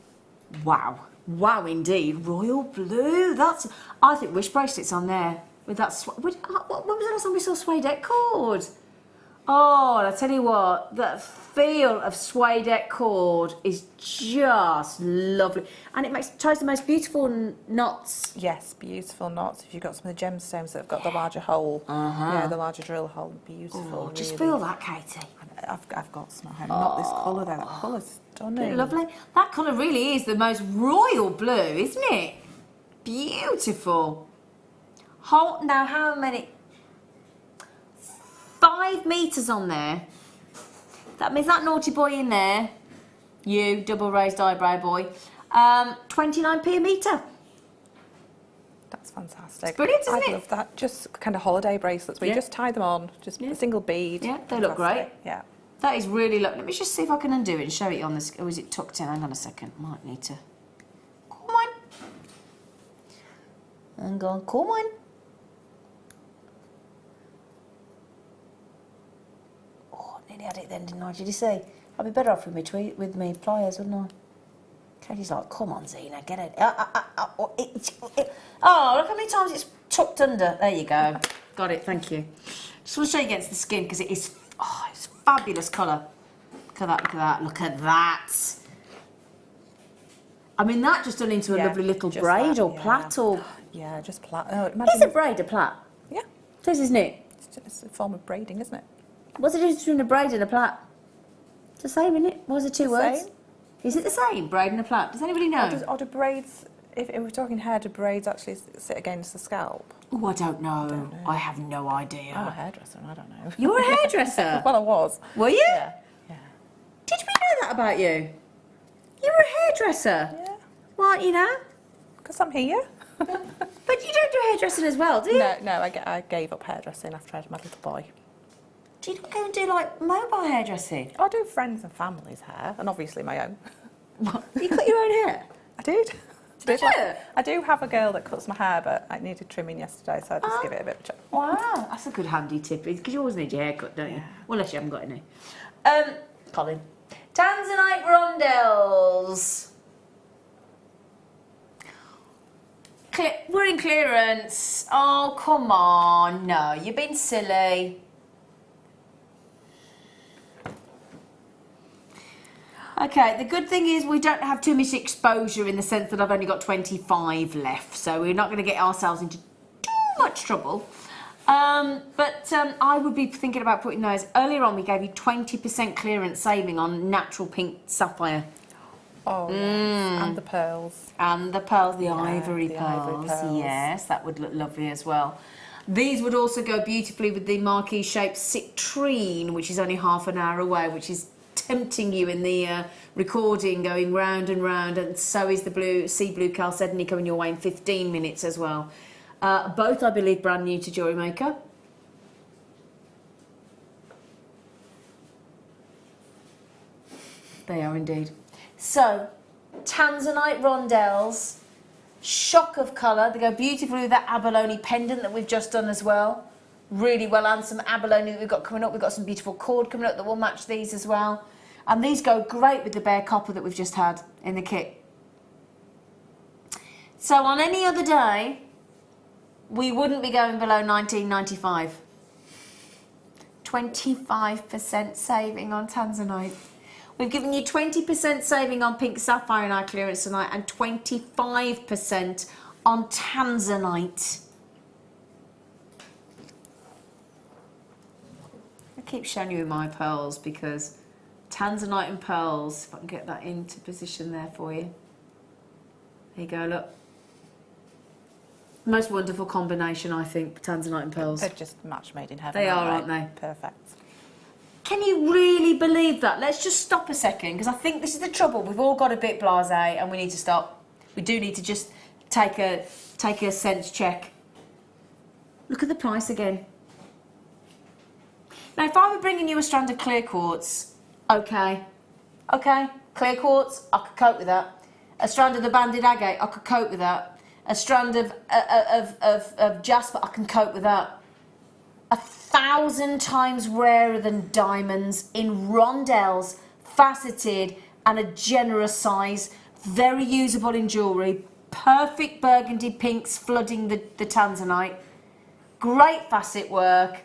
Wow. Wow, indeed. Royal blue. That's. I think wish bracelets on there with that. When was the last time we saw suede cord? Oh, I tell you what, that feel of suede cord is just lovely, and it ties the most beautiful knots. Yes, beautiful knots. If you've got some of the gemstones that have got the larger hole, yeah, the larger drill hole, beautiful. Oh, just really. feel that, Katie. I've got some at home. Not this colour though. That colour's stunning. Lovely. That colour really is the most royal blue, isn't it? Beautiful. Now, how many? 5 metres on there. That means that naughty boy in there, you double raised eyebrow boy, 29p a metre. That's fantastic. It's brilliant, isn't I it? love that. Just kind of holiday bracelets where you just tie them on, just a single bead. Yeah, they look great. Yeah. That is really lovely. Let me just see if I can undo it and show it on this. Or is it tucked in? Hang on a second. Might need to. Come on. Hang on. Come on. Nearly had it then, didn't I? Did you see? I'd be better off with me pliers, wouldn't I? Katie's like, come on, Zena, get it. Oh, look how many times it's tucked under. There you go. Got it, thank you. Just want to show you against the skin because it is, it's fabulous colour. Look at that, look at that, look at that. I mean, that just done into a lovely little braid or plait or... Yeah, just plait. Oh, Is a braid a plait? Yeah. It is, isn't it? It's a form of braiding, isn't it? What's the difference between a braid and a plait? It's the same, isn't it? What's the two words? Same. Is it the same, braid and a plait? Does anybody know? Or do braids, if we're talking hair, do braids actually sit against the scalp? Oh, I don't know. I have no idea. I'm a hairdresser and I don't know. You're a hairdresser? Well, I was. Were you? Yeah. Did we know that about you? You were a hairdresser? Yeah. Well, you know. Because I'm here. But you don't do hairdressing as well, do you? No, I gave up hairdressing after I had my little boy. Do you not go and do, like, mobile hairdressing? I do friends and family's hair, and obviously my own. What? You cut your own hair? I did. Did you? I do have a girl that cuts my hair, but I needed trimming yesterday, so I just give it a bit of a check. Wow, that's a good handy tip, because you always need your hair cut, don't you? Well, unless you haven't got any. Colin. Tanzanite rondelles. We're in clearance. Oh, come on. No, you've been silly. Okay, the good thing is we don't have too much exposure in the sense that I've only got 25 left, so we're not going to get ourselves into too much trouble. But I would be thinking about putting those. Earlier on, we gave you 20% clearance saving on natural pink sapphire. Oh, yes. And the pearls. And the pearls, the ivory the pearls. ivory pearls. Yes, that would look lovely as well. These would also go beautifully with the marquee shaped citrine, which is only half an hour away, which is tempting you in the recording, going round and round, and so is the sea blue chalcedony coming your way in 15 minutes as well. Both, I believe, brand new to JewelleryMaker. They are indeed. So, Tanzanite rondelles, shock of colour. They go beautifully with that abalone pendant that we've just done as well. Really well, and some abalone that we've got coming up. We've got some beautiful cord coming up that will match these as well. And these go great with the bare copper that we've just had in the kit. So on any other day, we wouldn't be going below $19.95. 25% saving on Tanzanite. We've given you 20% saving on pink sapphire in our clearance tonight and 25% on Tanzanite. I keep showing you my pearls because Tanzanite and pearls, if I can get that into position there for you. There you go, look. Most wonderful combination, I think, Tanzanite and pearls. They're just match made in heaven. They are, aren't they? Perfect. Can you really believe that? Let's just stop a second, because I think this is the trouble. We've all got a bit blasé and we need to stop. We do need to just take a sense check. Look at the price again. Now, if I were bringing you a strand of clear quartz, okay, clear quartz, I could cope with that. A strand of the banded agate, I could cope with that. A strand of jasper, I can cope with that. 1,000 times rarer than diamonds, in rondelles, faceted, and a generous size, very usable in jewellery, perfect burgundy pinks flooding the tanzanite, great facet work,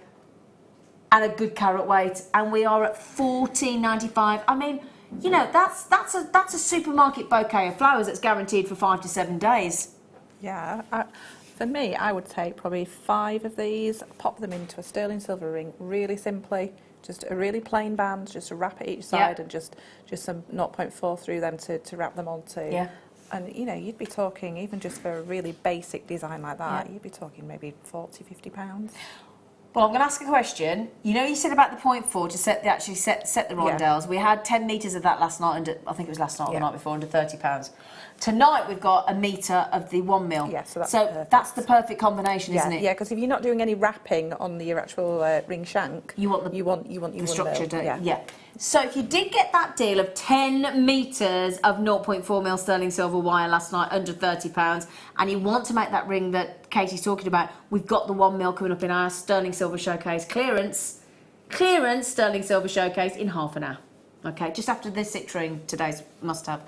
and a good carat weight, and we are at $14.95. I mean, you know, that's a supermarket bouquet of flowers that's guaranteed for 5 to 7 days. Yeah, for me, I would take probably 5 of these, pop them into a sterling silver ring, really simply, just a really plain band, just a wrap at each side, and just some 0.4 through them to wrap them onto. Yeah. And, you know, you'd be talking, even just for a really basic design like that, you'd be talking maybe £40, £50. Well, I'm going to ask a question. You know, you said about the 0.4 to set the rondelles. We had 10 metres of that last night, I think it was last night or the night before, under £30. Tonight we've got a metre of the 1 mil. Yeah, so that's the perfect combination, isn't it? Yeah, because if you're not doing any wrapping on your actual ring shank, you want your structure, mil. don't you? Yeah. So if you did get that deal of 10 metres of 0.4 mil sterling silver wire last night under £30, and you want to make that ring that Katie's talking about, we've got the 1 mil coming up in our sterling silver showcase clearance sterling silver showcase in half an hour. Okay, just after this 6 ring, today's must-have.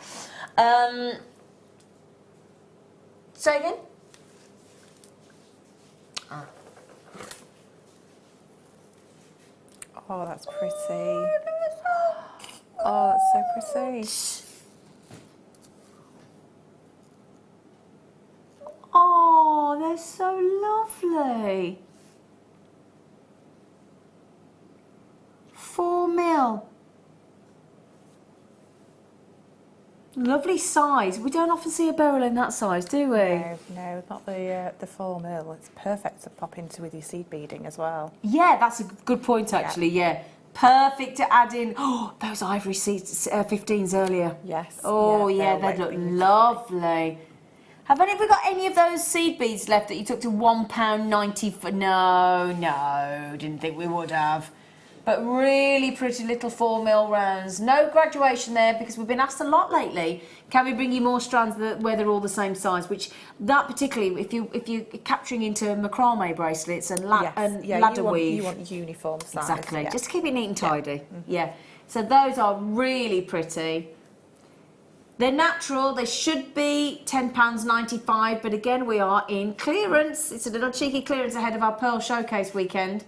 Say again? Oh, that's pretty. Oh, that's so pretty. Oh, they're so lovely. 4 mil. Lovely size. We don't often see a beryl in that size, do we? No, not the 4 mil. It's perfect to pop into with your seed beading as well. Yeah, that's a good point actually, yeah. Perfect to add in, those ivory seeds, 15s earlier. Yes. Oh yeah, they look lovely. Have we got any of those seed beads left that you took to £1.90 for? No, didn't think we would have. But really pretty little 4 mil rounds. No graduation there because we've been asked a lot lately. Can we bring you more strands where they're all the same size? Which that particularly, if you're capturing into macrame bracelets and ladder weave, you want uniform size. Exactly. Just keep it neat and tidy. Yeah. So those are really pretty. They're natural. They should be £10.95, but again we are in clearance. It's a little cheeky clearance ahead of our Pearl Showcase weekend.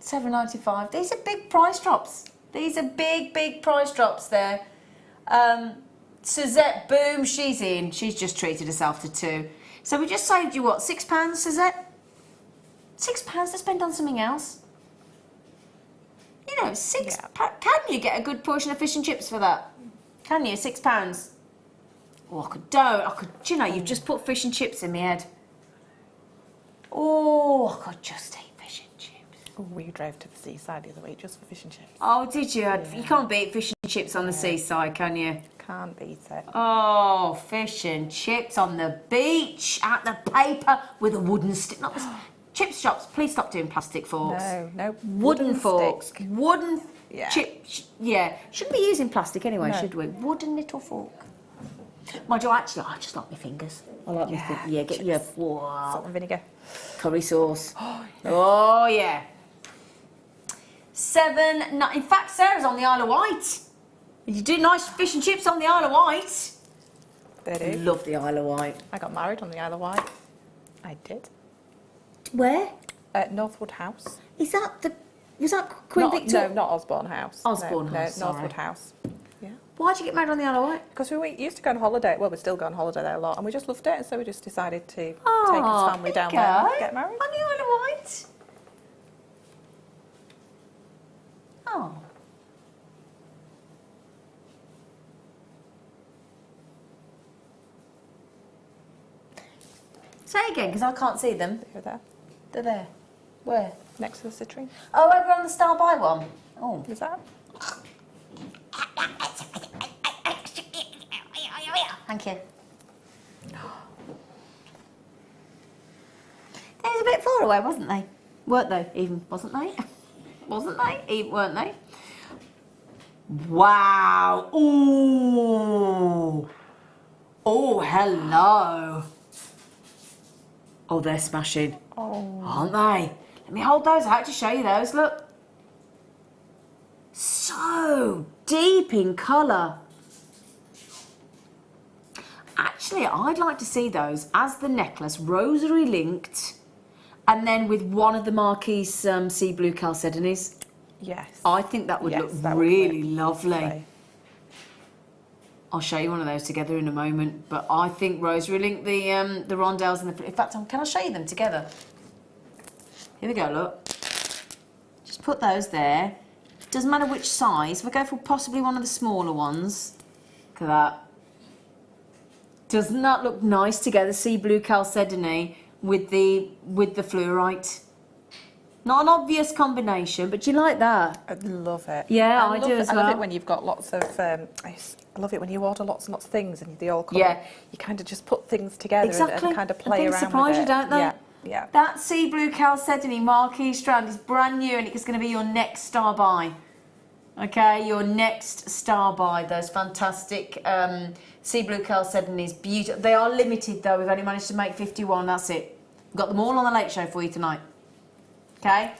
£7.95. These are big price drops. These are big price drops there. Suzette, boom, she's in. She's just treated herself to 2. So we just saved you what, £6, Suzette? £6 to spend on something else. You know, can you get a good portion of fish and chips for that? Can you? £6. Oh, do you know, you've just put fish and chips in my head. Oh, I could just eat fish and chips. Oh, we drove to the seaside the other week just for fish and chips. Oh, did you? Yeah. You can't beat fish and chips on the seaside, can you? Can't beat it. Oh, fish and chips on the beach, at the paper with a wooden stick. Not the chips shops, please stop doing plastic forks. No. Wooden forks. Stick. Wooden chips. Yeah. Shouldn't be using plastic anyway, should we? Wooden little fork. Mind you, I just like my fingers. I like my fingers. Yeah, get your salt and vinegar. Curry sauce. Oh, yeah. In fact, Sarah's on the Isle of Wight. You do nice fish and chips on the Isle of Wight. They do. Love the Isle of Wight. I got married on the Isle of Wight. I did. Where? At Northwood House. Was that Queen Victoria? No, not Osborne House. Osborne House, Northwood House. Yeah. Why did you get married on the Isle of Wight? Because we used to go on holiday. Well, we still go on holiday there a lot, and we just loved it, and so we just decided to take his family down there and get married. On the Isle of Wight? Oh. Say again, because I can't see them. They're there. They're there. Where? Next to the citrine. Oh, over on the Star By one. Oh. Is that? Thank you. bit far away, wasn't they? Weren't they? Even wasn't they? Wasn't they? Even weren't they? Wow! Ooh! Oh, hello! Oh, they're smashing, aren't they? Let me hold those out to show you those. Look, so deep in colour. Actually, I'd like to see those as the necklace, rosary linked, and then with one of the marquise sea blue chalcedonies. Yes. I think that would look that would really look lovely. lovely. I'll show you one of those together in a moment, but I think rosary link the rondelles and the. In fact, can I show you them together? Here we go. Look, just put those there. Doesn't matter which size. We'll go for possibly one of the smaller ones. Look at that. Doesn't that look nice together? Sea blue chalcedony with the fluorite. Not an obvious combination, but do you like that? I love it. Yeah, I do as I love well. it when you've got lots of. I love it when you order lots and lots of things and they all come. Yeah. You kind of just put things together Exactly. and kind of play things around surprise with it. you, don't they? Yeah. Yeah. That sea blue chalcedony marquee strand is brand new and it's going to be your next star buy. Okay, your next star buy. Those fantastic sea blue chalcedonies, beautiful. They are limited though. We've only managed to make 51. That's it. We've got them all on the late show for you tonight. Okay.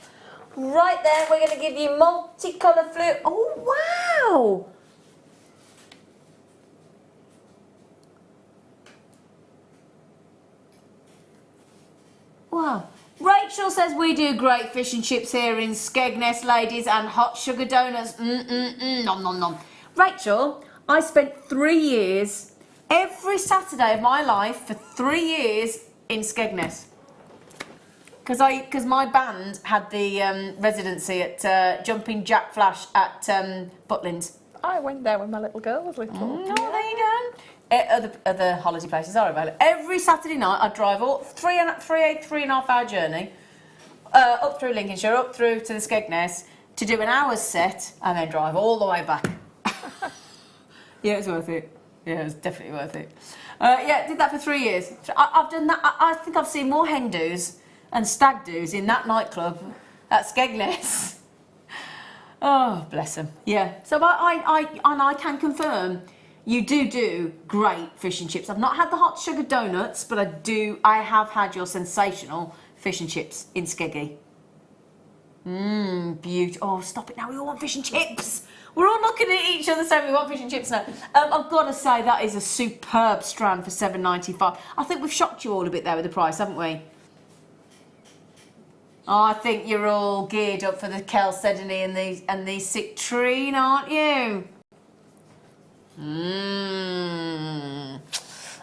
Right then, we're going to give you multicolour flute. Oh wow! Wow. Rachel says we do great fish and chips here in Skegness, ladies, and hot sugar donuts. Nom nom nom. Rachel, I spent 3 years, every Saturday of my life for 3 years in Skegness. Because my band had the residency at Jumping Jack Flash at Butlins. I went there when my little girl was little. Oh, there you go. Other holiday places are available. Every Saturday night, I'd drive all three and a half hour journey up through Lincolnshire, up through to the Skegness to do an hour's set, and then drive all the way back. Yeah, it was worth it. Yeah, it was definitely worth it. Yeah, did that for 3 years. I've done that. I think I've seen more hen do's and stag do's in that nightclub at Skegness. Oh, bless them. Yeah. So I can confirm. You do great fish and chips. I've not had the hot sugar donuts, but I have had your sensational fish and chips in Skeggy. Beautiful. Oh, stop it now. We all want fish and chips. We're all looking at each other saying we want fish and chips now. I've got to say that is a superb strand for $7.95. I think we've shocked you all a bit there with the price, haven't we? Oh, I think you're all geared up for the chalcedony and the citrine, aren't you?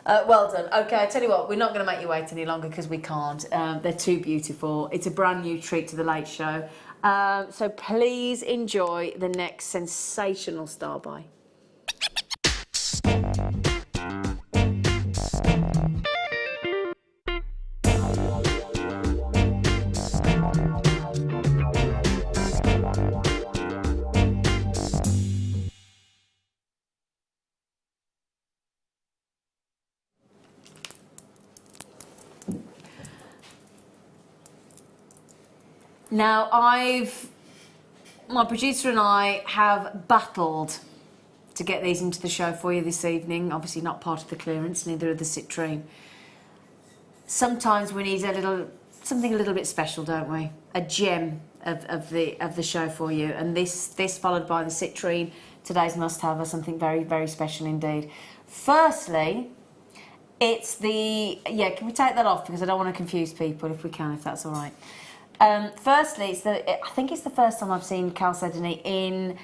Well done. Okay, I tell you what, we're not going to make you wait any longer because we can't. They're too beautiful. It's a brand new treat to the late show. So please enjoy the next sensational star buy. Now, my producer and I have battled to get these into the show for you this evening. Obviously not part of the clearance, neither of the citrine. Sometimes we need something a little bit special, don't we? A gem of the show for you. And this followed by the citrine, today's must-have, are something very, very special indeed. Firstly, it's the... Yeah, can we take that off? Because I don't want to confuse people, if we can, if that's all right. Firstly, I think it's the first time I've seen chalcedony in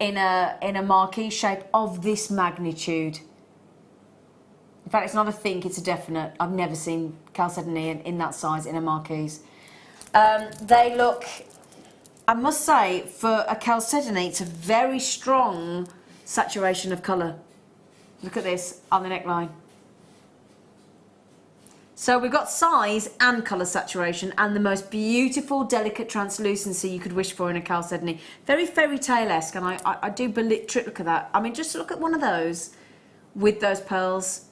a marquee shape of this magnitude. In fact, it's not a think, it's a definite. I've never seen chalcedony in that size in a marquise. They look, I must say, for a chalcedony, it's a very strong saturation of colour. Look at this on the neckline. So we've got size and colour saturation and the most beautiful, delicate translucency you could wish for in a chalcedony. Very fairy tale-esque, and I do look at that. I mean, just look at one of those with those pearls.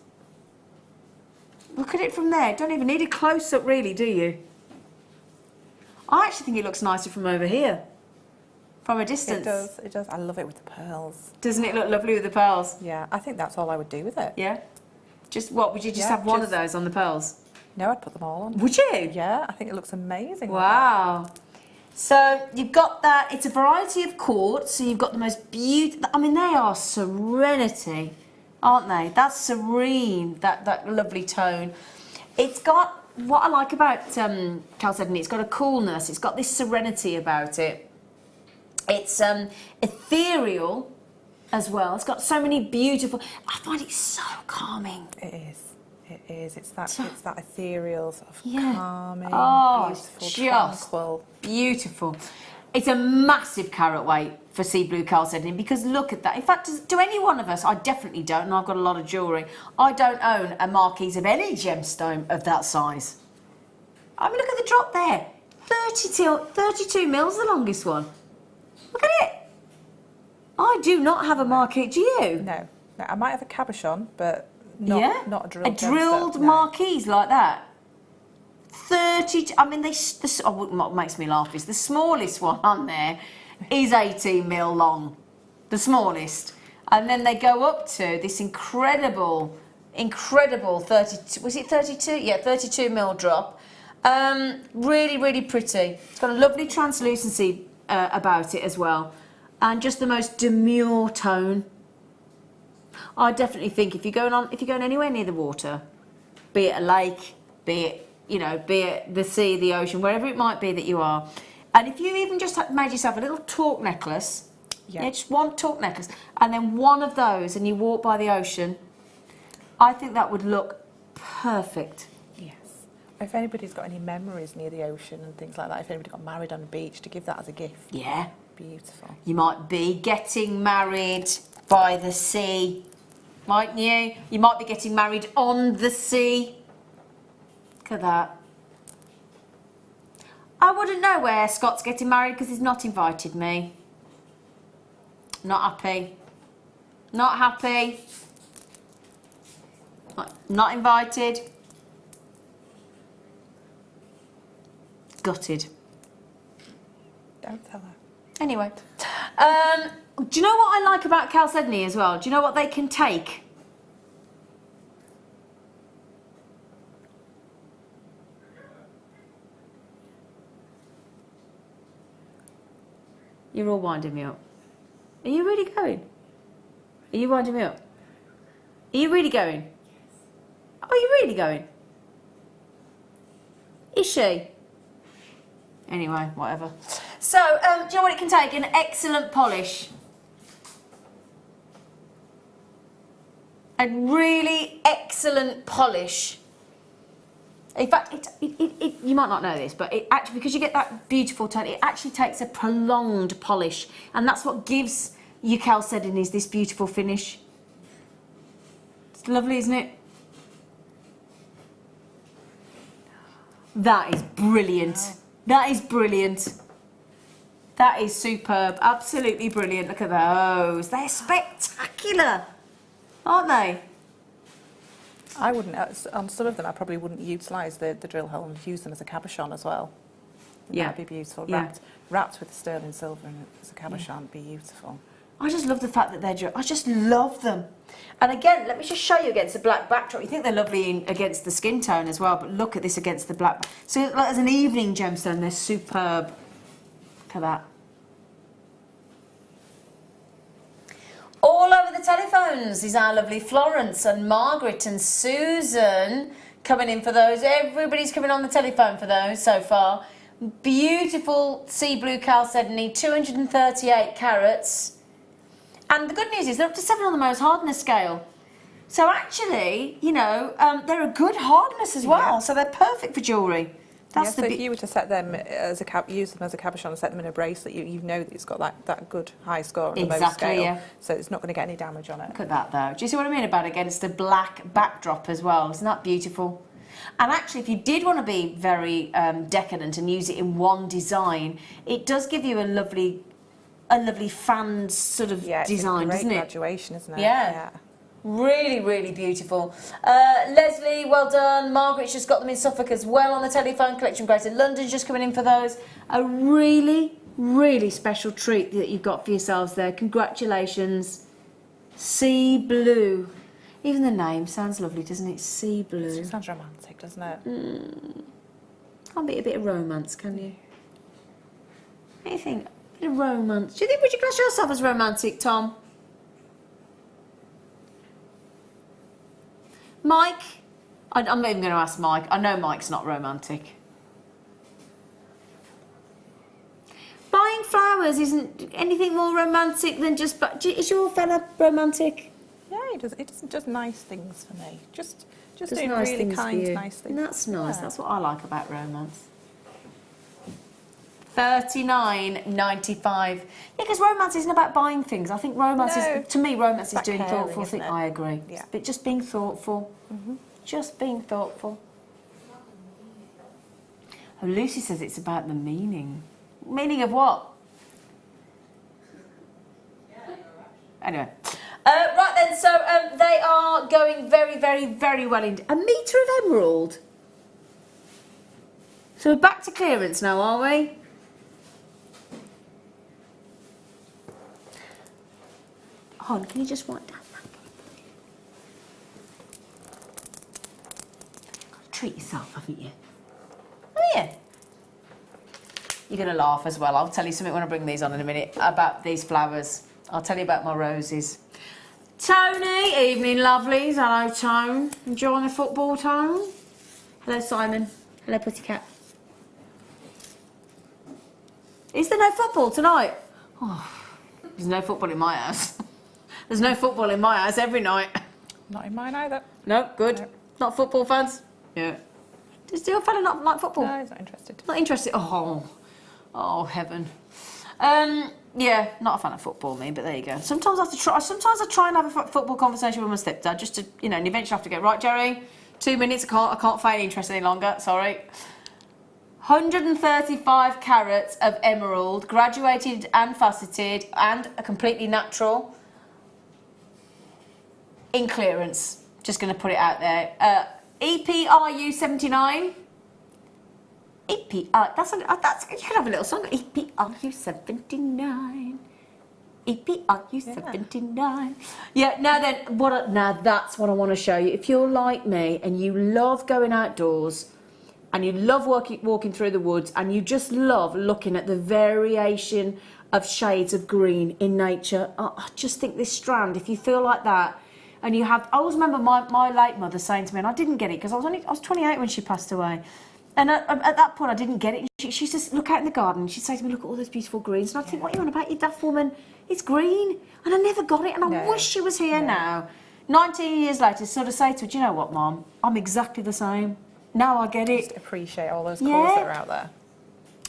Look at it from there. Don't even need a close-up, really, do you? I actually think it looks nicer from over here, from a distance. It does. I love it with the pearls. Doesn't it look lovely with the pearls? Yeah, I think that's all I would do with it. Yeah. Just what, would you just Yeah, have one of just- those on the pearls? No, I'd put them all on. Would you? Yeah, I think it looks amazing. like Wow. So you've got that, it's a variety of quartz, so you've got the most beautiful, I mean, they are serenity, aren't they? That's serene, that lovely tone. It's got, what I like about chalcedony, it's got a coolness, it's got this serenity about it. It's ethereal as well. It's got so many beautiful, I find it so calming. that. It is. It is. It's that ethereal sort of Yeah. calming, Oh, beautiful, it's just tranquil. beautiful. It's a massive carat weight for sea blue chalcedony because look at that. In fact, do any one of us, I definitely don't, and I've got a lot of jewellery, I don't own a marquise of any gemstone of that size. I mean, look at the drop there. 32 mils, the longest one. Look at it. I do not have a marquise, do you? No, I might have a cabochon, but not a drilled. A drilled gemstone, no. marquise like that. 30. I mean, what makes me laugh is the smallest one on there is 18 mil long, the smallest, and then they go up to this incredible 32. Was it 32? Yeah, 32 mil drop. Really, really pretty. It's got a lovely translucency about it as well, and just the most demure tone. I definitely think if you're going anywhere near the water, be it a lake, be it be it the sea, the ocean, wherever it might be that you are, and if you even just made yourself a little torque necklace, just one torque necklace, and then one of those, and you walk by the ocean, I think that would look perfect. Yes. If anybody's got any memories near the ocean and things like that, if anybody got married on a beach, to give that as a gift. Yeah. Beautiful. You might be getting married by the sea, mightn't you? You might be getting married on the sea. Look at that. I wouldn't know where Scott's getting married because he's not invited me. Not happy. Not happy. Not invited. Gutted. Don't tell her. Anyway, do you know what I like about chalcedony as well? Do you know what they can take? You're all winding me up. Are you really going? Are you winding me up? Are you really going? Are you really going? Is she? Anyway, whatever. So, do you know what it can take? An excellent polish. A really excellent polish. In fact, you might not know this, but it actually, because you get that beautiful tone, it actually takes a prolonged polish, and that's what gives your chalcedony this beautiful finish. It's lovely, isn't it? That is brilliant. Wow. That is brilliant. That is superb. Absolutely brilliant. Look at those. They're spectacular, aren't they? I wouldn't, on some of them, I probably wouldn't utilise the drill hole and use them as a cabochon as well. Yeah. That'd be beautiful. Yeah. Wrapped with sterling silver and as a cabochon, beautiful. I just love the fact that they're, I just love them. And again, let me just show you against the black backdrop. You think they're lovely against the skin tone as well, but look at this against the black. So like, as an evening gemstone, they're superb. Look at that. All over the telephones is our lovely Florence and Margaret and Susan coming in for those. Everybody's coming on the telephone for those so far. Beautiful sea blue chalcedony, 238 carats. And the good news is they're up to 7 on the Mohs hardness scale. So actually, you know, they're a good hardness as well. Yeah. So they're perfect for jewellery. That's so if you were to set them as use them as a cabochon and set them in a bracelet, you know that it's got that good high score on the Mohs scale. Yeah. So it's not going to get any damage on it. Look at that though. Do you see what I mean about against the black backdrop as well? Isn't that beautiful? And actually, if you did want to be very decadent and use it in one design, it does give you a lovely fan sort of design, doesn't it? Graduation, isn't it? Yeah. Really, really beautiful. Leslie, well done. Margaret's just got them in Suffolk as well on the telephone. Collection Greater London's just coming in for those. A really, really special treat that you've got for yourselves there. Congratulations. Sea Blue. Even the name sounds lovely, doesn't it? Sea Blue. It sounds romantic, doesn't it? Can't beat a bit of romance, can you? What do you think? A bit of romance. Do you think, would you class yourself as romantic, Tom? Mike? I'm not even going to ask Mike. I know Mike's not romantic. Buying flowers isn't anything more romantic than just... Is your fella romantic? Yeah, he does. He does just nice things for me. Just Just doing nice really things for kind, you. nice things. That's nice. Yeah. That's what I like about romance. 39.95. Yeah, because romance isn't about buying things. I think romance is, to me, romance is about doing caring, thoughtful isn't things. it? I agree. Yeah. But just being thoughtful. Just being thoughtful. Oh, Lucy says it's about the meaning. Meaning of what? Anyway. Right then, so they are going very, very, very well indeed. A metre of emerald. So we're back to clearance now, are we? Hon, can you just write down that? Treat yourself, haven't you? Oh yeah. You're going to laugh as well. I'll tell you something when I bring these on in a minute about these flowers. I'll tell you about my roses. Tony, evening lovelies. Hello, Tone. Enjoying the football, Tone? Hello, Simon. Hello, Pussycat. Is there no football tonight? Oh, there's no football in my house. There's no football in my house every night. Not in mine either. No, good. No. Not football fans? Yeah. Does your fella not like football? No, he's not interested. Not interested? Oh, heaven. Yeah, not a fan of football, me, but there you go. Sometimes I have to try. Sometimes I try and have a football conversation with my stepdad, just to, and eventually I have to go, right, Jerry, 2 minutes. I can't feign interest any longer. Sorry. 135 carats of emerald, graduated and faceted, and a completely natural. In clearance. Just going to put it out there. EPRU 79. That's you could have a little song. EPRU 79. EPRU 79. Yeah. Now then, now that's what I want to show you. If you're like me and you love going outdoors, and you love walking through the woods, and you just love looking at the variation of shades of green in nature, I just think this strand. If you feel like that. And you have, I always remember my late mother saying to me, and I didn't get it because I was 28 when she passed away. And at that point, I didn't get it. She used to look out in the garden and she'd say to me, look at all those beautiful greens. And I'd think, what are you on about, you daft woman? It's green. And I never got it. And I wish she was here now. 19 years later, sort of say to her, do you know what, Mum? I'm exactly the same. Now I get it. Just appreciate all those colours that are out there.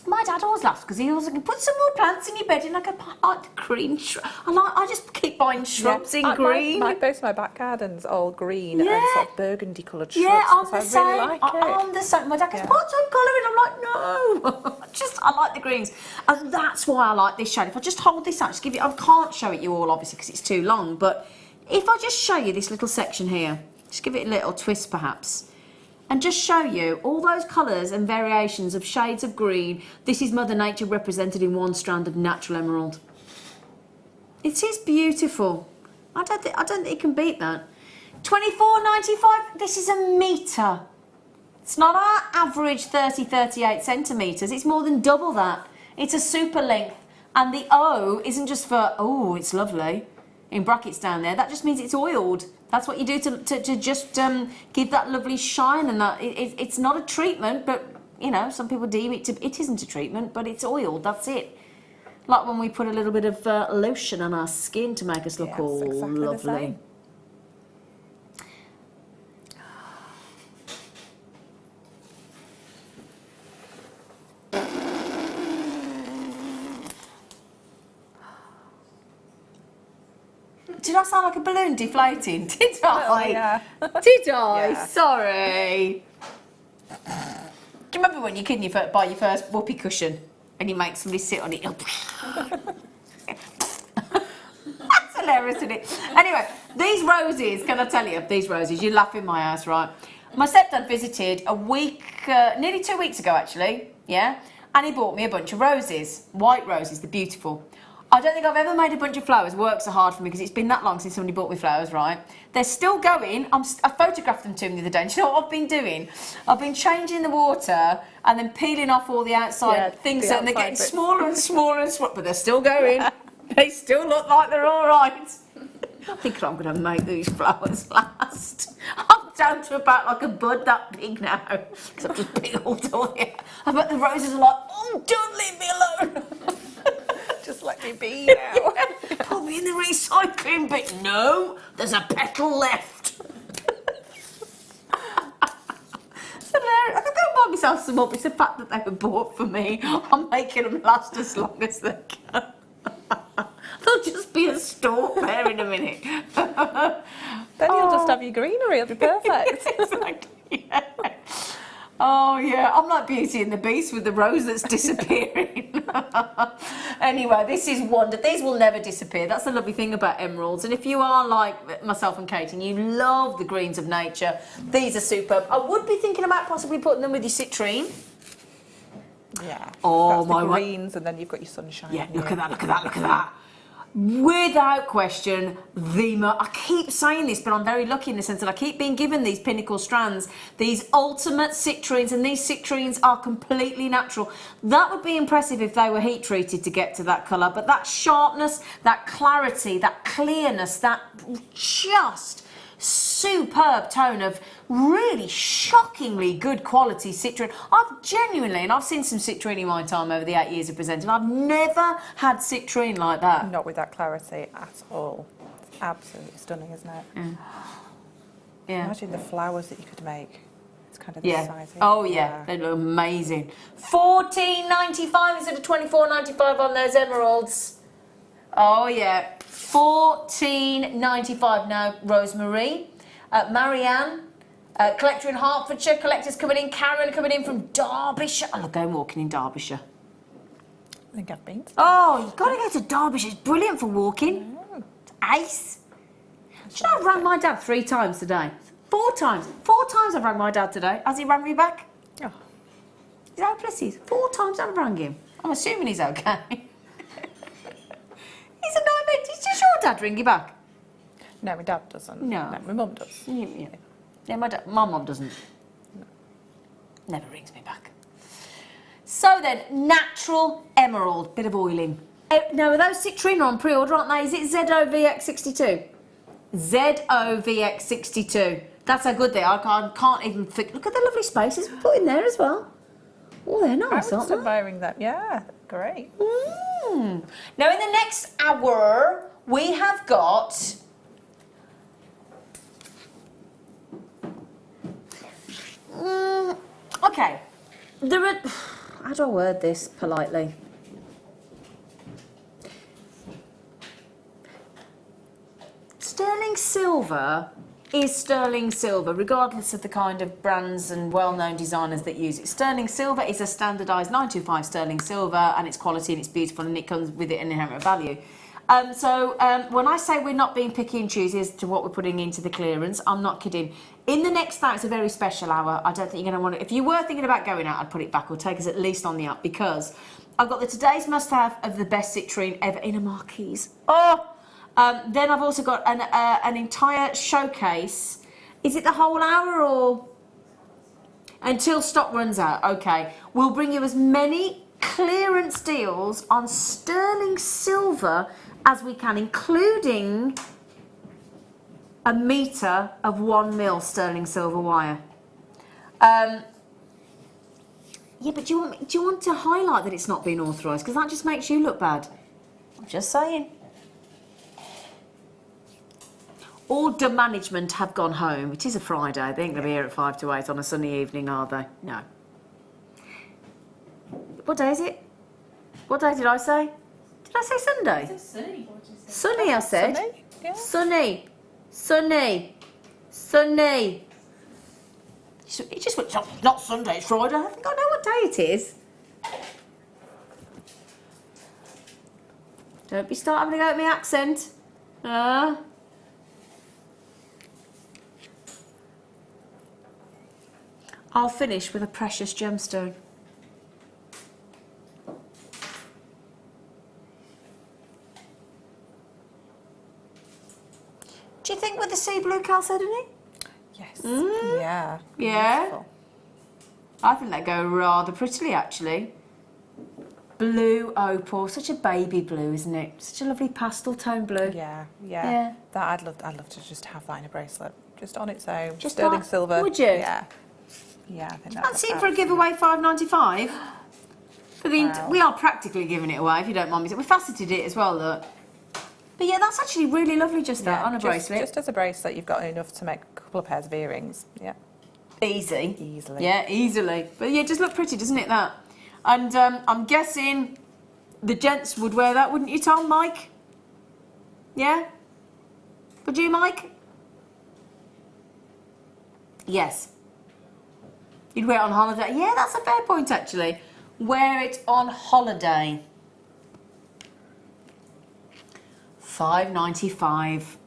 My dad always laughs because he always like, put some more plants in your bed, and I go, I like the green I just keep buying shrubs in green. Both my back garden's all green and sort of burgundy coloured shrubs. Yeah, I'm the same. I really like it. I'm the same. My dad goes, put some colour in. I'm like, no. I like the greens. And that's why I like this shade. If I just hold this out, just give you, I can't show it you all, obviously, because it's too long. But if I just show you this little section here, just give it a little twist, perhaps. And just show you all those colours and variations of shades of green. This is Mother Nature represented in one strand of natural emerald. It is beautiful. I don't think you can beat that. $24.95. This is a metre. It's not our average 30-38 centimetres. It's more than double that. It's a super length. And the O isn't just for, oh, it's lovely, in brackets down there. That just means it's oiled. That's what you do to just give that lovely shine, and that it's not a treatment, but some people deem it to. It isn't a treatment, but it's oiled. That's it. Like when we put a little bit of lotion on our skin to make us look all exactly lovely. Did I sound like a balloon deflating? Did I? Oh, yeah. Did I? Yeah. Sorry. Do you remember when you're kidding, you buy your first whoopee cushion and you make somebody sit on it? That's hilarious, isn't it? Anyway, These roses, can I tell you, these roses, you laugh in my house, right? My stepdad visited a week, nearly 2 weeks ago actually, yeah? And he bought me a bunch of roses, white roses, they're beautiful. I don't think I've ever made a bunch of flowers work so hard for me because it's been that long since somebody bought me flowers, right? They're still going. I photographed them to him the other day. Do you know what I've been doing? I've been changing the water and then peeling off all the outside things, and they're getting smaller and smaller and smaller, but they're still going. They still look like they're all right. I think I'm going to make these flowers last. I'm down to about like a bud that big now because I've just peeled all the... I bet the roses are like, oh, don't leave me alone. Just let me be now. Put me in the recycling bin. No, there's a petal left. So there, I think I'll buy myself some up. It's the fact that they were bought for me. I'm making them last as long as they can. There'll just be a stalk there in a minute. Then you'll just have your greenery. It'll be perfect. Exactly. Yeah. Oh yeah, I'm like Beauty and the Beast with the rose that's disappearing. Anyway, this is wonder. These will never disappear. That's the lovely thing about emeralds. And if you are like myself and Kate and you love the greens of nature, these are superb. I would be thinking about possibly putting them with your citrine. Yeah. Oh, that's my the greens, and then you've got your sunshine. Yeah, look at that, look at that, look at that. Without question, I keep saying this, but I'm very lucky in the sense that I keep being given these pinnacle strands, these ultimate citrines, and these citrines are completely natural. That would be impressive if they were heat treated to get to that colour, but that sharpness, that clarity, that clearness, that just superb tone of really shockingly good quality citrine. I've genuinely, and I've seen some citrine in my time over the 8 years of presenting, I've never had citrine like that. Not with that clarity at all. It's absolutely stunning, isn't it? Yeah. Imagine the flowers that you could make. It's kind of this size. Oh yeah, they look amazing. $14.95 instead of $24.95 on those emeralds. Oh yeah, $14.95 now. Rosemary, Marianne, collector in Hertfordshire, collectors coming in. Karen coming in from Derbyshire. I love going walking in Derbyshire. I think I've been. Oh, you've got to go to Derbyshire. It's brilliant for walking. It's ace. Do you know I've rang my dad 3 times today? 4 times. 4 times I've rang my dad today. Has he rang me back? Oh. He's hopeless. 4 times I've rang him. I'm assuming he's okay. He's a nightmare. Does your dad ring you back? No, my dad doesn't. No. My mum does. Yeah, my mum doesn't. Never rings me back. So then, natural emerald, bit of oiling. Now, are those citrine on pre-order, aren't they? Is it ZOVX62? ZOVX62. That's how good they are. I can't even think. Look at the lovely spaces we put in there as well. Oh, they're nice, aren't they? Admiring that. Yeah, great. Now, in the next hour, we have got... okay. There are... How do I word this politely? Sterling silver is sterling silver, regardless of the kind of brands and well-known designers that use it. Sterling silver is a standardised 925 sterling silver, and it's quality and it's beautiful, and it comes with it an inherent value. When I say we're not being picky and choosy as to what we're putting into the clearance, I'm not kidding. In the next hour, it's a very special hour. I don't think you're going to want to... If you were thinking about going out, I'd put it back or take us at least on the up, because I've got the today's must-have of the best citrine ever in a marquise. Oh! Then I've also got an entire showcase. Is it the whole hour or... Until stock runs out. Okay. We'll bring you as many clearance deals on sterling silver as we can, including a metre of 1 mil sterling silver wire. Yeah, but do you want to highlight that it's not been authorised? Because that just makes you look bad. I'm just saying. All the management have gone home. It is a Friday. They ain't going to be here at 5 to 8 on a sunny evening, are they? No. What day is it? What day did I say? Did I say Sunday? It's sunny. Sunny, I said. Sunny? Yeah. Sunny. Sunny. Sunny. It just went, not Sunday, it's Friday. I think I know what day it is. Don't be starting having to go at my accent. I'll finish with a precious gemstone. Do you think with the sea blue chalcedony? Yes. Mm. Yeah. Yeah. Beautiful. I think they go rather prettily, actually. Blue opal, such a baby blue, isn't it? Such a lovely pastel tone blue. Yeah. Yeah. That I'd love to just have that in a bracelet, just on its own. Just sterling that? silver. Would you? Yeah. Yeah, I think that's. Fancy it for a giveaway, £5.95. For the Wow. we are practically giving it away, if you don't mind me. We faceted it as well, look. But yeah, that's actually really lovely, just that on a bracelet. Just as a bracelet, you've got enough to make a couple of pairs of earrings. Yeah. Easy. Easily. Yeah, easily. But yeah, just look pretty, doesn't it, that? And I'm guessing the gents would wear that, wouldn't you, Tom, Mike? Yeah? Would you, Mike? Yes. You'd wear it on holiday. Yeah, that's a fair point, actually. Wear it on holiday. £5.95.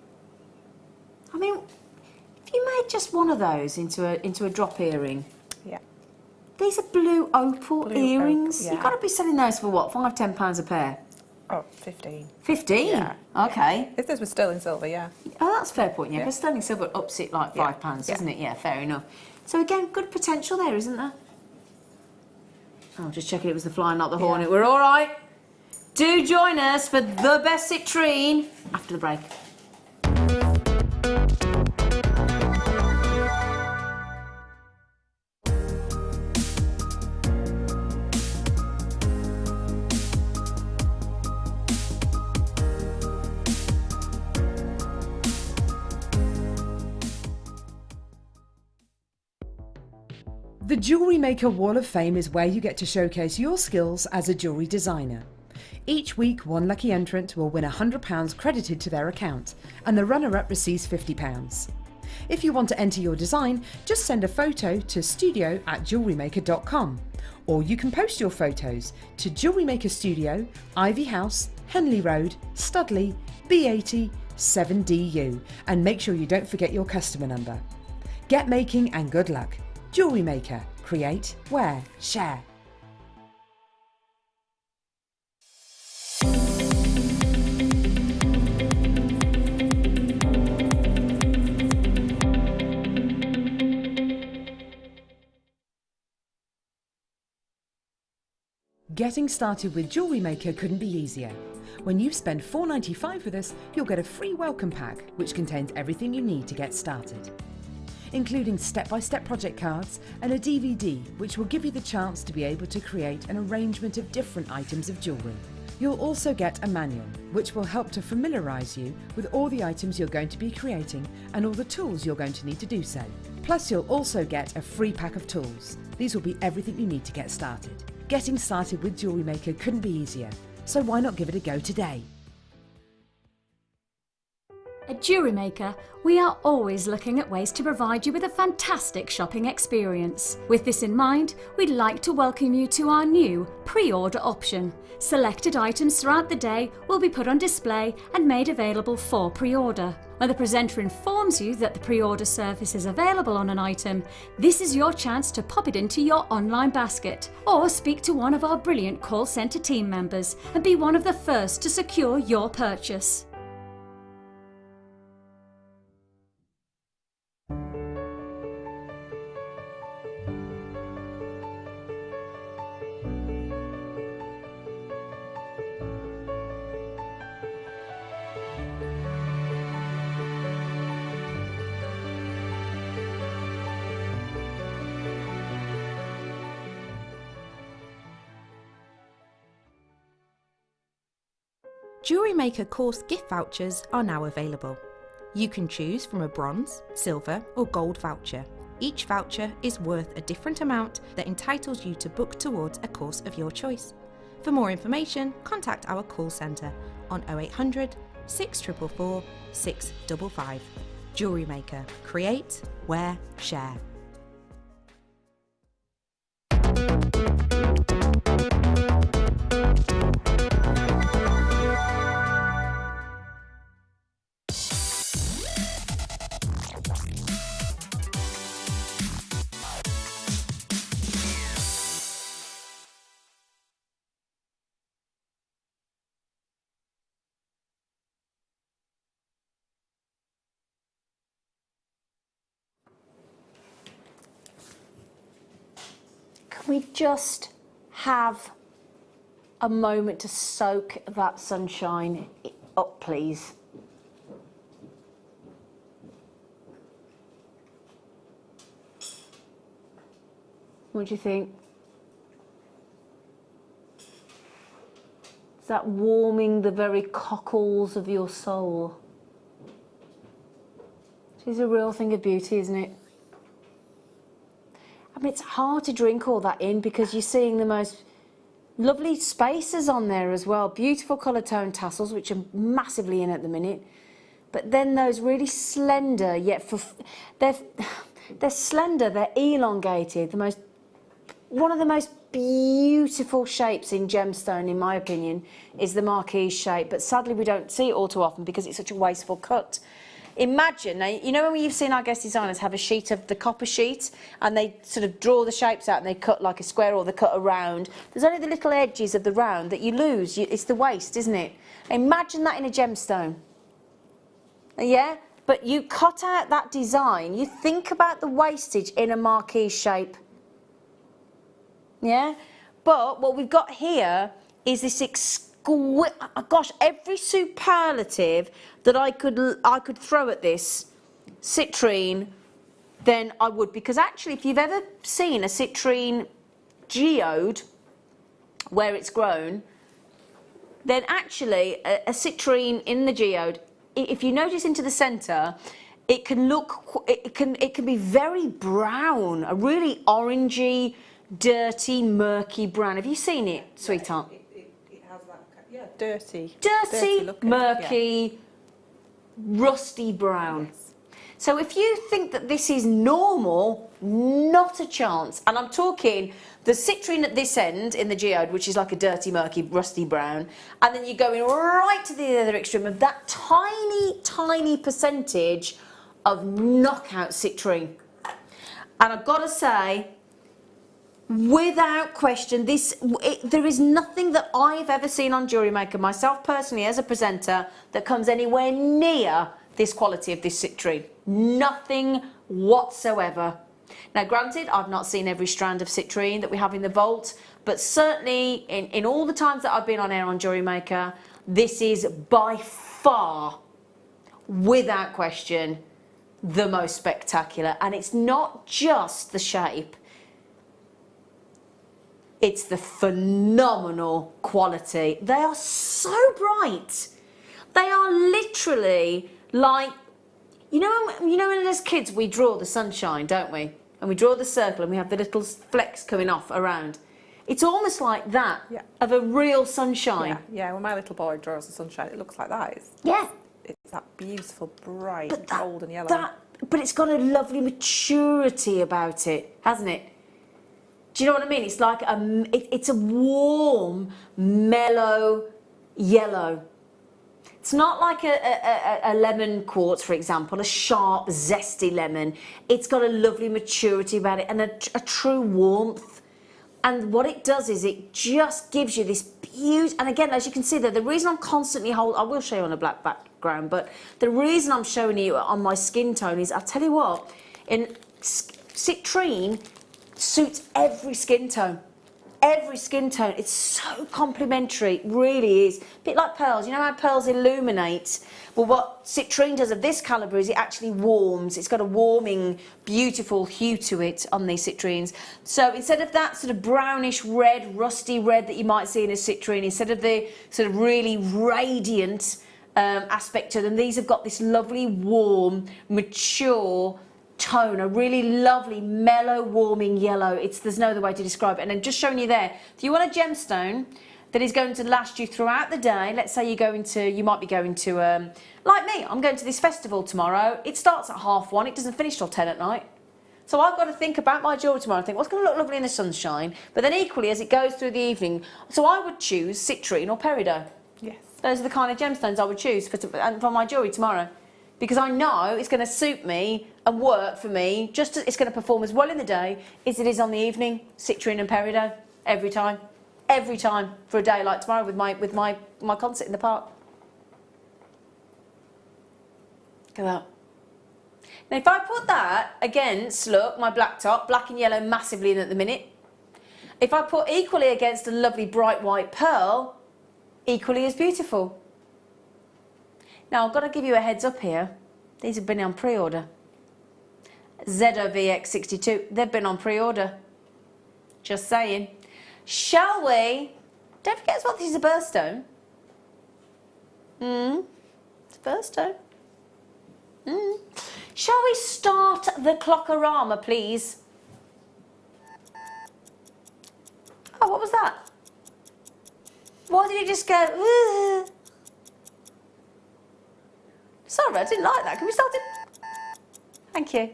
I mean, if you made just one of those into a drop earring. Yeah. These are blue opal earrings. Opal, yeah. You've got to be selling those for what, £5–10 a pair? Oh, 15. 15? Yeah. Okay. If this was sterling silver, yeah. Oh, that's a fair point, yeah. Yeah. Because sterling silver ups it like Yeah. £5, Yeah. doesn't it? Yeah, fair enough. So again, good potential there, isn't there? Oh, just checking it was the fly, not the hornet. We're all right. Do join us for the best citrine after the break. The Jewellery Maker Wall of Fame is where you get to showcase your skills as a jewellery designer. Each week, one lucky entrant will win £100 credited to their account, and the runner-up receives £50. If you want to enter your design, just send a photo to studio@jewellerymaker.com, or you can post your photos to Jewellery Maker Studio, Ivy House, Henley Road, Studley, B80 7DU, and make sure you don't forget your customer number. Get making and good luck. Jewellery Maker. Create, wear, share. Getting started with Jewellery Maker couldn't be easier. When you spend $4.95 with us, you'll get a free welcome pack which contains everything you need to get started, including step-by-step project cards and a DVD which will give you the chance to be able to create an arrangement of different items of jewellery. You'll also get a manual which will help to familiarise you with all the items you're going to be creating and all the tools you're going to need to do so. Plus you'll also get a free pack of tools. These will be everything you need to get started. Getting started with Jewellery Maker couldn't be easier, so why not give it a go today? At JewelleryMaker, we are always looking at ways to provide you with a fantastic shopping experience. With this in mind, we'd like to welcome you to our new pre-order option. Selected items throughout the day will be put on display and made available for pre-order. When the presenter informs you that the pre-order service is available on an item, this is your chance to pop it into your online basket or speak to one of our brilliant call centre team members and be one of the first to secure your purchase. Jewellery Maker course gift vouchers are now available. You can choose from a bronze, silver or gold voucher. Each voucher is worth a different amount that entitles you to book towards a course of your choice. For more information, contact our call centre on 0800 644 655. Jewellery Maker. Create, wear, share. Can we just have a moment to soak that sunshine up, please? What do you think? Is that warming the very cockles of your soul? It's a real thing of beauty, isn't it? I mean, it's hard to drink all that in because you're seeing the most lovely spaces on there as well. Beautiful colour tone tassels, which are massively in at the minute. But then those really slender, yet they're slender, they're elongated. One of the most beautiful shapes in gemstone, in my opinion, is the marquise shape. But sadly, we don't see it all too often because it's such a wasteful cut. Imagine, now, you know when you've seen our guest designers have a sheet of the copper sheet and they sort of draw the shapes out and they cut like a square or they cut a round. There's only the little edges of the round that you lose. It's the waste, isn't it? Imagine that in a gemstone. Yeah? But you cut out that design, you think about the wastage in a marquise shape. Yeah? But what we've got here is this gosh, every superlative that I could throw at this citrine, then I would. Because actually, if you've ever seen a citrine geode where it's grown, then actually a citrine in the geode, if you notice into the centre, it can look, it can be very brown, a really orangey, dirty, murky brown. Have you seen it, sweetheart? It has that, yeah, dirty looking, murky, rusty brown. Yes. So if you think that this is normal, not a chance. And I'm talking the citrine at this end in the geode, which is like a dirty, murky, rusty brown, and then you're going right to the other extreme of that tiny, tiny percentage of knockout citrine. And I've got to say, without question, there is nothing that I've ever seen on JewelleryMaker, myself personally as a presenter, that comes anywhere near this quality of this citrine. Nothing whatsoever. Now granted, I've not seen every strand of citrine that we have in the vault, but certainly in all the times that I've been on air on JewelleryMaker, this is by far, without question, the most spectacular. And it's not just the shape, it's the phenomenal quality. They are so bright. They are literally like, you know when as kids we draw the sunshine, don't we? And we draw the circle and we have the little flecks coming off around. It's almost like that, yeah, of a real sunshine. Yeah, when my little boy draws the sunshine, it looks like that. It's that beautiful, bright, golden yellow. But it's got a lovely maturity about it, hasn't it? Do you know what I mean? It's like it's a warm, mellow yellow. It's not like a lemon quartz, for example, a sharp, zesty lemon. It's got a lovely maturity about it and a true warmth. And what it does is it just gives you this beauty. And again, as you can see there, the reason I'm constantly I will show you on a black background, but the reason I'm showing you on my skin tone is, I'll tell you what, in citrine suits every skin tone. Every skin tone. It's so complementary. It really is. A bit like pearls. You know how pearls illuminate? Well, what citrine does of this calibre is it actually warms. It's got a warming, beautiful hue to it on these citrines. So instead of that sort of brownish red, rusty red that you might see in a citrine, instead of the sort of really radiant aspect to them, these have got this lovely, warm, mature tone, a really lovely, mellow, warming yellow. There's no other way to describe it. And then just showing you there, if you want a gemstone that is going to last you throughout the day, let's say you might be going to, like me, I'm going to this festival tomorrow. It starts at 1:30, it doesn't finish till 10 at night. So I've got to think about my jewellery tomorrow and think, what's going to look lovely in the sunshine? But then equally, as it goes through the evening, so I would choose citrine or peridot. Yes. Those are the kind of gemstones I would choose for my jewellery tomorrow. Because I know it's going to suit me and work for me, it's going to perform as well in the day as it is on the evening. Citrine and peridot, every time for a day like tomorrow with my concert in the park. Look at that. Now if I put that against, look, my black top, black and yellow massively in at the minute. If I put equally against a lovely bright white pearl, equally as beautiful. Now, I've got to give you a heads up here. These have been on pre-order. ZOVX62, they've been on pre-order. Just saying. Shall we? Don't forget as well, this is a birthstone. It's a birthstone. Shall we start the clockorama, please? Oh, what was that? Why did it just go? Ugh. Sorry, I didn't like that. Can we start it? Thank you.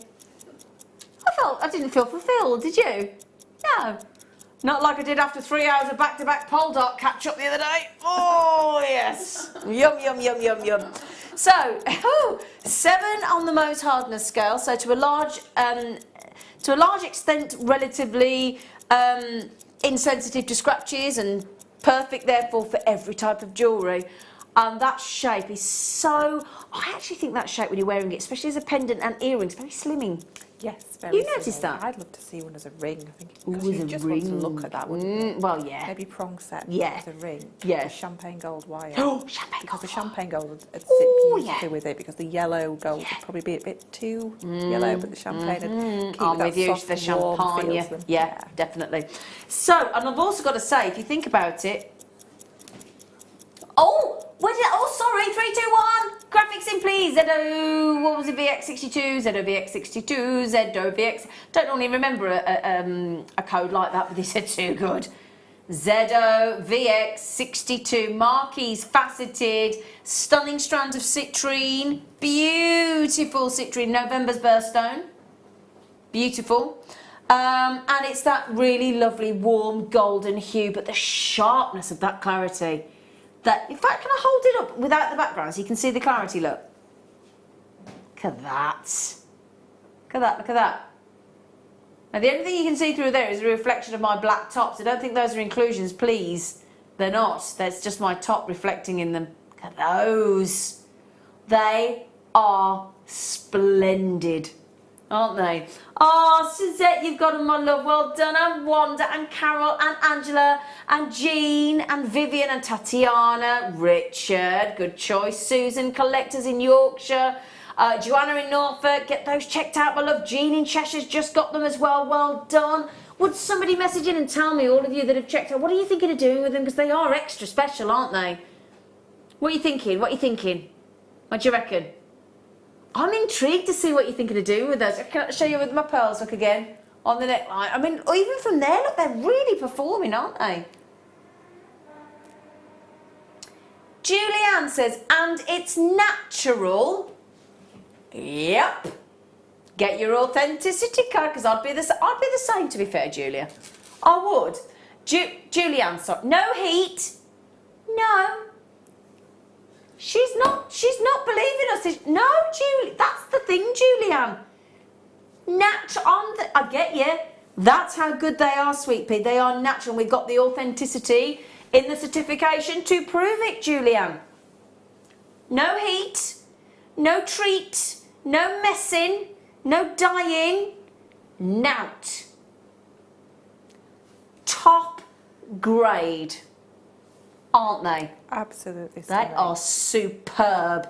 I didn't feel fulfilled, did you? No. Not like I did after 3 hours of back-to-back pole dart catch-up the other day. Oh, yes. Yum, yum, yum, yum, yum. So, 7 on the Mohs hardness scale. So to a large extent, relatively insensitive to scratches and perfect, therefore, for every type of jewellery. And that shape is so... I actually think that shape when you're wearing it, especially as a pendant and earrings, very slimming. Yes, very You noticed similar. that? I'd love to see one as a ring. I think Ooh, because as you a just ring. want to look at that, wouldn't you? Well, yeah. Maybe prong set Yeah. as a ring. Yeah. With champagne gold wire. Oh, champagne because gold the champagne gold would sit Ooh, beautifully yeah. with it, because the yellow gold would probably be a bit too yellow, but the champagne would keep I'm that with you, soft, the warm champagne. feel Yeah, to them. yeah, definitely. So, and I've also got to say, if you think about it, sorry, 3, 2, 1. Graphics in, please. What was it? VX62, ZOVX62, ZOVX. Don't normally remember a code like that, but they said too good. ZOVX62, marquise faceted, stunning strand of citrine, beautiful citrine, November's birthstone, beautiful. And it's that really lovely warm golden hue, but the sharpness of that clarity. That, in fact, can I hold it up without the background so you can see the clarity, look? Look at that. Look at that, look at that. Now, the only thing you can see through there is a reflection of my black tops. I don't think those are inclusions, please. They're not. That's just my top reflecting in them. Look at those. They are splendid, aren't they? Oh, Suzette, you've got them, my love. Well done. And Wanda and Carol and Angela and Jean and Vivian and Tatiana. Richard, good choice. Susan, collectors in Yorkshire. Joanna in Norfolk, get those checked out, my love. Jean in Cheshire's just got them as well. Well done. Would somebody message in and tell me, all of you that have checked out, what are you thinking of doing with them? Because they are extra special, aren't they? What are you thinking? What are you thinking? What do you reckon? I'm intrigued to see what you're thinking of doing with those. Can I show you with my pearls, look again, on the neckline? I mean, even from there, look, they're really performing, aren't they? Julianne says, and it's natural. Yep. Get your authenticity card, because I'd be the same, to be fair, Julia. I would. Julianne, sorry. No heat. No. She's not believing us. No, Julie, that's the thing, Julianne. I get you. That's how good they are, sweet pea. They are natural. We've got the authenticity in the certification to prove it, Julianne. No heat, no treat, no messing, no dyeing, nout. Top grade, aren't they? Absolutely. They are superb.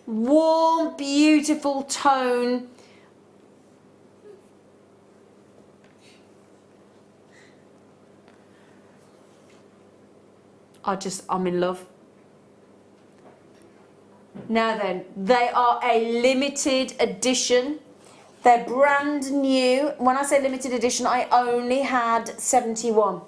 Warm, beautiful tone. I'm in love. Now then, they are a limited edition. They're brand new. When I say limited edition, I only had 71.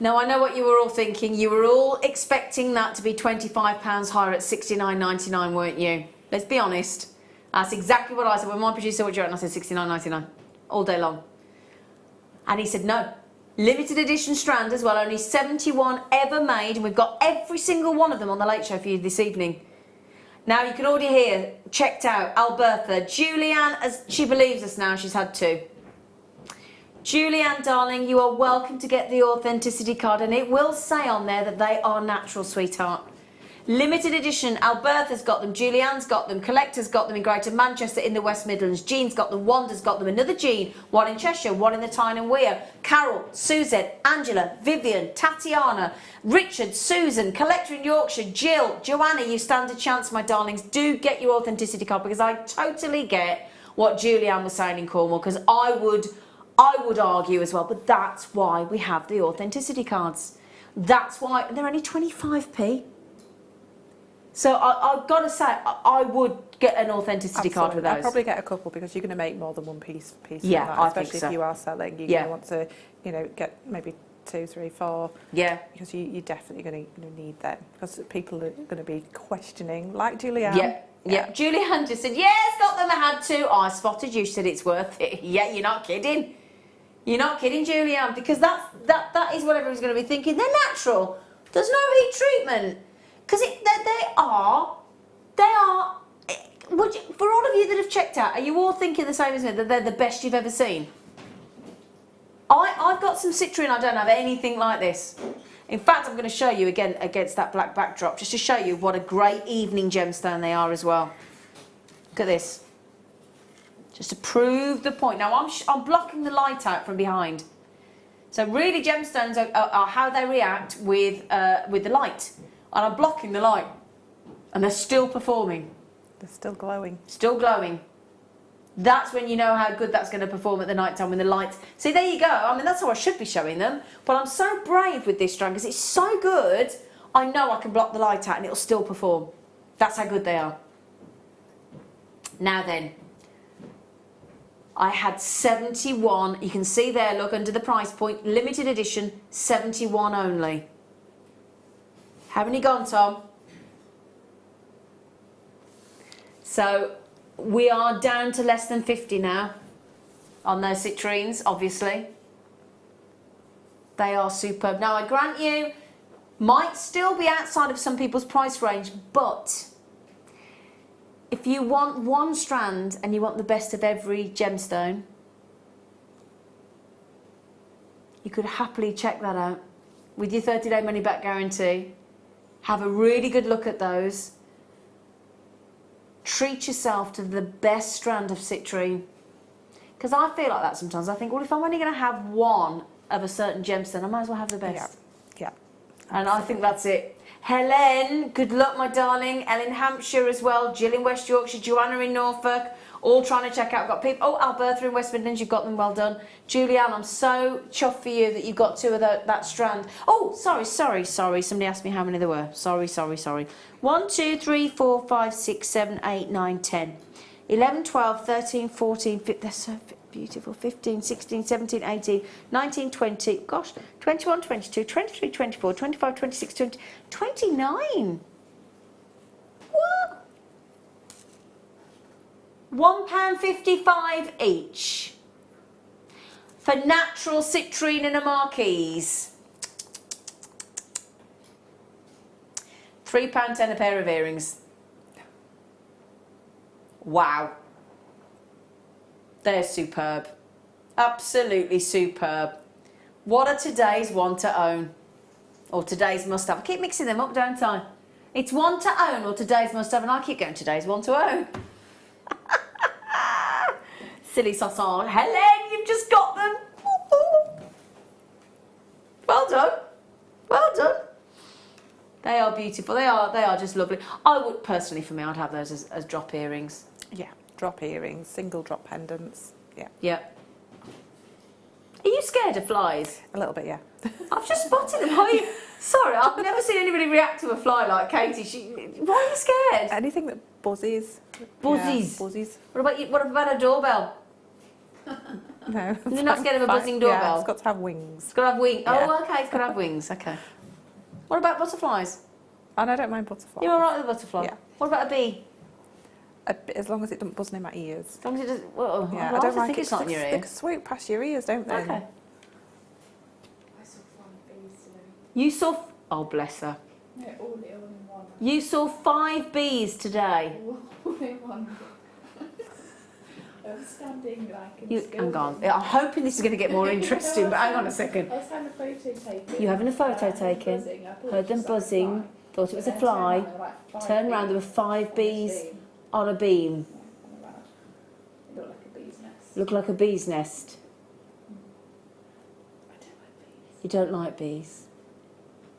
Now, I know what you were all thinking. You were all expecting that to be £25 higher at $69.99, weren't you? Let's be honest. That's exactly what I said. When my producer would and I said $69.99 all day long. And he said no. Limited edition strand as well, only 71 ever made, and we've got every single one of them on the Late Show for you this evening. Now, you can already hear, checked out, Albertha. Julianne, as she believes us now, she's had 2. Julianne, darling, you are welcome to get the authenticity card, and it will say on there that they are natural, sweetheart. Limited edition. Albertha's got them, Julianne's got them, Collector's got them in Greater Manchester, in the West Midlands, Jean's got them, Wanda's got them, another Jean, one in Cheshire, one in the Tyne and Wear, Carol, Suzette, Angela, Vivian, Tatiana, Richard, Susan, Collector in Yorkshire, Jill, Joanna, you stand a chance, my darlings. Do get your authenticity card, because I totally get what Julianne was saying in Cornwall, because I would argue as well, but that's why we have the authenticity cards. That's why they're only 25p. So I've got to say, I would get an authenticity card with those. I'd probably get a couple, because you're going to make more than one piece. Yeah, that, I especially think so. if you are selling. You're going to want to, you know, get maybe 2, 3, 4. Yeah. Because you're definitely going to need them, because people are going to be questioning, like Julianne. Yeah. Julianne just said, yes, got them, I had to. Oh, I spotted you, she said it's worth it. Yeah, you're not kidding. You're not kidding, Julianne, because that is what everyone's going to be thinking. They're natural. There's no heat treatment. Because they are, for all of you that have checked out, are you all thinking the same as me, that they're the best you've ever seen? I've got some citrine, I don't have anything like this. In fact, I'm going to show you again against that black backdrop, just to show you what a great evening gemstone they are as well. Look at this. Just to prove the point. Now, I'm blocking the light out from behind. So really, gemstones are how they react with the light. And I'm blocking the light. And they're still performing. They're still glowing. Still glowing. That's when you know how good that's going to perform at the night time when the lights... See, there you go. I mean, that's how I should be showing them. But I'm so brave with this strand because it's so good, I know I can block the light out and it'll still perform. That's how good they are. Now then, I had 71. You can see there, look, under the price point, limited edition, 71 only. How many gone, Tom? So we are down to less than 50 now on those citrines, obviously. They are superb. Now, I grant you, might still be outside of some people's price range, but if you want one strand and you want the best of every gemstone, you could happily check that out with your 30-day money-back guarantee. Have a really good look at those. Treat yourself to the best strand of citrine. Because I feel like that sometimes. I think, well, if I'm only going to have one of a certain gemstone, I might as well have the best. Yeah. And I think that's it. Helen, good luck, my darling. Ellen, Hampshire as well. Jill in West Yorkshire. Joanna in Norfolk. All trying to check out. Got people. Oh, Albertha in West Midlands. You've got them. Well done. Julianne, I'm so chuffed for you that you got 2 of that strand. Oh, sorry. Somebody asked me how many there were. Sorry. 1, 2, 3, 4, 5, 6, 7, 8, 9, 10. 11, 12, 13, 14, 15. They're so beautiful. 15, 16, 17, 18, 19, 20. Gosh, 21, 22, 23, 24, 25, 26, 20, 29. What? £1.55 each for natural citrine and a marquise. £3.10 a pair of earrings. Wow. They're superb. Absolutely superb. What are today's one to own? Or today's must have. I keep mixing them up, don't I? It's one to own or today's must have, and I keep going today's one to own. Silly Sasson. Helen, you've just got them. Well done. Well done. They are beautiful. They are just lovely. I would, personally, for me, I'd have those as drop earrings. Yeah, drop earrings, single drop pendants. Yeah. Are you scared of flies? A little bit, yeah. I've just spotted them. Sorry, I've never seen anybody react to a fly like Katie. Why are you scared? Anything that buzzes. Buzzies? Yeah, buzzies. What about a doorbell? No. You're not scared of a buzzing doorbell? Yeah, it's got to have wings. It's got to have wings. Yeah. Oh, okay, it's got to have wings. Okay. What about butterflies? And I don't mind butterflies. You're all right with a butterfly? Yeah. What about a bee? As long as it doesn't buzz near my ears. As long as it does. Well, Yeah, I don't think it's not in your They ear. can swoop past your ears, don't they? Okay. I saw 5 bees today. You saw. Oh, bless her. Yeah, all in one. You saw 5 bees today. All in one. I was standing like in You, school. hang on. I'm hoping this is going to get more interesting, but hang on a second. I was having a photo taken. You having a photo I heard them taken? buzzing. I thought Heard it them was like buzzing. fine. Thought it was a Then fly. there were like 5 Turned around, there were bees 5 bees beam. on a beam. It looked like a bee's nest. Looked like a bee's nest. I don't like bees. You don't like bees.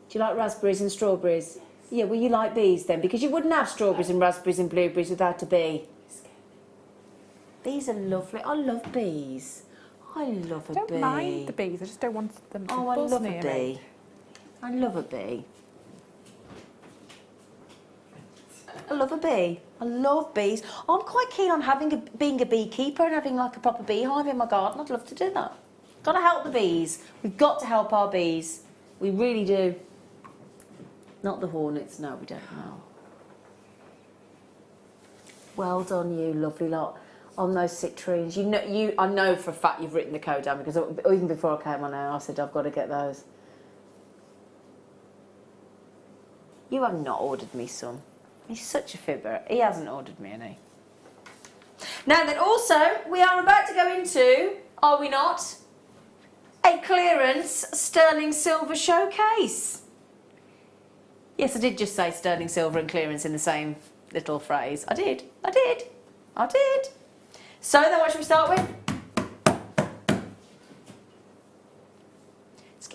Do you like raspberries and strawberries? Yeah, well, you like bees then, because you wouldn't have strawberries and raspberries and blueberries without a bee. Bees are lovely. I love bees. I love a I bee. don't mind the bees, I just don't want them to Oh, I buzz love near a me. bee. I love a bee. I love a bee. I love bees. I'm quite keen on being a beekeeper and having like a proper beehive in my garden. I'd love to do that. Got to help the bees. We've got to help our bees. We really do. Not the hornets. No, we don't know. Well done, you lovely lot. On those citrines. I know for a fact you've written the code down, because even before I came on air, I said I've got to get those. You have not ordered me some. He's such a fibber. He hasn't ordered me any. Now then, also, we are about to go into, are we not, a clearance sterling silver showcase. Yes, I did just say sterling silver and clearance in the same little phrase. I did. So then what should we start with?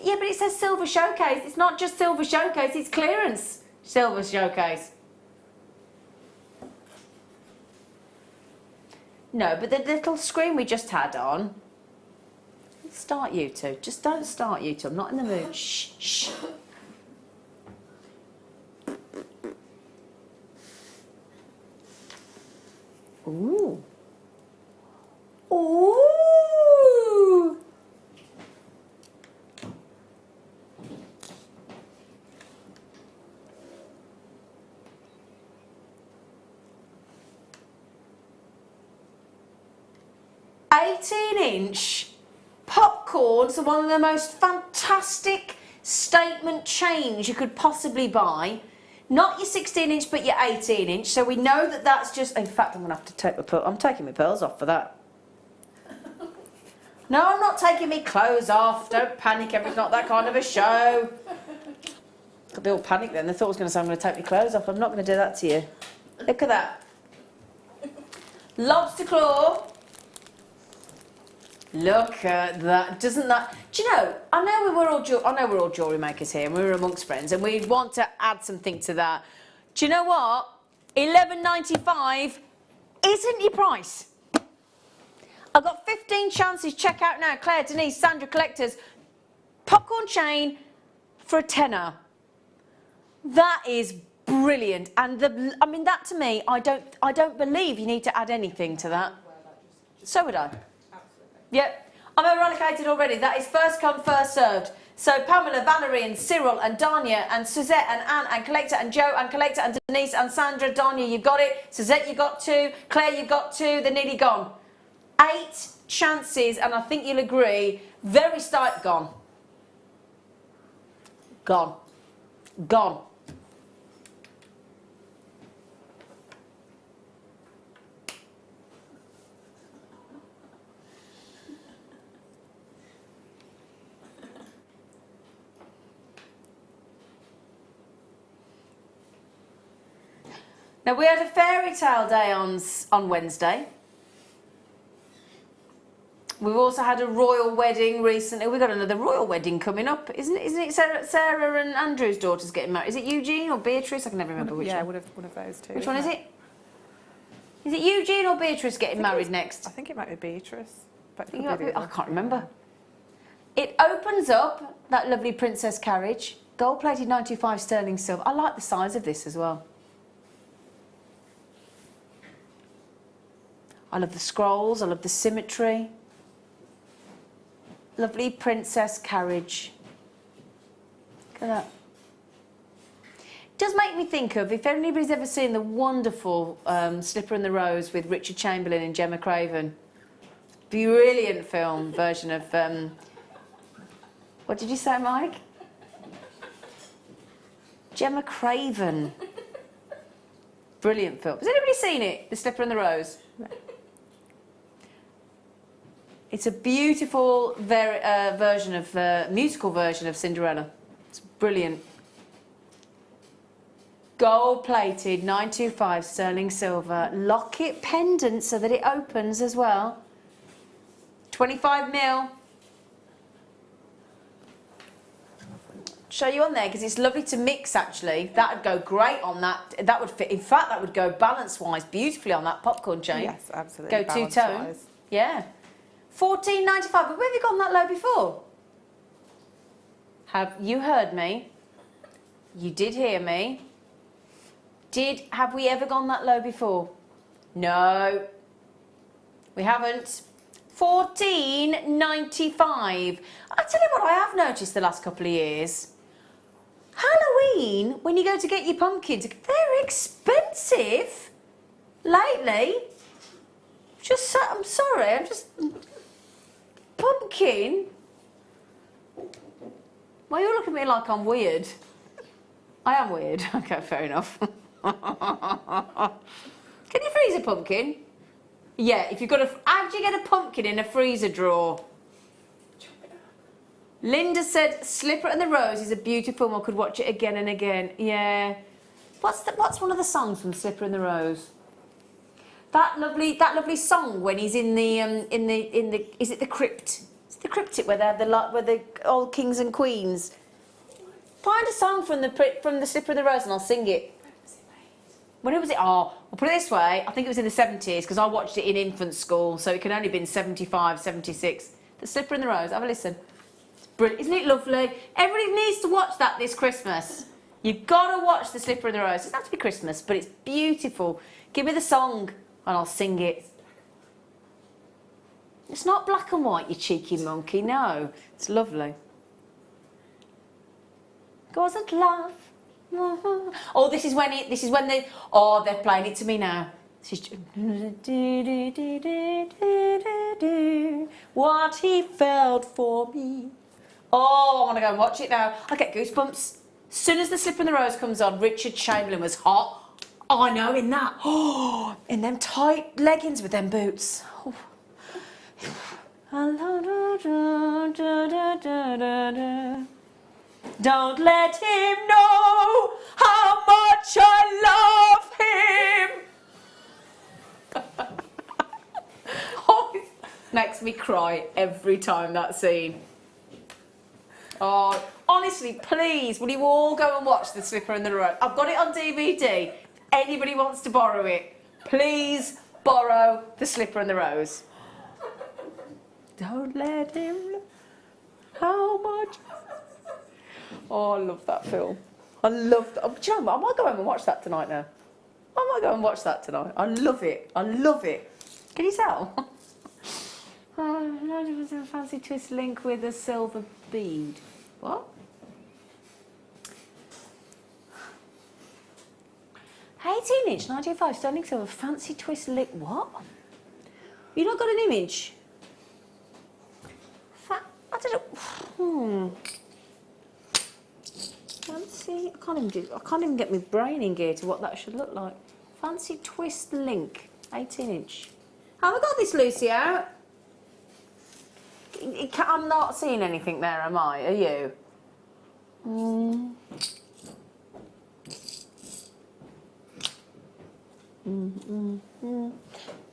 Yeah, but it says silver showcase. It's not just silver showcase, it's clearance silver showcase. No, but the little screen we just had on. Start you two. Just don't start you two. I'm not in the mood. Shh, shh. Ooh. Ooh. 18-inch popcorns are one of the most fantastic statement chains you could possibly buy. Not your 16-inch, but your 18-inch. So we know that that's just... In fact, I'm going to have to take my pearls... I'm taking my pearls off for that. No, I'm not taking my clothes off. Don't panic, it's not that kind of a show. They all panicked then. They thought I was going to say I'm going to take my clothes off. I'm not going to do that to you. Look at that. Lobster claw. Look at that. Doesn't that... Do you know, I know we're all jewellery makers here and we're amongst friends and we'd want to add something to that. Do you know what? $11.95 isn't your price. I've got 15 chances. Check out now. Claire, Denise, Sandra, collectors. Popcorn chain for a tenner. That is brilliant. And I mean, that to me, I don't believe you need to add anything to that. So would I. Yep, I'm eradicated already. That is first come, first served. So Pamela, Valerie and Cyril and Danya and Suzette and Anne and Collector and Joe and Collector and Denise and Sandra, Danya, you got it. Suzette, you got 2. Claire, you got 2. They're nearly gone. 8 chances, and I think you'll agree, very start gone. Gone. Gone. Now, we had a fairy tale day on Wednesday. We've also had a royal wedding recently. We've got another royal wedding coming up. Isn't it Sarah and Andrew's daughter's getting married? Is it Eugene or Beatrice? I can never remember which one. Yeah, one of those two. Which one is it? Is it Eugene or Beatrice getting married next? I think it might be Beatrice. But I can't remember. It opens up, that lovely princess carriage. Gold-plated 95 sterling silver. I like the size of this as well. I love the scrolls, I love the symmetry. Lovely princess carriage. Look at that. It does make me think of, if anybody's ever seen the wonderful Slipper and the Rose with Richard Chamberlain and Gemma Craven. Brilliant film version of... what did you say, Mike? Gemma Craven. Brilliant film. Has anybody seen it? The Slipper and the Rose? No. It's a beautiful musical version of Cinderella. It's brilliant. Gold plated 925 sterling silver locket pendant so that it opens as well. 25 mil. Show you on there because it's lovely to mix actually. That would go great on that. That would fit. In fact, that would go balance wise beautifully on that popcorn chain. Yes, absolutely. Go two-tone. Yeah. 14.95. But where have you gone that low before? Have you heard me? You did hear me. Have we ever gone that low before? No. We haven't. 14.95. I tell you what I have noticed the last couple of years. Halloween, when you go to get your pumpkins, they're expensive lately. I'm sorry, pumpkin. Well, you look at me like I'm weird. I am weird. Okay, fair enough. Can you freeze a pumpkin? Yeah, if you've got how do you get a pumpkin in a freezer drawer? Linda said Slipper and the Rose is a beautiful film. I could watch it again and again. Yeah. What's one of the songs from Slipper and the Rose? That lovely song when he's in the is it the crypt? It's the cryptic where they have where the old kings and queens. Find a song from the Slipper and the Rose and I'll sing it. When was it? Oh, I'll put it this way. I think it was in the 70s because I watched it in infant school, so it could only have been 75, 76. The Slipper and the Rose. Have a listen. It's brilliant. Isn't it lovely? Everybody needs to watch that this Christmas. You've got to watch The Slipper and the Rose. It doesn't have to be Christmas, but it's beautiful. Give me the song and I'll sing it. It's not black and white, you cheeky monkey. No, it's lovely. Goes and love. Oh, this is when they're playing it to me now. This is what he felt for me. Oh, I want to go and watch it now. I get goosebumps. As soon as The Slipper and the Rose comes on, Richard Chamberlain was hot. Oh, I know, in that. Oh, in them tight leggings with them boots. Oh. Don't let him know how much I love him. Oh, it makes me cry every time that scene. Oh, honestly, please, will you all go and watch The Slipper and the Rose? I've got it on DVD. Anybody wants to borrow it, please borrow The Slipper and the Rose. Don't let him know how much. Oh, I love that film. I love that. Do you know what? I might go home and watch that tonight now. I might go and watch that tonight. I love it. I love it. Can you tell? Oh, fancy twist link with a silver bead. What? 18-inch, 95 sterling silver, fancy twist link. What? You not got an image? I don't know. Fancy. I can't even get my brain in gear to what that should look like. Fancy twist link, 18-inch. Have I got this Lucy out? I'm not seeing anything there, am I? Are you?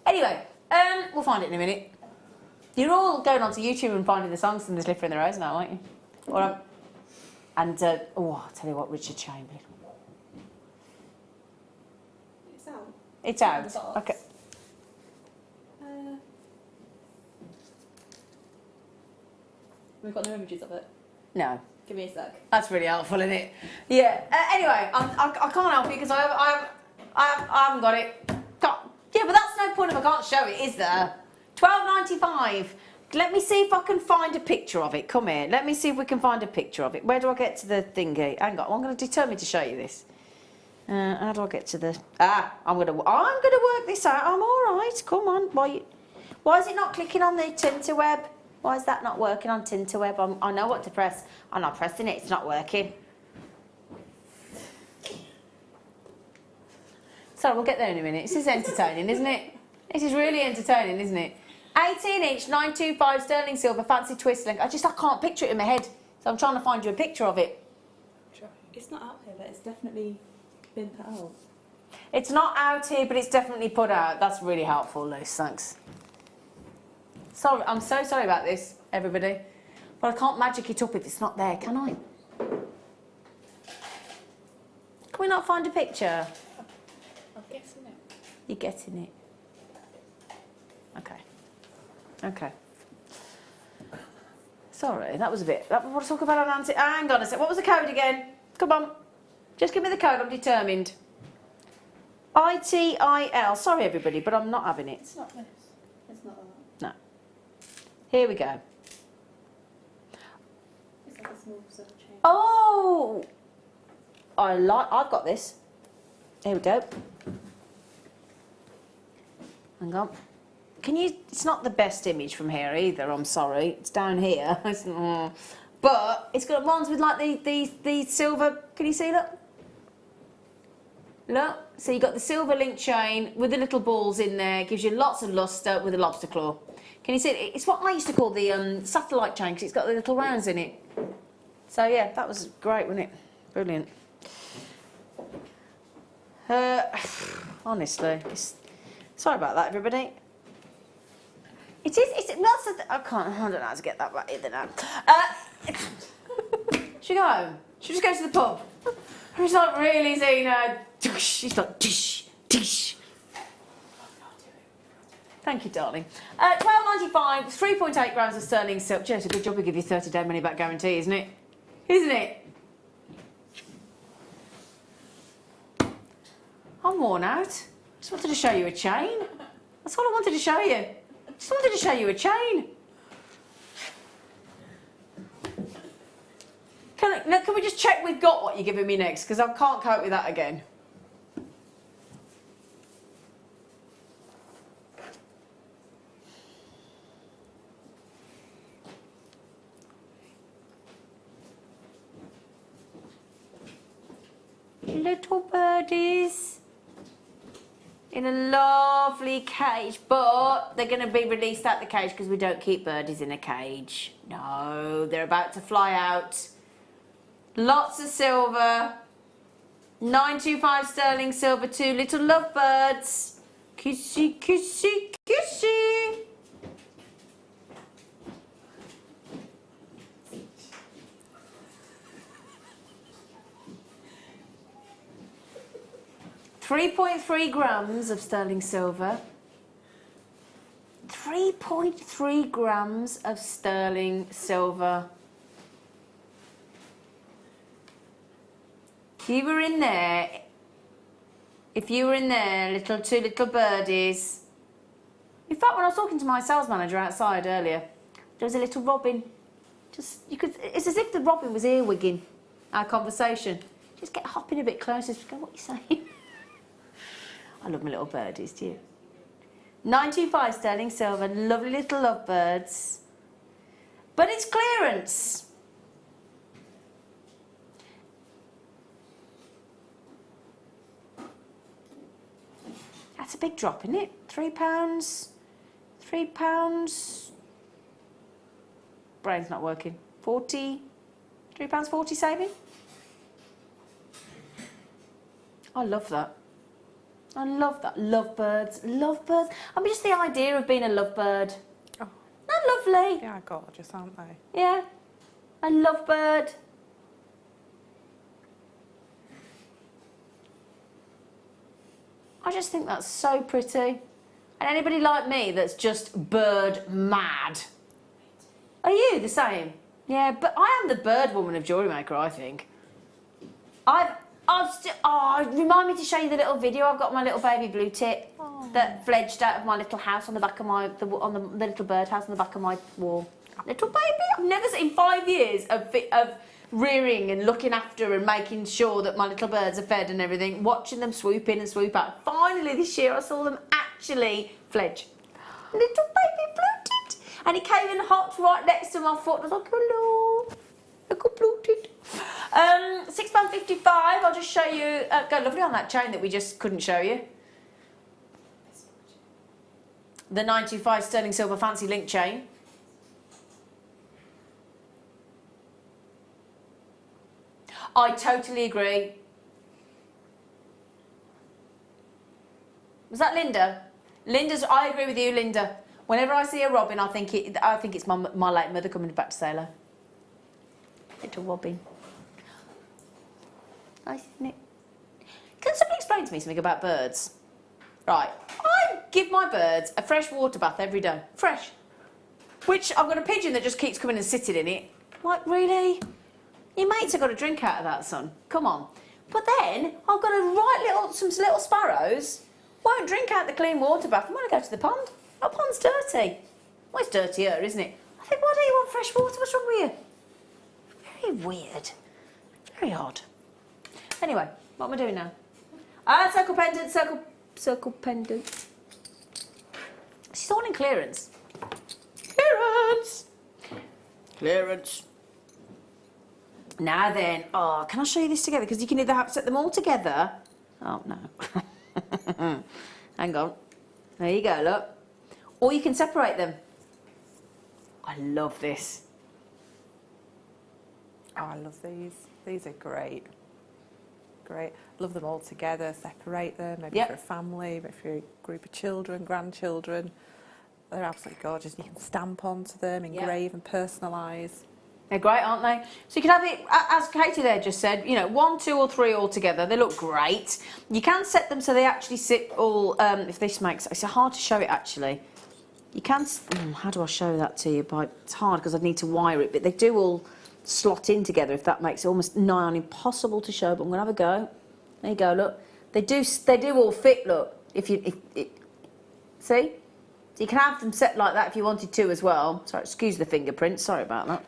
Anyway, we'll find it in a minute. You're all going onto YouTube and finding the songs from The Slipper and the Rose now, aren't you? Or and oh, I'll tell you what, Richard Chamberlain. It's out. It's out. Okay. We've got no images of it. No. Give me a sec. That's really helpful, isn't it? Yeah. Anyway, I can't help you because I haven't got it. Yeah, but that's no point if I can't show it, is there? £12.95. Let me see if I can find a picture of it. Come here. Let me see if we can find a picture of it. Where do I get to the thingy? Hang on. I'm going to determine to show you this. How do I get to the... I'm going to work this out. I'm all right. Come on. Why is it not clicking on the Tinterweb? Why is that not working on Tinterweb? I know what to press. I'm not pressing it. It's not working. So we'll get there in a minute. This is entertaining, isn't it? This is really entertaining, isn't it? 18-inch, 925 sterling silver, fancy twist link. I can't picture it in my head, so I'm trying to find you a picture of it. It's not out here, but it's definitely been put out. It's not out here, but it's definitely put out. That's really helpful, Luce. Thanks. Sorry, I'm so sorry about this, everybody. But I can't magic it up if it's not there, can I? Can we not find a picture? I'm guessing it. You're getting it. Okay. Okay. Sorry, that was a bit... What was I talking about on Nancy? Hang on a sec. What was the code again? Come on. Just give me the code. I'm determined. ITIL. Sorry, everybody, but I'm not having it. It's not this. It's not that. No. Here we go. It's like a small sort of change. Oh! I've got this. Here we go. Hang on. Can you... It's not the best image from here either, I'm sorry. It's down here. But it's got ones with like the silver... Can you see that? Look. So you've got the silver link chain with the little balls in there. It gives you lots of lustre with a lobster claw. Can you see it? It's what I used to call the satellite chain because it's got the little rounds in it. So yeah, that was great, wasn't it? Brilliant. Honestly, sorry about that, everybody. It is. It's lots of. I don't know how to get that right either now. Should we go home? Should we just go to the pub? It's not really, Zena. She's like dish, dish. Thank you, darling. £12.95, 3.8 grams of sterling silk. It's a good job we give you 30-day money-back guarantee, isn't it? Isn't it? I'm worn out. Just wanted to show you a chain. That's all I wanted to show you. Just wanted to show you a chain. Can we just check we've got what you're giving me next? Because I can't cope with that again. Little birdies in a lovely cage, but they're going to be released out the cage because we don't keep birdies in a cage. No, they're about to fly out. Lots of silver. 925 sterling silver, 2 little lovebirds. Kissy, kissy, kissy. .3 grams of sterling silver. 3.3 grams of sterling silver. If you were in there, two little birdies. In fact, when I was talking to my sales manager outside earlier, there was a little robin. It's as if the robin was earwigging our conversation. Just get hopping a bit closer. Just go, what are you saying? I love my little birdies, do you? 925 sterling silver, lovely little lovebirds. But it's clearance. That's a big drop, isn't it? £3. £3. Brain's not working. 40. £3.40 saving. I love that. I love that. Lovebirds. Lovebirds. I mean, just the idea of being a lovebird. Oh. Not lovely. Yeah, gorgeous, aren't they? Yeah. A lovebird. I just think that's so pretty. And anybody like me that's just bird mad? Are you the same? Yeah, but I am the bird woman of JewelleryMaker, I think. Remind me to show you the little video. I've got my little baby blue tit that fledged out of my little house on the back of the little bird house on the back of my wall. Little baby. I've never seen 5 years of rearing and looking after and making sure that my little birds are fed and everything, watching them swoop in and swoop out. Finally this year I saw them actually fledge. Little baby blue tit. And he came and hopped right next to my foot. I was like, hello, little blue tit. £6.55, I'll just show you, go lovely on that chain that we just couldn't show you. The 925 sterling silver fancy link chain. I totally agree. Was that Linda? I agree with you, Linda. Whenever I see a robin, I think it's my late mother coming back to say hello. Little robin. Nice, isn't it? Can somebody explain to me something about birds? Right, I give my birds a fresh water bath every day. Fresh. Which I've got a pigeon that just keeps coming and sitting in it. Like, really? Your mates have got a drink out of that, son. Come on. But then I've got some little sparrows won't drink out the clean water bath and want to go to the pond. Our pond's dirty. Well, it's dirtier, isn't it? I think, why do you want fresh water? What's wrong with you? Very weird. Very odd. Anyway, what am I doing now? Circle pendant, circle pendant. She's all in clearance. Clearance. Now then, can I show you this together? Because you can either set them all together. Oh, no. Hang on. There you go, look. Or you can separate them. I love this. Oh, I love these. These are great. Great. Love them all together, separate them, maybe for a family, maybe for a group of children, grandchildren. They're absolutely gorgeous. You can stamp onto them, engrave and personalise. They're great, aren't they? So you can have it, as Katie there just said, 1, 2 or 3 all together. They look great. You can set them so they actually sit all, if this makes, it's hard to show it actually. You can, how do I show that to you? It's hard because I need to wire it, but they do all slot in together, if that makes it almost nigh on impossible to show, but I'm going to have a go. There you go, look. They do all fit, look. See? So you can have them set like that if you wanted to as well. Sorry, excuse the fingerprints, sorry about that.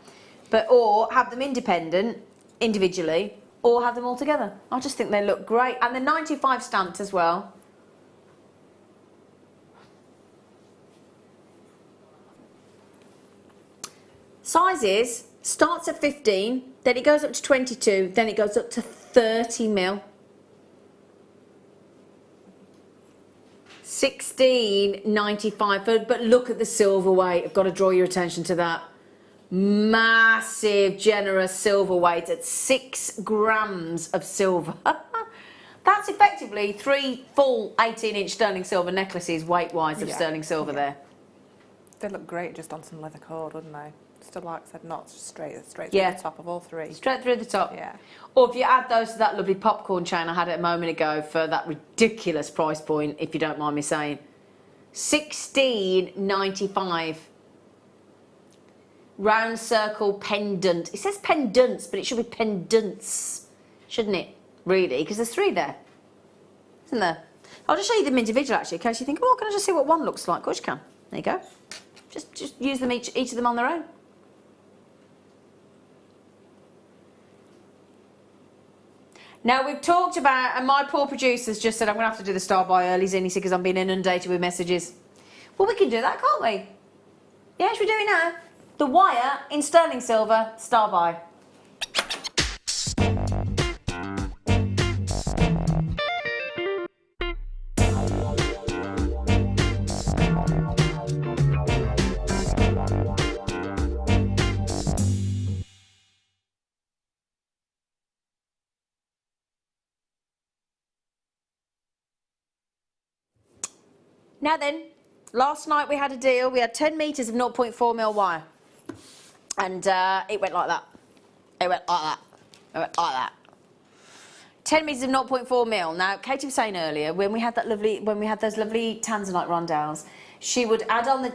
Or have them independent, individually, or have them all together. I just think they look great. And they're 95 stamped as well. Sizes starts at 15, then it goes up to 22, then it goes up to 30 mil. 16.95, but look at the silver weight. I've got to draw your attention to that. Massive, generous silver weight at 6 grams of silver. That's effectively 3 full 18-inch sterling silver necklaces weight-wise of sterling silver there. They'd look great just on some leather cord, wouldn't they? Just like I said, not straight through the top of all 3. Straight through the top. Yeah. Or if you add those to that lovely popcorn chain I had it a moment ago for that ridiculous price point, if you don't mind me saying. 16.95. Round circle pendant. It says pendants, but it should be pendants, shouldn't it? Really, because there's 3 there, isn't there? I'll just show you them individually actually, in case you think, oh, can I just see what one looks like? Of course you can. There you go. Just use them each of them on their own. Now we've talked about, and my poor producer's just said I'm going to have to do the star by early, Zena, because I'm being inundated with messages. Well, we can do that, can't we? Yeah, should we do it now? The wire in sterling silver, star by. Now then, last night we had a deal. We had 10 metres of 0.4 mil wire. And it went like that. It went like that. It went like that. 10 metres of 0.4 mil. Now, Katie was saying earlier, when we had those lovely tanzanite rondelles, she would add on the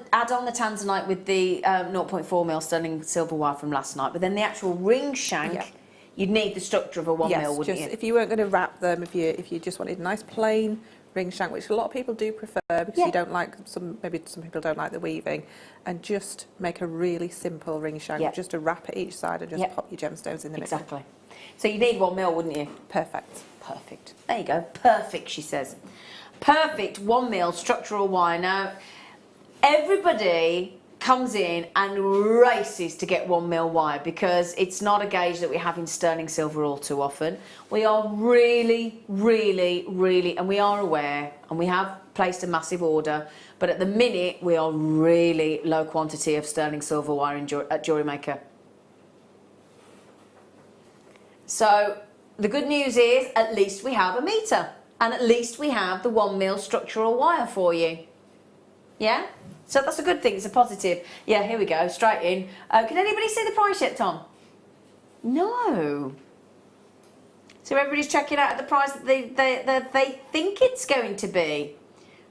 tanzanite with the 0.4 mil sterling silver wire from last night. But then the actual ring shank, you'd need the structure of a 1 mil, wouldn't you? If you weren't going to wrap them, if you just wanted a nice plain ring shank, which a lot of people do prefer because you don't like maybe some people don't like the weaving, and just make a really simple ring shank, just a wrap at each side and just pop your gemstones in the middle. Exactly. So you need 1 mil, wouldn't you? Perfect. Perfect. There you go. Perfect, she says. Perfect 1 mil structural wire. Now, everybody comes in and races to get 1 mil wire because it's not a gauge that we have in sterling silver all too often. We are really, and we are aware, and we have placed a massive order, but at the minute we are really low quantity of sterling silver wire at JewelleryMaker. So the good news is at least we have a metre. and at least we have the 1mm structural wire for you. Yeah? So that's a good thing, it's a positive. Yeah, here we go, straight in. Can anybody see the price yet, Tom? No. So everybody's checking out at the price that they think it's going to be.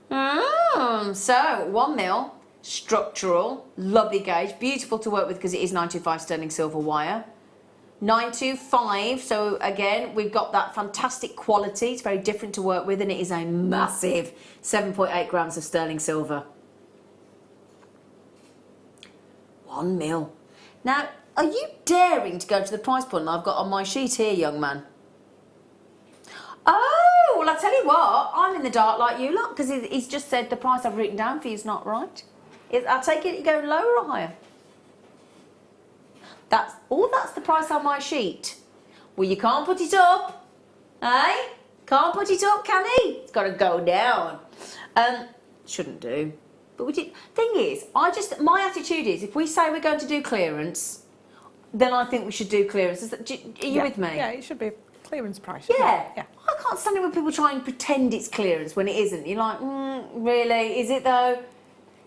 So 1mm structural, lovely gauge, beautiful to work with because it is 925 sterling silver wire. 925, so again, we've got that fantastic quality. It's very different to work with, and it is a massive 7.8 grams of sterling silver. 1mm. Now, are you daring to go to the price point I've got on my sheet here, young man? Oh, well, I tell you what, I'm in the dark like you lot, because he's just said the price I've written down for you is not right. I take it you're going lower or higher? That's the price on my sheet. Well, you can't put it up. Eh? Can't put it up, can he? It's got to go down. Shouldn't do. But thing is, my attitude is, if we say we're going to do clearance, then I think we should do clearance. Are you with me? Yeah, it should be clearance price. Yeah. Yeah. I can't stand it when people try and pretend it's clearance when it isn't. You're like, really? Is it though?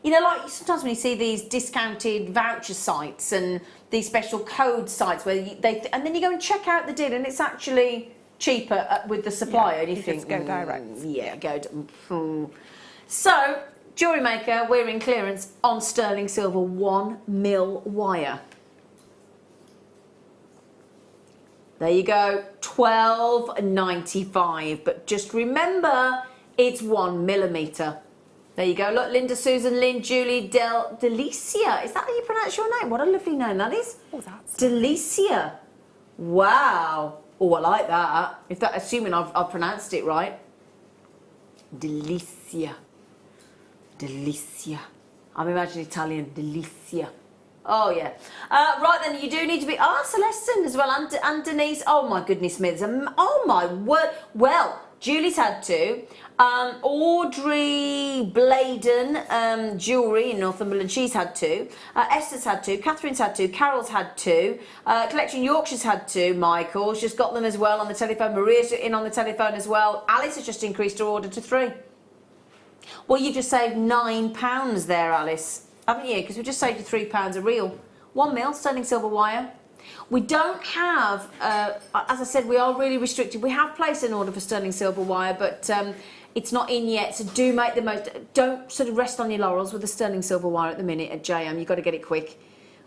You know, like sometimes when you see these discounted voucher sites and these special code sites where and then you go and check out the deal and it's actually cheaper with the supplier, and you think, just go direct. Yeah, go. So, Jewellery Maker, we're in clearance on sterling silver 1mm wire. There you go, $12.95. But just remember, it's 1mm. There you go. Look, Linda, Susan, Lynn, Julie, Delicia. Is that how you pronounce your name? What a lovely name that is. Oh, that's Delicia. Wow. Oh, I like that. Assuming I've pronounced it right. Delicia. Delicia. I'm imagining Italian. Delicia. Oh, yeah. Right then, you do need to be... Celeste as well, and Denise. Oh, my goodness me. Oh, my word. Well, Julie's had to. Audrey Bladen, Jewellery in Northumberland, she's had to. Esther's had to. Catherine's had to. Carol's had to. Collection Yorkshire's had to. Michael's just got them as well on the telephone. Maria's in on the telephone as well. Alice has just increased her order to 3. Well, you've just saved £9 there, Alice, haven't you? Because we just saved you £3 a reel. 1mm sterling silver wire. We don't have, as I said, we are really restricted. We have placed an order for sterling silver wire, but it's not in yet, so do make the most. Don't sort of rest on your laurels with the sterling silver wire at the minute at JM. You've got to get it quick.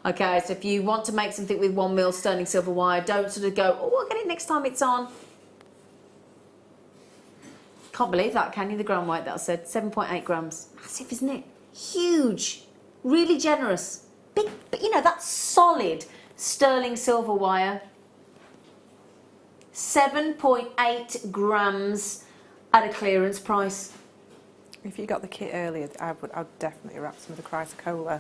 Okay, so if you want to make something with 1mm sterling silver wire, don't sort of go, oh, I'll get it next time it's on. Can't believe that, can you? The gram weight that I said, 7.8 grams. Massive, isn't it? Huge. Really generous. Big, but you know, that's solid sterling silver wire. 7.8 grams at a clearance price. If you got the kit earlier, I'd definitely wrap some of the chrysocolla.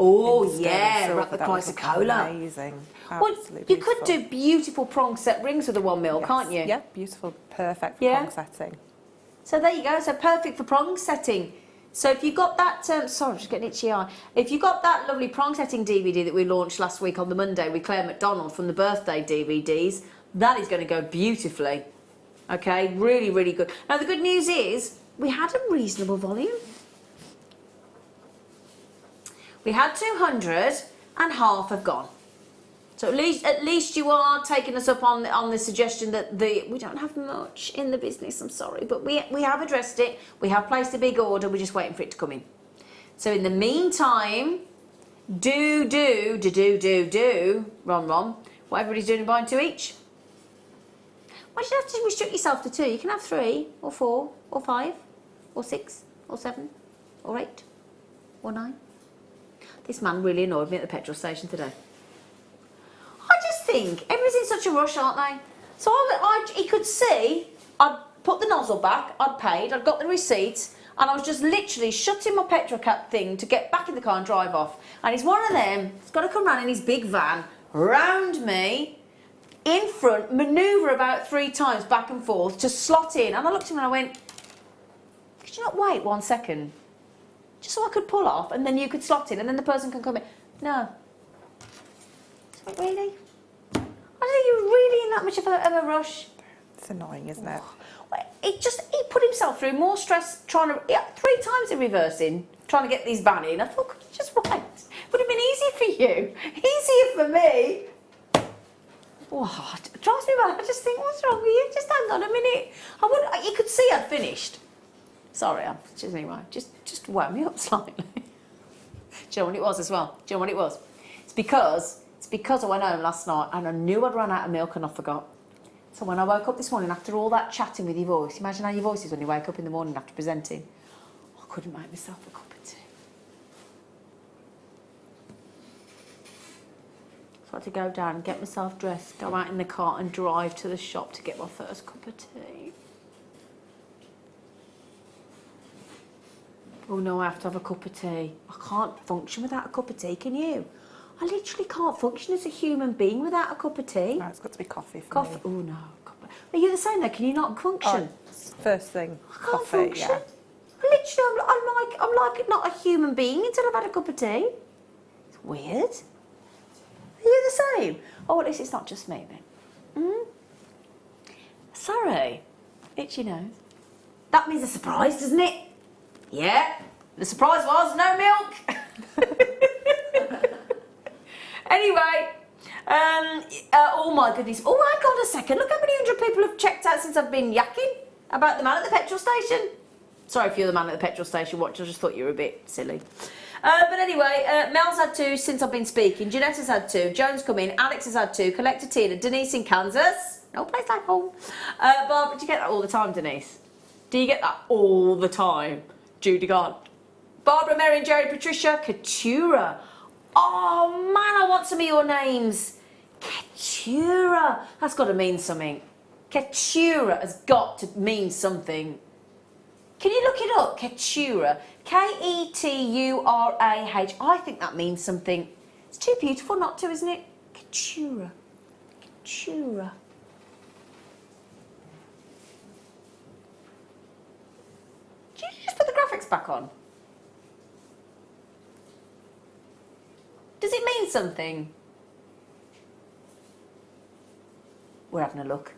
Oh yeah, wrap the chrysocolla. Amazing. Well, you could do beautiful prong set rings with a 1mm, can't you? Yeah, beautiful, perfect for prong setting. So there you go. So perfect for prong setting. So if you got that, sorry, I'm just getting itchy eye. If you got that lovely prong setting DVD that we launched last week on the Monday with Claire McDonald from the birthday DVDs, that is going to go beautifully. Okay, really, really good. Now the good news is we had a reasonable volume. We had 200 and half have gone. So at least you are taking us up on the suggestion that we don't have much in the business, I'm sorry, but we have addressed it, we have placed a big order, we're just waiting for it to come in. So in the meantime, do, Ron, what everybody's doing and buying 2 each. Why do you have to restrict yourself to 2? You can have 3 or 4 or 5 or 6 or 7 or 8 or 9. This man really annoyed me at the petrol station today. I just think everyone's in such a rush, aren't they? So he could see, I'd put the nozzle back, I'd paid, I'd got the receipts, and I was just literally shutting my petrol cap thing to get back in the car and drive off. And he's one of them, he's got to come round in his big van, round me, in front, manoeuvre about 3 times back and forth to slot in. And I looked at him and I went, could you not wait 1 second? Just so I could pull off and then you could slot in and then the person can come in. No. Really? I don't think you're really in that much of a rush. It's annoying, isn't it? He put himself through more stress trying to, 3 times in reversing, trying to get these back in. I thought, could you just wait? Would have been easier for you. Easier for me. What? It drives me mad. I just think, what's wrong with you? Just hang on a minute. You could see I'd finished. Sorry, just wound me up slightly. Do you know what it was as well? Do you know what it was? It's because I went home last night and I knew I'd run out of milk and I forgot. So when I woke up this morning after all that chatting with your voice, imagine how your voice is when you wake up in the morning after presenting. I couldn't make myself a cup of tea. So I had to go down and get myself dressed, go out in the car and drive to the shop to get my first cup of tea. Oh no, I have to have a cup of tea. I can't function without a cup of tea, can you? I literally can't function as a human being without a cup of tea. No, it's got to be coffee for Coffee? me. Oh no. Are you the same though? Can you not function? First thing, I can't coffee, function. yeah. Literally, I'm like not a human being until I've had a cup of tea. It's weird. Are you the same? Oh, at least it's not just me then. Sorry. Itchy nose. That means a surprise, doesn't it? Yeah. The surprise was no milk. Anyway, oh my goodness. Oh, hang on a second. Look how many 100 people have checked out since I've been yakking about the man at the petrol station. Sorry if you're the man at the petrol station watching. I just thought you were a bit silly. But anyway, Mel's had 2 since I've been speaking. Jeanetta's had 2. Joan's come in. Alex has had 2. Collector Tina. Denise in Kansas. No place like home. Barbara, do you get that all the time, Denise? Do you get that all the time? Judy gone. Barbara, Mary and Jerry, Patricia, Katura. Oh man, I want some of your names. Ketura. That's got to mean something. Ketura has got to mean something. Can you look it up? Ketura. Keturah. I think that means something. It's too beautiful not to, isn't it? Ketura. Ketura. Did you just put the graphics back on? Does it mean something? We're having a look.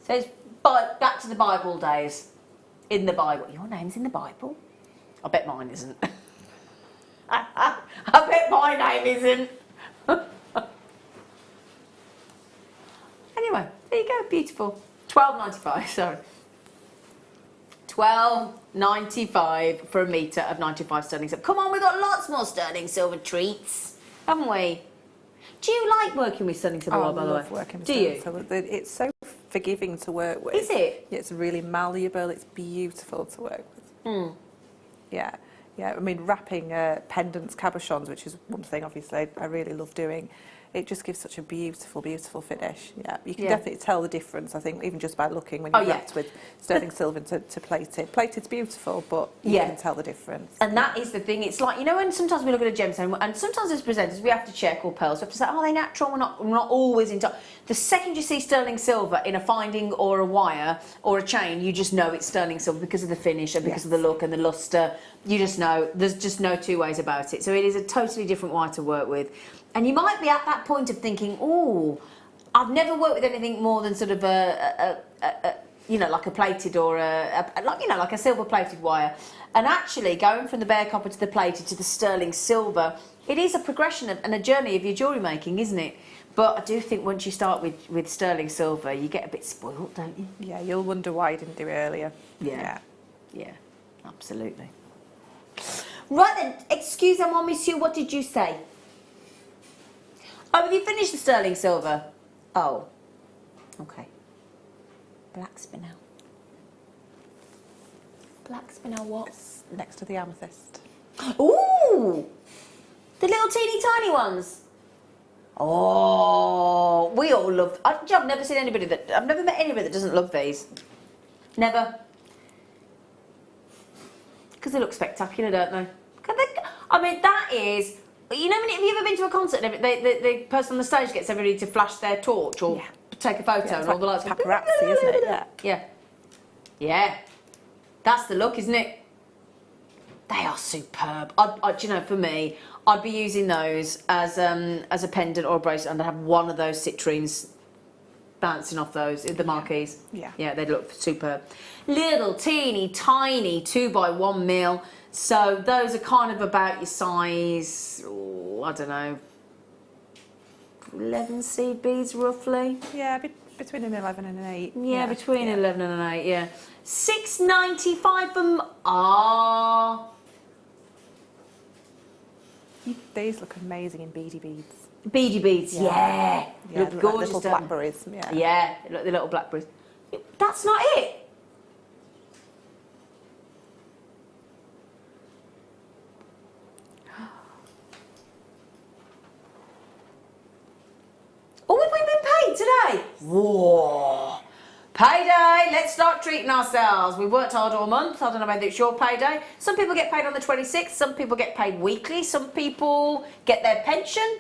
Says back to the Bible days. In the Bible. Your name's in the Bible? I bet mine isn't. I bet my name isn't. Anyway, there you go, beautiful. $12.95, sorry. $12.95 for a metre of 95 sterling silver. Come on, we've got lots more sterling silver treats, haven't we? Do you like working with sterling silver, by the way? I love working with sterling silver. It's so forgiving to work with. Is it? It's really malleable. It's beautiful to work with. Yeah. I mean, wrapping pendants, cabochons, which is one thing, obviously, I really love doing. It just gives such a beautiful, beautiful finish. Yeah, you can definitely tell the difference, I think, even just by looking when you've wrapped with sterling silver to plated. Plated's beautiful, but you can tell the difference. And that is the thing. It's like, you know, when sometimes we look at a gemstone, and sometimes as presenters we have to check, or pearls, we have to say, are they natural? We're not always in touch. The second you see sterling silver in a finding or a wire or a chain, you just know it's sterling silver because of the finish and because of the look and the lustre. You just know. There's just no two ways about it. So it is a totally different wire to work with. And you might be at that point of thinking, oh, I've never worked with anything more than sort of you know, like a plated or like a silver plated wire. And actually, going from the bare copper to the plated to the sterling silver, it is a progression and a journey of your jewellery making, isn't it? But I do think once you start with sterling silver, you get a bit spoilt, don't you? Yeah, you'll wonder why you didn't do it earlier. Yeah, absolutely. Right then, excusez-moi, monsieur, what did you say? Oh, have you finished the sterling silver? Oh, okay. Black spinel. Black spinel what? It's next to the amethyst. Ooh! The little teeny tiny ones. Oh, we all love... I've never seen anybody that... I've never met anybody that doesn't love these. Never. Because they look spectacular, don't they? I mean, that is... You know, have you ever been to a concert and the person on the stage gets everybody to flash their torch or take a photo and all the lights... Paparazzi, isn't it? Yeah. That's the look, isn't it? They are superb. Do you know, for me, I'd be using those as a pendant or a bracelet, and I'd have one of those citrines bouncing off those, the marquees. Yeah. Yeah, they'd look superb. Little, teeny, tiny 2x1 mil. So those are kind of about your size, I don't know, 11 seed beads roughly. Yeah, between an 11 and an 8. Yeah, between 11 and an 8, yeah. $6.95 for them. Ah. These look amazing in beady beads. Beady beads, yeah. Look like gorgeous, little don't they? blackberries. Yeah. Yeah, look, the little blackberries. That's not it. Oh, have we been paid today? Whoa. Payday, let's start treating ourselves. We've worked hard all month. I don't know whether it's your payday. Some people get paid on the 26th. Some people get paid weekly. Some people get their pension.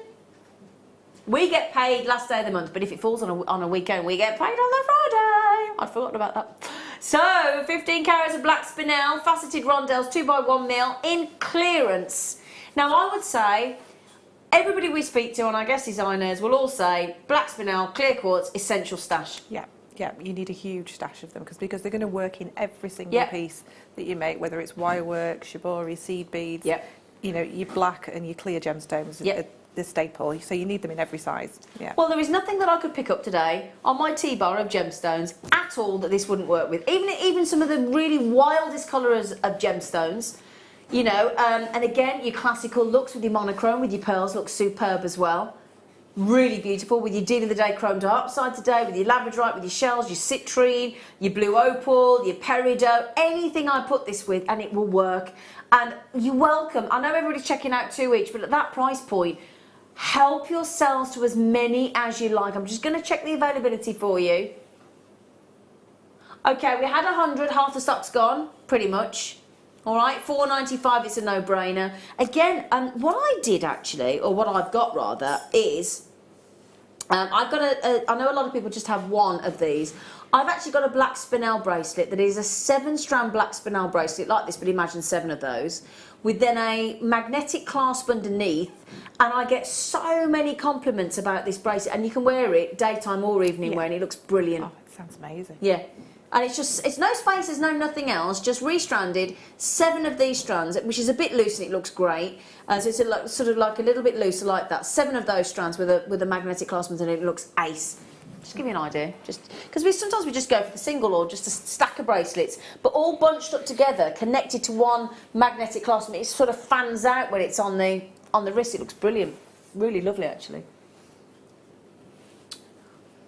We get paid last day of the month, but if it falls on a weekend, we get paid on the Friday. I'd forgotten about that. So, 15 carats of black spinel, faceted rondelles, 2x1 mil, in clearance. Now, I would say, everybody we speak to, and I guess designers, will all say, black spinel, clear quartz, essential stash. Yeah. Yeah, you need a huge stash of them because they're going to work in every single piece that you make, whether it's wire work, shibori, seed beads. Yep. You know, your black and your clear gemstones are the staple, so you need them in every size. Yeah. Well, there is nothing that I could pick up today on my T-bar of gemstones at all that this wouldn't work with. Even some of the really wildest colours of gemstones, you know, and again, your classical looks with your monochrome, with your pearls, look superb as well. Really beautiful with your Deal of the Day chrome dioxide today, with your labradorite, with your shells, your citrine, your blue opal, your peridot, anything I put this with and it will work. And you're welcome. I know everybody's checking out 2 each, but at that price point, help yourselves to as many as you like. I'm just going to check the availability for you. Okay, we had 100, half the stock's gone, pretty much. All right, $4.95, it's a no-brainer. Again, what I did actually, or what I've got rather, is I've got I know a lot of people just have one of these. I've actually got a black spinel bracelet that is a 7-strand black spinel bracelet like this, but imagine 7 of those, with then a magnetic clasp underneath, and I get so many compliments about this bracelet, and you can wear it daytime or evening wear, and it looks brilliant. Oh, it sounds amazing. Yeah. And it's no spaces, no nothing else, just restranded, 7 of these strands, which is a bit loose and it looks great. So it's sort of like a little bit looser like that. 7 of those strands with a magnetic clasp and it looks ace. Just to give you an idea, just because sometimes we just go for the single or just a stack of bracelets, but all bunched up together, connected to one magnetic clasp. It sort of fans out when it's on the wrist. It looks brilliant, really lovely actually.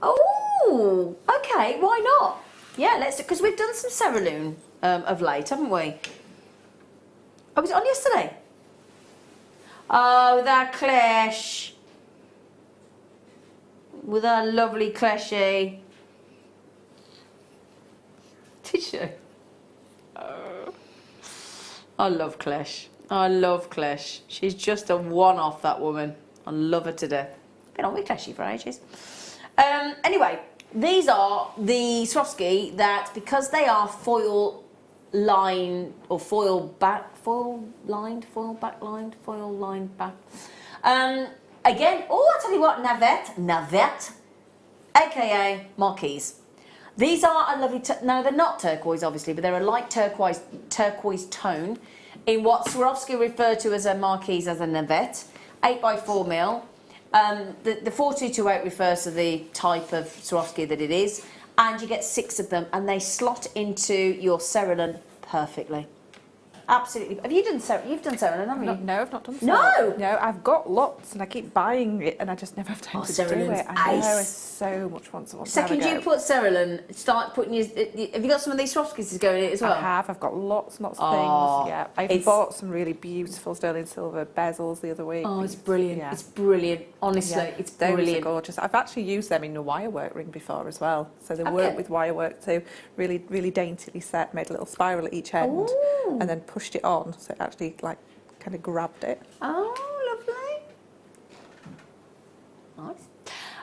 Oh, okay, why not? Yeah, let's, because we've done some cerulean of late, haven't we? Oh, was it on yesterday? Oh, that Clash. With our lovely Clashy. Did you? Oh. I love Clash. I love Clash. She's just a one-off, that woman. I love her to death. Been on with Clashy for ages. Anyway. These are the Swarovski that, because they are foil lined or foil lined back. Again, oh, I tell you what, Navette, aka Marquise. These are a lovely, no, they're not turquoise obviously, but they're a light turquoise tone in what Swarovski referred to as a Marquise as a Navette, 8x4 mil. The 4228 refers to the type of Swarovski that it is, and you get 6 of them, and they slot into your cerulean perfectly. Absolutely. Have you done cerulean? You've done cerulean, haven't you? No, I've not done cerulean. No, I've got lots, and I keep buying it, and I just never have time to do it. I know, I so much want to. Second, you put cerulean, start putting your. Have you got some of these Swarovskis to go in it as well? I have. I've got lots and lots of things. Yeah, I even bought some really beautiful sterling silver bezels the other week. Oh, it's brilliant. Yeah. It's brilliant. Honestly, it's brilliant. Those are gorgeous. I've actually used them in a wire work ring before as well. So they work with wire work too. Really, really daintily set. Made a little spiral at each end, and then pushed it on. So it actually like kind of grabbed it. Oh, lovely. Nice.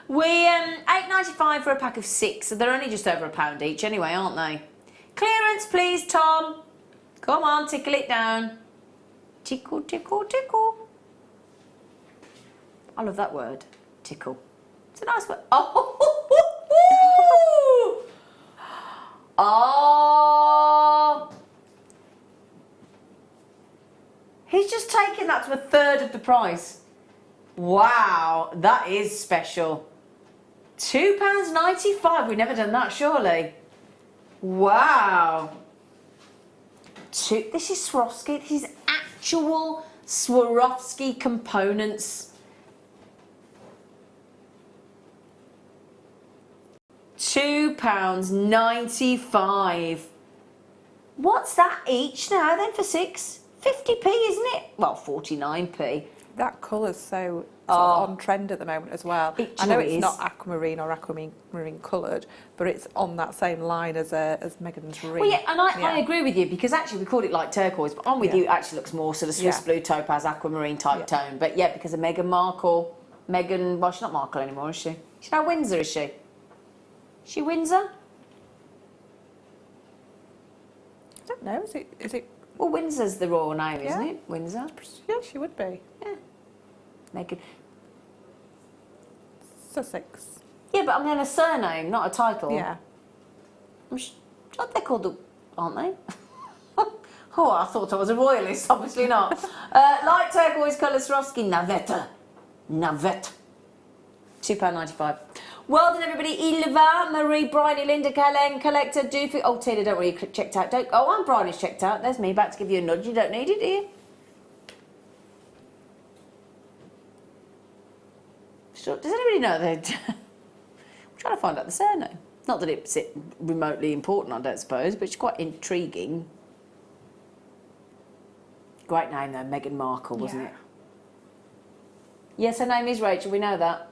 We $8.95 for a pack of 6, so they're only just over £1 each anyway, aren't they? Clearance, please, Tom. Come on, tickle it down. Tickle, tickle, tickle. I love that word, tickle. It's a nice word. Oh! Oh! He's just taken that to a third of the price. Wow, that is special. £2.95. We've never done that, surely. Wow. This is Swarovski. This is actual Swarovski components. £2.95. What's that each now then for 6? 50p, isn't it? Well, 49p. That colour's so sort of on trend at the moment as well. I know it's not aquamarine or aquamarine coloured, but it's on that same line as Megan's ring. Well, yeah, and I agree with you, because actually we called it like turquoise, but on with you, it actually looks more sort of Swiss blue, topaz, aquamarine type tone. But yeah, because of Meghan Markle. Well, she's not Markle anymore, is she? She's now Windsor, is she? Is she Windsor? I don't know, is it? Well, Windsor's the royal name, isn't it? Windsor. Yeah, she would be. Yeah. Meghan. Sussex. Yeah, but I mean a surname, not a title. Yeah. They're called, aren't they? Oh, I thought I was a royalist. Obviously not. Light turquoise colour Swarovski Navetta. £2.95. Well done, everybody. Ilva, Marie, Bryony, Linda, Kellen, Collector, Doofy. Oh, Tina, don't worry, you checked out. Oh, I'm Bryony's checked out. There's me, about to give you a nudge. You don't need it, do you? Does anybody know that? I'm trying to find out the surname. Not that it's remotely important, I don't suppose, but it's quite intriguing. Great name, though, Meghan Markle, wasn't it? Yes, her name is Rachel, we know that.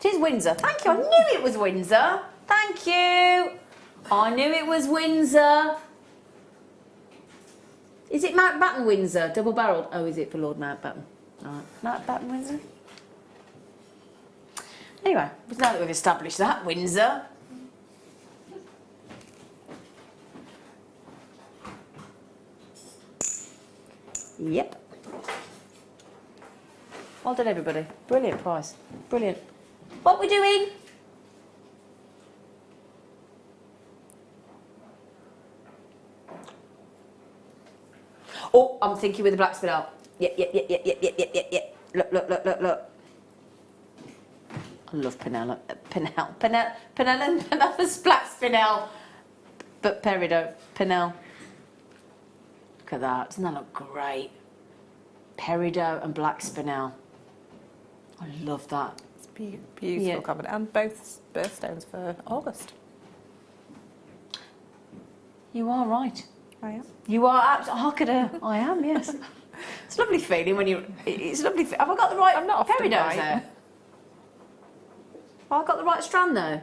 It is Windsor. Thank you, I knew it was Windsor. Thank you. I knew it was Windsor. Is it Mountbatten Windsor, double-barrelled? Oh, is it for Lord Mountbatten? All right, Mountbatten Windsor. Anyway, now that we've established that, Windsor. Yep. Well done, everybody. Brilliant price. Brilliant. What we doing? Oh, I'm thinking with the black spinel. Yep. Look. I love Penella's black spinel. But peridot, Penel. Look at that, doesn't that look great? Peridot and black spinel. I love that. It's beautiful combination. And both birthstones for August. You are right. I am. You are absolutely. I am, yes. It's a lovely feeling when you. It's lovely. Have I got the right? I'm not often peridot right. there. Have I got the right strand though?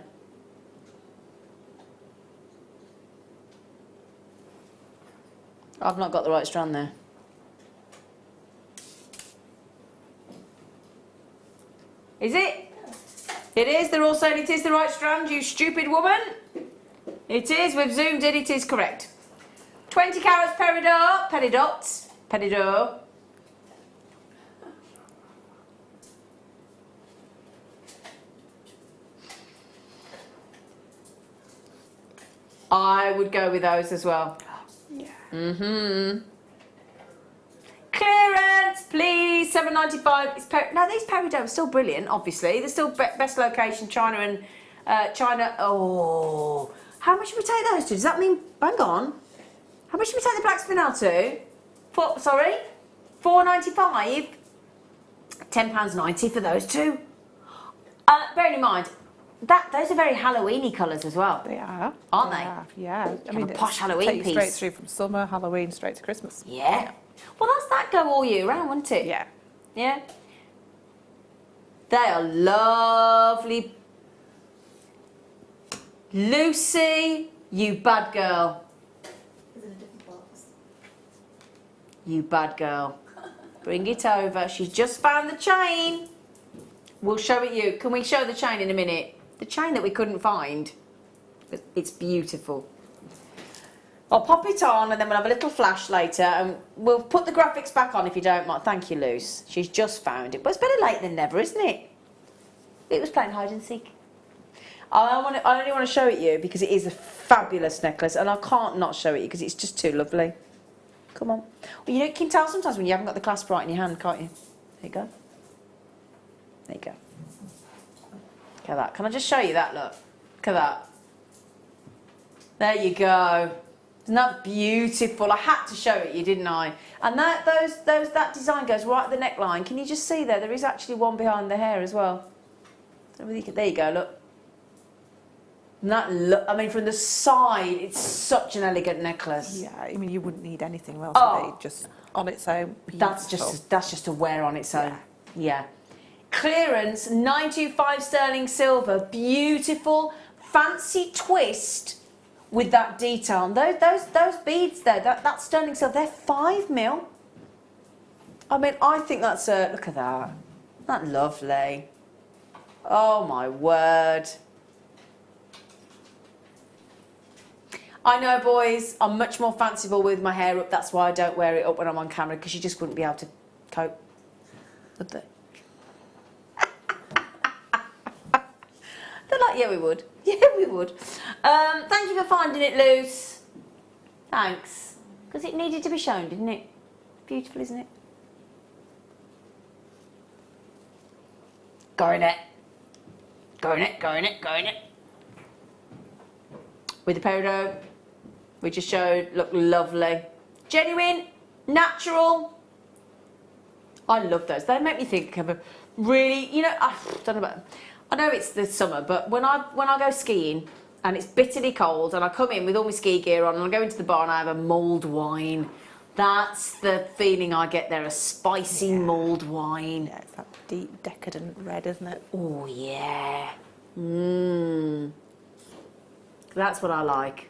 I've not got the right strand there. Is it? It is. They're all saying it is the right strand, you stupid woman. It is. We've zoomed in. It is correct. 20 carats peridot. I would go with those as well. Yeah. Clearance, please. £7.95. Now these peridot are still brilliant. Obviously, they're still best location. China and China. Oh, how much should we take those to? Does that mean? Hang on. How much should we take the black spinel to? £4.95. £10.90 for those two. Bearing in mind, those are very Halloweeny colours as well. They are. Aren't they? Yeah. I mean, a posh Halloween take you piece. straight through from summer, Halloween, straight to Christmas. Yeah. Well, that go all year round, wouldn't it? Yeah. Yeah. They are lovely. Lucy, you bad girl. It's in a different box. You bad girl. Bring it over. She's just found the chain. We'll show it you. Can we show the chain in a minute? the chain that we couldn't find. It's beautiful. I'll pop it on and then we'll have a little flash later and we'll put the graphics back on if you don't mind. Thank you, Luce. She's just found it. But it's better late than never, isn't it? It was playing hide and seek. I only want to show it you because it is a fabulous necklace and I can't not show it you because it's just too lovely. Come on. Well, you can tell sometimes when you haven't got the clasp right in your hand, can't you? There you go. There you go. Look at that. Can I just show you that, look? Look at that. There you go. Isn't that beautiful? I had to show it you, didn't I? And that design goes right at the neckline. Can you just see there? There is actually one behind the hair as well. There you go, look. And that look, I mean, from the side, it's such an elegant necklace. Yeah, I mean, you wouldn't need anything else Oh. just on its own. That's just a wear on its own. Yeah. Clearance, 925 sterling silver, beautiful, fancy twist with that detail. And those beads there, that sterling silver, they're 5mm. I mean, I think that's a look at that. Isn't that lovely? Oh my word. I know, boys, I'm much more fanciful with my hair up. That's why I don't wear it up when I'm on camera, because you just wouldn't be able to cope, would they? They're like, yeah, we would. Yeah, we would. Thank you for finding it, Luce. Thanks. Because it needed to be shown, didn't it? Beautiful, isn't it? Go in it. Go in it, go in it, go in it. With the peridot, we just showed, look lovely. Genuine, natural. I love those. They make me think of a really, you know, I don't know about, I know it's the summer, but when I go skiing and it's bitterly cold and I come in with all my ski gear on and I go into the bar and I have a mulled wine, that's the feeling I get there, a spicy mulled wine. Yeah, it's that deep, decadent red, isn't it? Oh, yeah. That's what I like.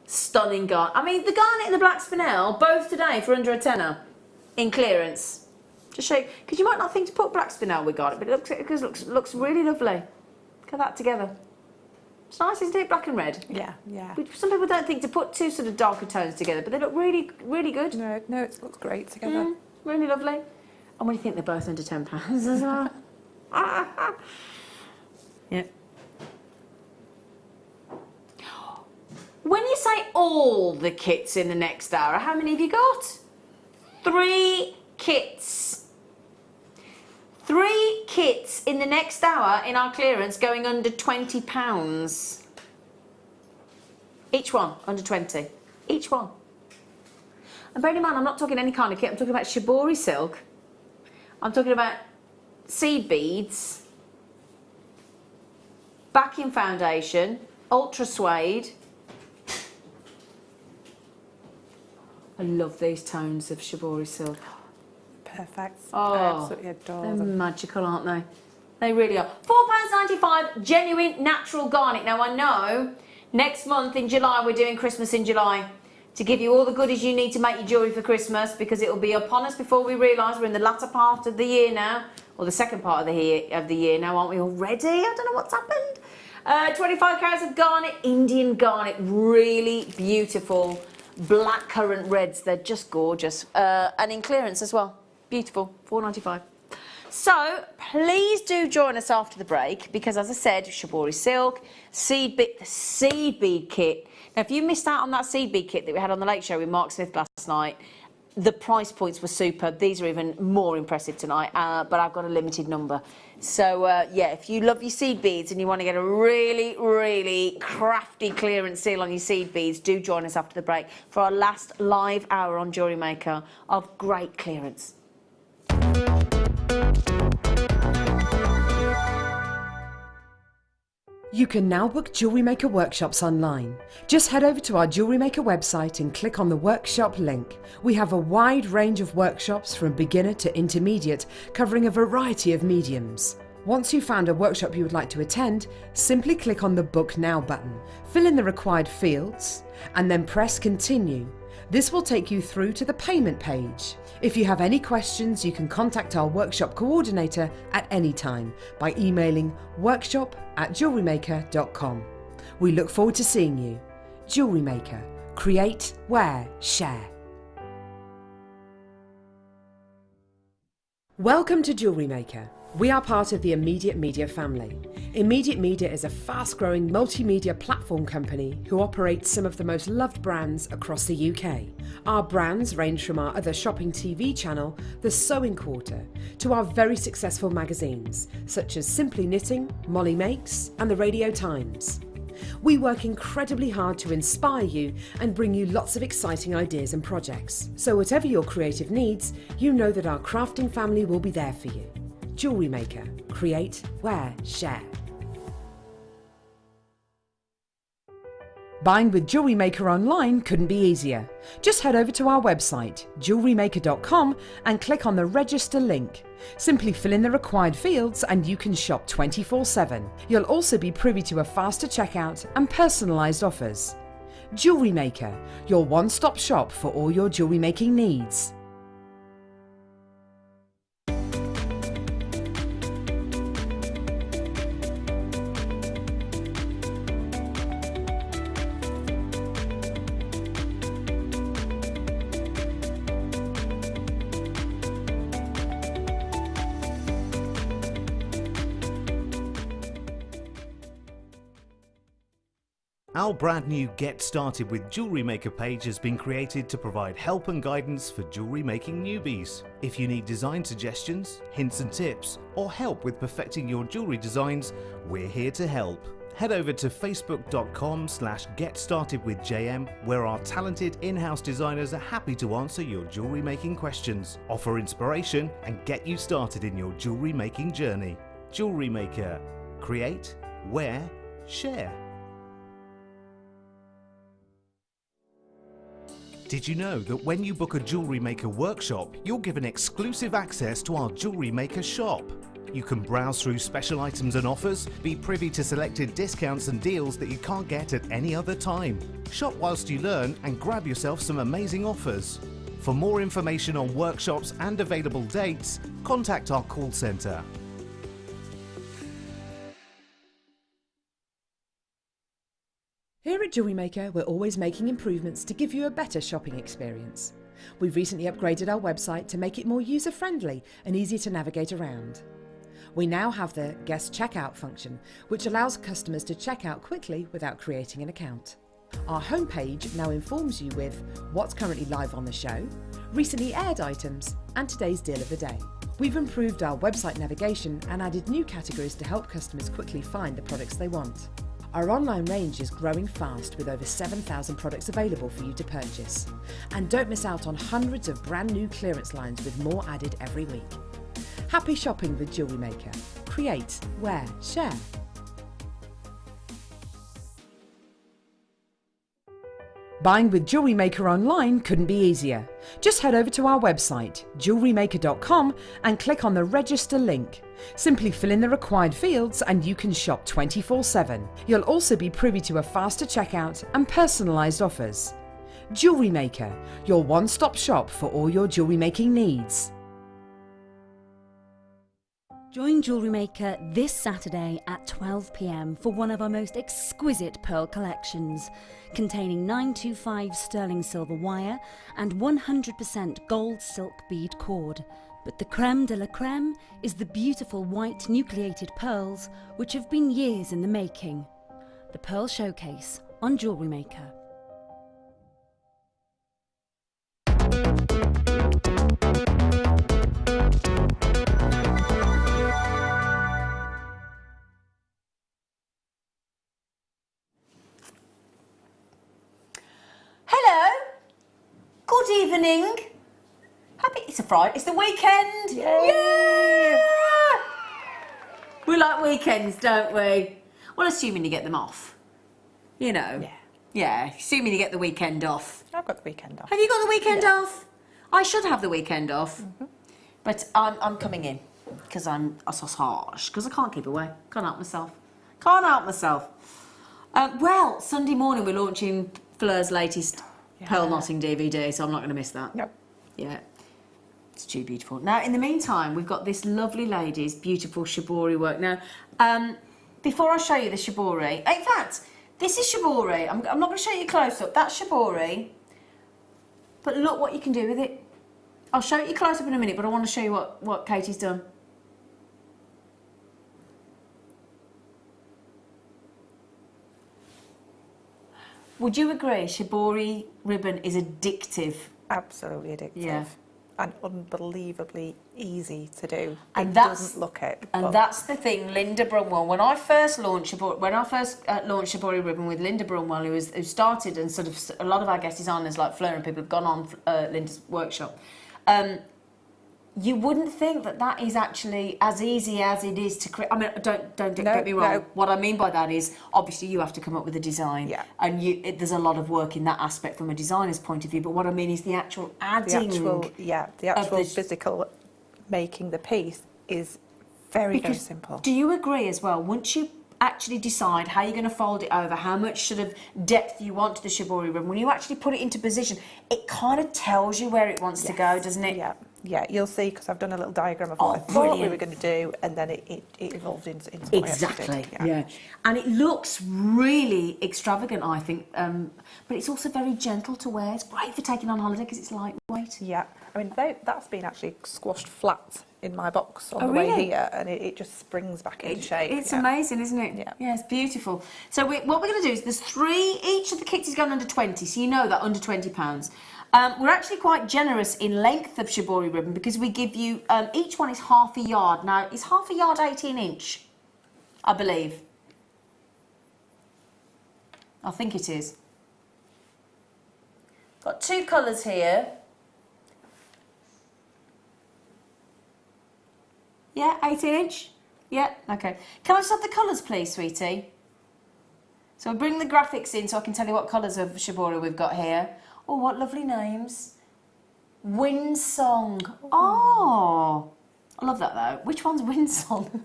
Stunning garnet. I mean, the garnet and the black spinel, both today for under a tenner in clearance. Just show you, because you might not think to put black spinel with garnet, but it looks really lovely. Look at that together. It's nice, isn't it? Black and red. Yeah, yeah. Some people don't think to put two sort of darker tones together, but they look really, really good. No, it looks great together. Really lovely. And when you think they're both under £10 as well. Yeah. When you say all the kits in the next hour, how many have you got? 3 kits. 3 kits in the next hour in our clearance going under £20. Each one under 20. Each one. And bearing in mind, I'm not talking any kind of kit. I'm talking about shibori silk. I'm talking about seed beads, backing foundation, ultra suede. I love these tones of shibori silk. Perfect. Oh, I absolutely adore they're them. magical, aren't they? They really are. £4.95, genuine natural garnet. Now, I know next month in July, we're doing Christmas in July to give you all the goodies you need to make your jewellery for Christmas, because it will be upon us before we realise we're in the latter part of the year now, or the second part of the year now, aren't we already? I don't know what's happened. 25 carats of garnet, Indian garnet, really beautiful. Black currant reds, they're just gorgeous. And in clearance as well. Beautiful, £4.95. So please do join us after the break, because as I said, shibori silk, the seed bead kit. Now, if you missed out on that seed bead kit that we had on the Late Show with Mark Smith last night, the price points were superb. These are even more impressive tonight, but I've got a limited number. So, yeah, if you love your seed beads and you want to get a really, really crafty clearance seal on your seed beads, do join us after the break for our last live hour on Jewellery Maker of great clearance. You can now book Jewellery Maker workshops online. Just head over to our Jewellery Maker website and click on the workshop link. We have a wide range of workshops from beginner to intermediate, covering a variety of mediums. Once you've found a workshop you would like to attend, simply click on the Book Now button, fill in the required fields, and then press Continue. This will take you through to the payment page. If you have any questions, you can contact our workshop coordinator at any time by emailing workshop@JewelleryMaker.com. We look forward to seeing you. Jewellery Maker. Create, wear, share. Welcome to Jewellery Maker. We are part of the Immediate Media family. Immediate Media is a fast-growing multimedia platform company who operates some of the most loved brands across the UK. Our brands range from our other shopping TV channel, The Sewing Quarter, to our very successful magazines, such as Simply Knitting, Molly Makes, and The Radio Times. We work incredibly hard to inspire you and bring you lots of exciting ideas and projects. So whatever your creative needs, you know that our crafting family will be there for you. Jewellery Maker. Create, wear, share. Buying with Jewellery Maker online couldn't be easier. Just head over to our website, JewelleryMaker.com, and click on the register link. Simply fill in the required fields and you can shop 24/7. You'll also be privy to a faster checkout and personalised offers. Jewellery Maker, your one-stop shop for all your jewellery making needs. Our brand new Get Started with Jewellery Maker page has been created to provide help and guidance for jewellery making newbies. If you need design suggestions, hints and tips, or help with perfecting your jewellery designs, we're here to help. Head over to facebook.com/getstartedwithjm, where our talented in-house designers are happy to answer your jewellery making questions, offer inspiration, and get you started in your jewellery making journey. Jewellery Maker. Create, wear, share. Did you know that when you book a Jewellery Maker workshop, you're given exclusive access to our Jewellery Maker shop? You can browse through special items and offers, be privy to selected discounts and deals that you can't get at any other time. Shop whilst you learn and grab yourself some amazing offers. For more information on workshops and available dates, contact our call centre. Here at Jewellery Maker, we're always making improvements to give you a better shopping experience. We've recently upgraded our website to make it more user-friendly and easy to navigate around. We now have the guest checkout function, which allows customers to check out quickly without creating an account. Our homepage now informs you with what's currently live on the show, recently aired items, and today's deal of the day. We've improved our website navigation and added new categories to help customers quickly find the products they want. Our online range is growing fast with over 7,000 products available for you to purchase. And don't miss out on hundreds of brand new clearance lines with more added every week. Happy shopping with Jewellery Maker. Create, wear, share. Buying with Jewellery Maker online couldn't be easier. Just head over to our website, JewelleryMaker.com, and click on the register link. Simply fill in the required fields and you can shop 24/7. You'll also be privy to a faster checkout and personalised offers. Jewellery Maker, your one-stop shop for all your jewellery making needs. Join Jewellery Maker this Saturday at 12 p.m. for one of our most exquisite pearl collections, containing 925 sterling silver wire and 100% gold silk bead cord. But the creme de la creme is the beautiful white nucleated pearls, which have been years in the making. The Pearl Showcase on Jewellery Maker. Hello. Good evening. It's a Friday. It's the weekend. Yeah. We like weekends, don't we? Well, assuming you get them off. You know. Yeah. Yeah. Assuming you get the weekend off. I've got the weekend off. Have you got the weekend off? I should have the weekend off, but I'm coming in because I'm a sausage because I can't keep away. Can't help myself. Can't help myself. Well, Sunday morning we're launching Fleur's latest pearl knotting DVD, so I'm not going to miss that. Nope. Yeah. It's too beautiful. Now, in the meantime, we've got this lovely lady's beautiful shibori work. Now, before I show you the shibori, in fact, this is shibori. I'm not going to show you close up. That's shibori. But look what you can do with it. I'll show you close up in a minute, but I want to show you what Katie's done. Would you agree shibori ribbon is addictive? Absolutely addictive. Yeah. And unbelievably easy to do. And it that's, doesn't look it. And that's the thing, Linda Brunwell. When I first launched Shibori Ribbon with Linda Brunwell, who started, and sort of a lot of our guest designers like Fleur and people have gone on Linda's workshop. You wouldn't think that is actually as easy as it is to create. I mean, don't get me wrong. No. What I mean by that is, obviously, you have to come up with a design, and there's a lot of work in that aspect from a designer's point of view. But what I mean is the actual adding, the actual physical making the piece is very simple. Do you agree as well? Once you actually decide how you're going to fold it over, how much sort of depth you want to the shibori ribbon, when you actually put it into position, it kind of tells you where it wants to go, doesn't it? Yeah, you'll see, because I've done a little diagram of what I thought we were going to do, and then it evolved into what exactly. I actually did. And it looks really extravagant, I think, but it's also very gentle to wear. It's great for taking on holiday because it's lightweight. Yeah, I mean that's been actually squashed flat in my box on the way here, and it just springs back into shape. It's amazing, isn't it? Yeah, it's beautiful. So what we're going to do is there's 3. Each of the kits is going under 20, so you know that under £20. We're actually quite generous in length of shibori ribbon because we give you, each one is half a yard. Now, is half a yard 18 inch? I believe. I think it is. Got 2 colours here. Yeah, 18 inch? Yeah, okay. Can I just have the colours, please, sweetie? So we'll bring the graphics in so I can tell you what colours of shibori we've got here. Oh, what lovely names. Windsong. Oh, I love that though. Which one's Windsong? Am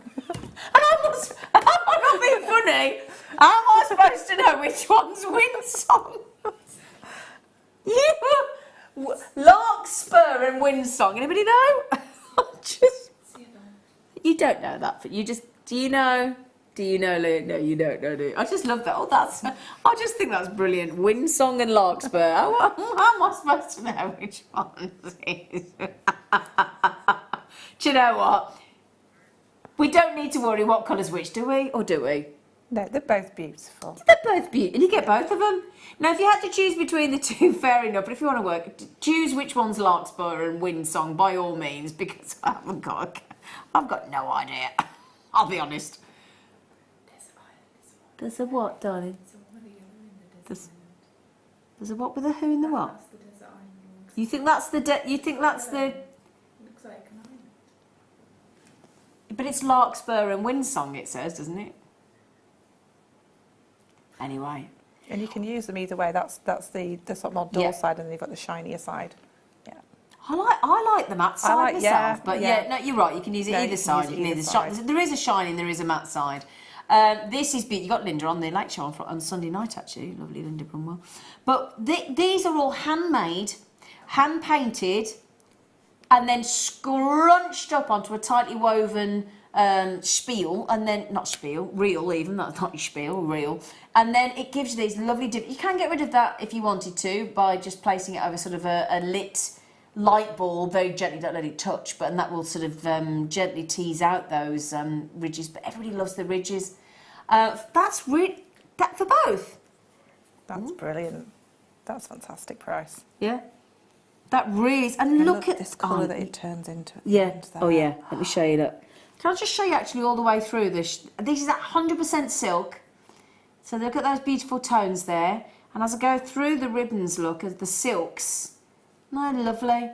I not being funny? How am I supposed to know which one's Windsong? Larkspur and Windsong. Anybody know? You don't know that, but you just, do you know? Do you know, Lou? No, you don't know, do you? I just love that. Oh, I just think that's brilliant. Windsong and Larkspur. How am I supposed to know which one it is? Do you know what? We don't need to worry what colour's which, do we? Or do we? No, they're both beautiful. They're both beautiful. And you get both of them. Now, if you had to choose between the 2, fair enough. But if you want to work, choose which one's Larkspur and Windsong, by all means, because I've got no idea. I'll be honest. There's a what, darling? There's a what with a who and the what? That's the desert island. You think that's the you think that's the? Looks like an island. But it's Larkspur and Windsong, it says, doesn't it? Anyway. And you can use them either way. That's the sort of more dull side, and then you've got the shinier side. Yeah. I like the matte side myself, but no, you're right. You can use it either side. You can either side. There is a shining, there is a matte side. This is you got Linda on the late show on Sunday night, actually, lovely Linda Brunwell. But these are all handmade, hand painted, and then scrunched up onto a tightly woven spiel, and then not spiel, reel even. That's not spiel, reel. And then it gives you these lovely. You can get rid of that if you wanted to by just placing it over sort of a lit light bulb very gently. Don't let it touch, and that will sort of gently tease out those ridges. But everybody loves the ridges. That's really that for both. That's brilliant. That's fantastic price. Yeah, that really is. And look at this colour that it turns into. Yeah. Oh yeah. Let me show you that. Can I just show you actually all the way through this? This is 100% silk. So look at those beautiful tones there. And as I go through the ribbons, look at the silks. Isn't that lovely?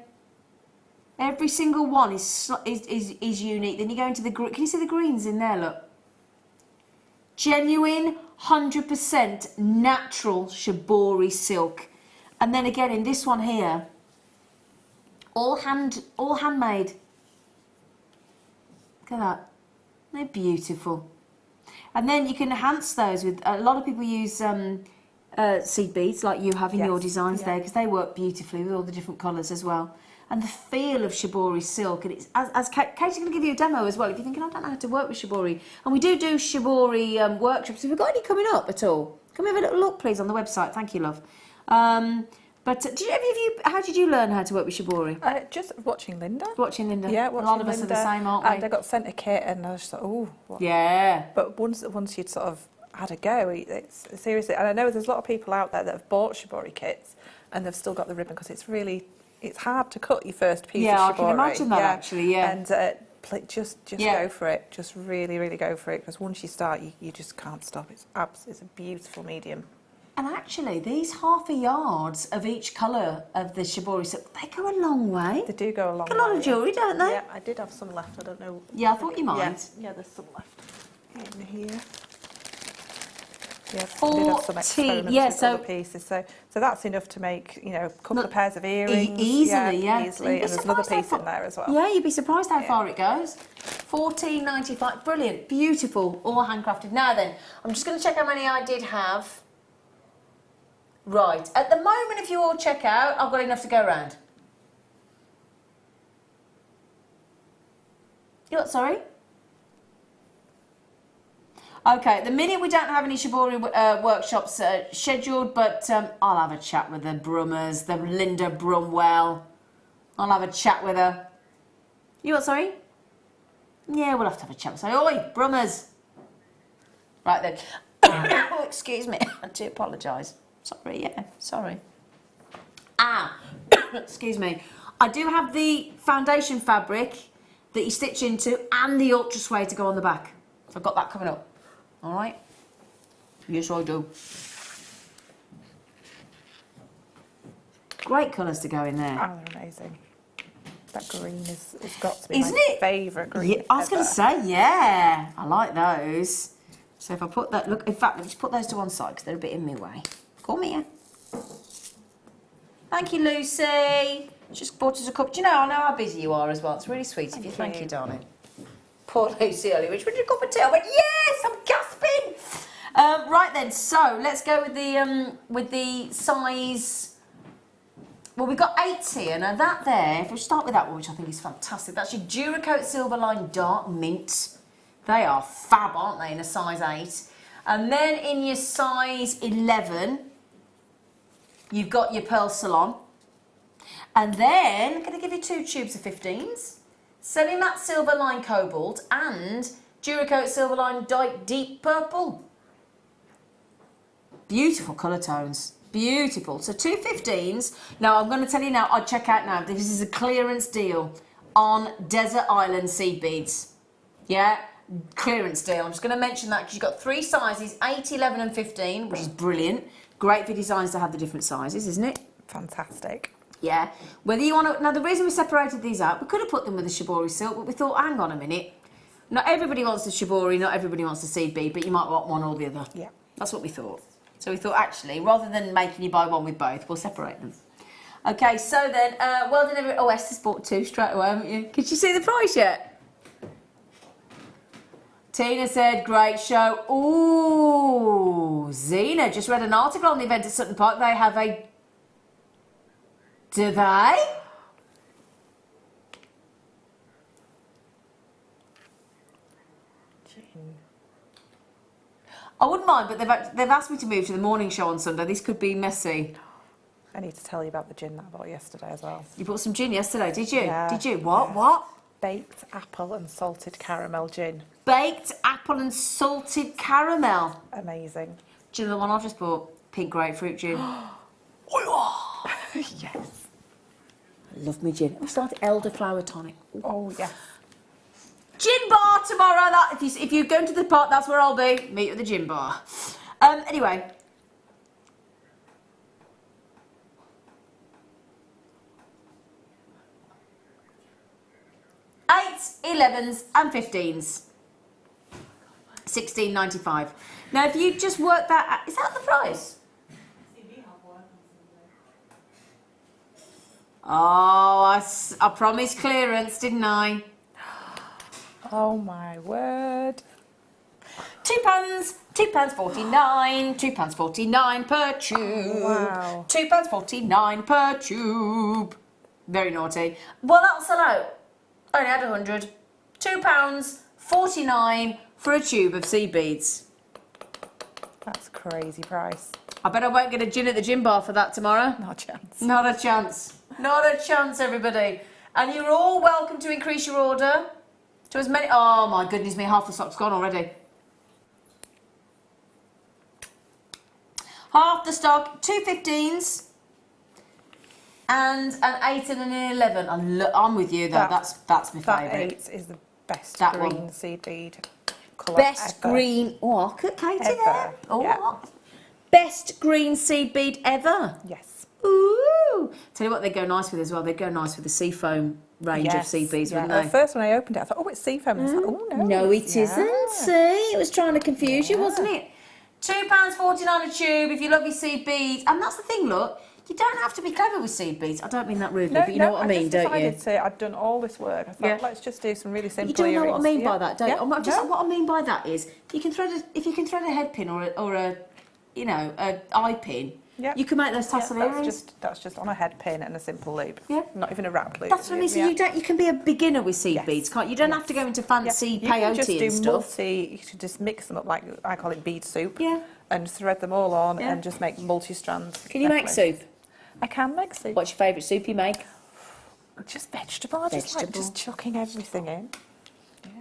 Every single one is unique. Then you go into the green. Can you see the greens in there? Look. Genuine, 100% natural shibori silk. And then again in this one here, all handmade. Look at that. They're beautiful. And then you can enhance those with, a lot of people use seed beads like you have in your designs yeah. there, because they work beautifully with all the different colours as well. And the feel of shibori silk, and it's as Katie's going to give you a demo as well. If you're thinking, I don't know how to work with shibori, and we do shibori workshops. Have we got any coming up at all? Can we have a little look, please, on the website? Thank you, love. But how did you learn how to work with shibori? Just watching Linda. Watching Linda. Yeah, watching a lot of Linda. us are the same, aren't we? And I got sent a kit, and I was just like, oh. What? Yeah. But once you'd sort of had a go, it's seriously. And I know there's a lot of people out there that have bought shibori kits, and they've still got the ribbon because it's hard to cut your first piece of shibori. Yeah, I can imagine that actually. Yeah. And just go for it. Just really go for it, because once you start, you just can't stop. It's a beautiful medium. And actually, these half a yards of each colour of the shibori silk, they go a long way. They do go a long way. A lot of jewellery, don't they? Yeah, I did have some left. I don't know. Yeah, I thought you might. Yeah, there's some left in here. Yeah, I did have some experiments with other pieces. So that's enough to make, a couple of pairs of earrings. Easily. And there's another piece in there as well. Yeah, you'd be surprised how far it goes. $14.95. Brilliant. Beautiful. All handcrafted. Now then, I'm just going to check how many I did have. Right. At the moment, if you all check out, I've got enough to go around. You what, sorry? Okay, at the minute we don't have any shibori workshops scheduled, but I'll have a chat with the Brummers, the Linda Brumwell. I'll have a chat with her. You what, sorry? Yeah, we'll have to have a chat with her. Oi, Brummers! Right then. Oh, excuse me, I do apologise. Sorry, yeah, sorry. Excuse me. I do have the foundation fabric that you stitch into and the ultra suede to go on the back. So I've got that coming up. All right? Yes, I do. Great colours to go in there. Oh, they're amazing. That green has got to be Isn't my it? favourite green. Yeah, I was going to say, yeah. I like those. So if I put that, look, in fact, let me just put those to one side because they're a bit in my way. Come here. Thank you, Lucy. Just bought us a cup. Do you know, I know how busy you are as well. It's really sweet of you. Thank you, darling. Poor Lucy earlier. Which would you cup of tea? I went, yes, I'm gasping. Right then, so let's go with the size. Well, we've got 8 here. Now that there, if we start with that one, which I think is fantastic, that's your Duracoat Silverline Dark Mint. They are fab, aren't they, in a size 8. And then in your size 11, you've got your Pearl Salon. And then, I'm going to give you 2 tubes of 15s. Selling that Silverline Cobalt and Duracoat Silverline Deep Purple. Beautiful colour tones. Beautiful. So 2 15s. Now, I'm going to tell you now, I'll check out now. This is a clearance deal on Desert Island seed beads. Yeah? Clearance deal. I'm just going to mention that because you've got 3 sizes, 8, 11 and 15, which is brilliant. Great for designers to have the different sizes, isn't it? Fantastic. Yeah. Whether you want to... Now, the reason we separated these out, we could have put them with the shibori silk, but we thought, hang on a minute. Not everybody wants the shibori, not everybody wants the seed bead, but you might want one or the other. Yeah. That's what we thought. So we thought, actually, rather than making you buy one with both, we'll separate them. Okay, so then, well done, everybody. Oh, Esther's bought 2 straight away, haven't you? Could you see the price yet? Tina said, great show. Ooh, Zena just read an article on the event at Sutton Park. They have a... Do they? I wouldn't mind, but they've asked me to move to the morning show on Sunday. This could be messy. I need to tell you about the gin that I bought yesterday as well. You bought some gin yesterday, did you? Yeah. Did you? What? Yeah. What? Baked apple and salted caramel gin. Baked apple and salted caramel. Amazing. Do you know the one I've just bought? Pink grapefruit gin. Yes. I love me gin. I started elderflower tonic. Oh, yeah. Gin bar tomorrow. That if you go to the park, that's where I'll be. Meet you at the gin bar. Anyway. Eights, 11s and 15s. $16.95. Now, if you just work that out, is that the price? Oh, I promised clearance, didn't I? Oh my word. £2.49, £2.49 per tube. Wow. £2.49 per tube. Very naughty. Well, that'll sell out. Only had 100. £2.49 for a tube of seed beads. That's a crazy price. I bet I won't get a gin at the gin bar for that tomorrow. Not a chance. Not a chance. Not a chance, everybody. And you're all welcome to increase your order to as many... Oh, my goodness me, half the stock's gone already. Half the stock, 2 15s and an 8 and an 11. I'm with you, though. That's my favourite. That 8 is the best That green one. seed bead colour Best ever. green... Oh, look at Katie Ever. there. Oh, Yeah. Best green seed bead ever. Yes. Ooh. Tell you what they'd go nice with as well. They'd go nice with the seafoam range of seed beads, wouldn't they? At first when I opened it, I thought, oh, it's seafoam. And I was like, oh, no. No, it yeah. isn't. See, it was trying to confuse you, wasn't it? £2.49 a tube if you love your seed beads. And that's the thing, look, you don't have to be clever with seed beads. I don't mean that rudely, but you know what I mean, don't you? I just decided I'd done all this work. I thought, let's just do some really simple You don't know what I earrings. mean by that, don't you? Yeah. What I mean by that is, if you can thread a head pin or a you know, a eye pin, you can make those tassel earrings. That's just on a head pin and a simple loop. Yeah. Not even a wrap loop. That's what I mean. So you can be a beginner with seed beads, can't you? You don't have to go into fancy peyote and stuff. You can just mix them up like I call it bead soup. Yeah. And thread them all on and just make multi-strands. Can you make soup? I can make soup. What's your favourite soup you make? Just vegetable. I just like just chucking everything in. Yeah.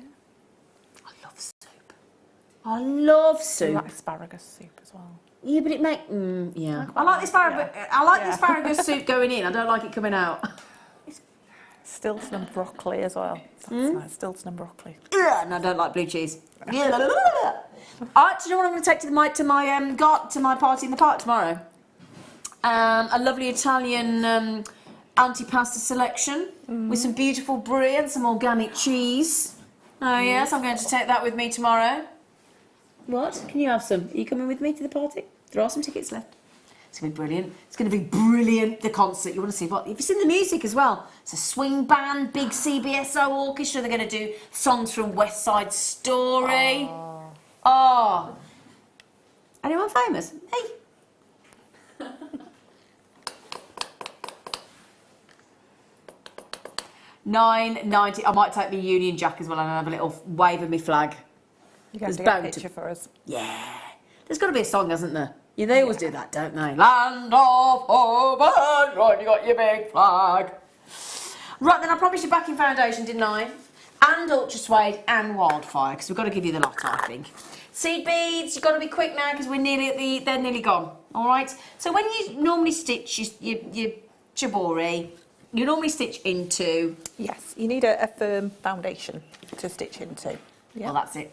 I love soup. I love soup. I like asparagus soup as well. Yeah, but it make I like the asparagus. I like the asparagus soup going in. I don't like it coming out. Stilton and broccoli as well. That's nice. Stilton and broccoli. And I don't like blue cheese. Do you know what I'm going to take to my party in the park tomorrow? A lovely Italian antipasta selection with some beautiful brie and some organic cheese. Oh yes, I'm going to take that with me tomorrow. What? Can you have some? Are you coming with me to the party? There are some tickets left. It's going to be brilliant. It's going to be brilliant, the concert. You want to see what? If you've seen the music as well. It's a swing band, big CBSO orchestra. They're going to do songs from West Side Story. Oh. Anyone famous? Hey. £9.90. I might take my Union Jack as well and have a little wave of my flag. You have to get a picture for us. Yeah. There's got to be a song, hasn't there? Yeah, they always do that, don't they? Land of hope and joy, you got your big flag. Right, then I promised you backing foundation, didn't I? And Ultra Suede and Wildfire, because we've got to give you the lot, I think. Seed beads, you've got to be quick now, because they're nearly gone, all right? So when you normally stitch your shibori, you normally stitch into... Yes, you need a firm foundation to stitch into. Yeah. Well, that's it.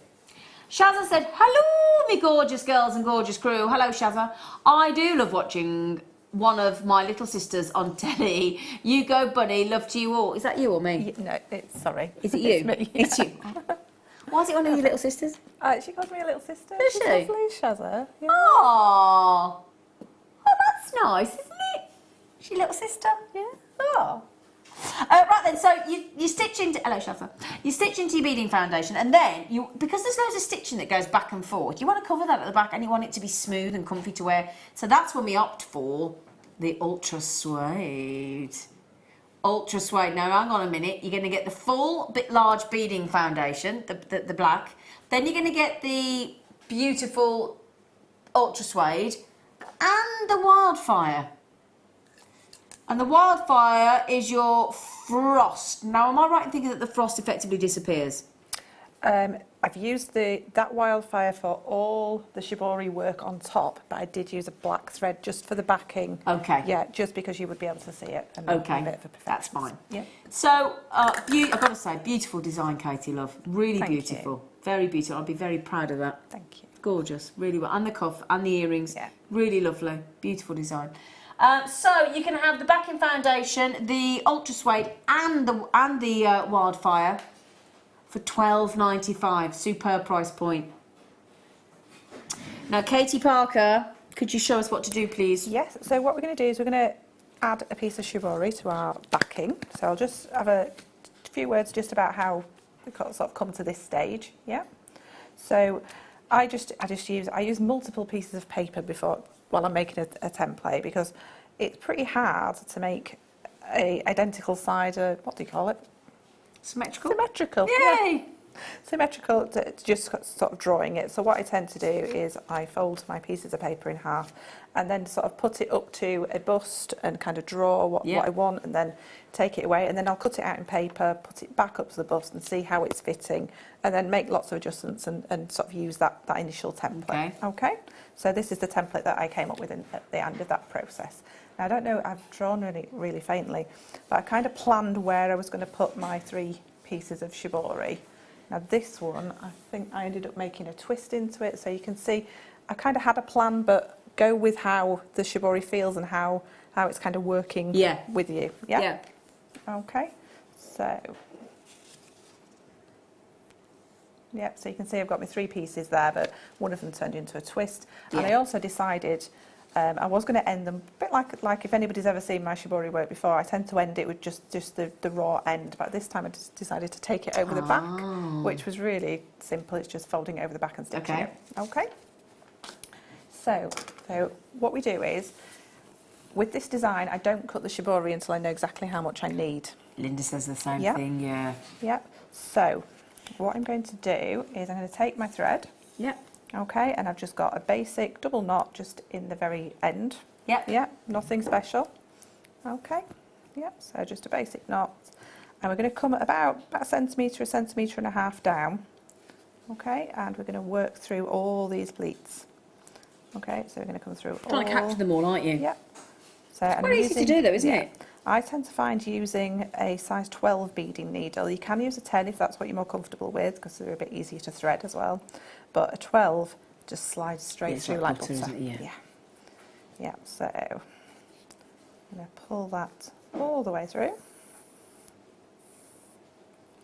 Shazza said, hello, me gorgeous girls and gorgeous crew. Hello, Shazza. I do love watching one of my little sisters on telly. You go, bunny, love to you all. Is that you or me? No, sorry. Is it you? It's me. It's you. Why is it one of your little sisters? She calls me a little sister. Does She's she? lovely, Shazza. Yeah. Oh, that's nice, isn't it? Is she little sister? Yeah. Oh. Right then, so you stitch into... Hello, Shazza. You stitch into your beading foundation, and then, because there's loads of stitching that goes back and forth, you want to cover that at the back, and you want it to be smooth and comfy to wear. So that's when we opt for the Ultra Suede. Ultra Suede. Now, hang on a minute. You're going to get the full, bit large beading foundation, the black. Then you're going to get the beautiful Ultra Suede and the Wildfire. And the Wildfire is your frost. Now, am I right in thinking that the frost effectively disappears? I've used that Wildfire for all the shibori work on top, but I did use a black thread just for the backing. Okay. Yeah, just because you would be able to see it. And Okay, a bit of a that's fine. Yeah. So, I've got to say, beautiful design, Katie, love. Really Thank beautiful. you. Very beautiful. I'll be very proud of that. Thank you. Gorgeous. Really well. And the cuff and the earrings. Yeah. Really lovely. Beautiful design. So you can have the backing foundation, the Ultra Suede, and the Wildfire for £12.95. Superb price point. Now, Katie Parker, could you show us what to do, please? Yes. So what we're going to do is we're going to add a piece of shibori to our backing. So I'll just have a few words just about how we sort of come to this stage. Yeah. So I use multiple pieces of paper while I'm making a template, because it's pretty hard to make a identical side. What do you call it? Symmetrical. Symmetrical. Yay! Yeah. Symmetrical, just sort of drawing it. So what I tend to do is I fold my pieces of paper in half and then sort of put it up to a bust and kind of draw what I want, and then take it away, and then I'll cut it out in paper, put it back up to the bust and see how it's fitting, and then make lots of adjustments and sort of use that initial template. Okay? So this is the template that I came up with at the end of that process. Now, I don't know, I've drawn really faintly, but I kind of planned where I was going to put my 3 pieces of shibori. Now this one, I think I ended up making a twist into it, so you can see I kind of had a plan, but go with how the shibori feels and how it's kind of working with you. Yeah? Okay, so so you can see I've got my 3 pieces there, but one of them turned into a twist. And I also decided I was going to end them a bit like if anybody's ever seen my shibori work before, I tend to end it with just the raw end, but this time I just decided to take it over the back, which was really simple. It's just folding it over the back and stitching it. Okay. So what we do is, with this design, I don't cut the shibori until I know exactly how much I need. Linda says the same thing, yeah. Yep. So what I'm going to do is I'm going to take my thread. Yep. Okay, and I've just got a basic double knot just in the very end. Yep. Yep, nothing special. Okay, yep, so just a basic knot. And we're going to come at about a centimetre and a half down. Okay, and we're going to work through all these pleats. Okay, so we're going to come through Trying to capture them all, aren't you? Yep. So, it's quite easy to do though, isn't it? I tend to find using a size 12 beading needle. You can use a 10 if that's what you're more comfortable with, because they're a bit easier to thread as well. But a 12 just slides straight through like butter. Isn't it? Yeah, so I'm going to pull that all the way through.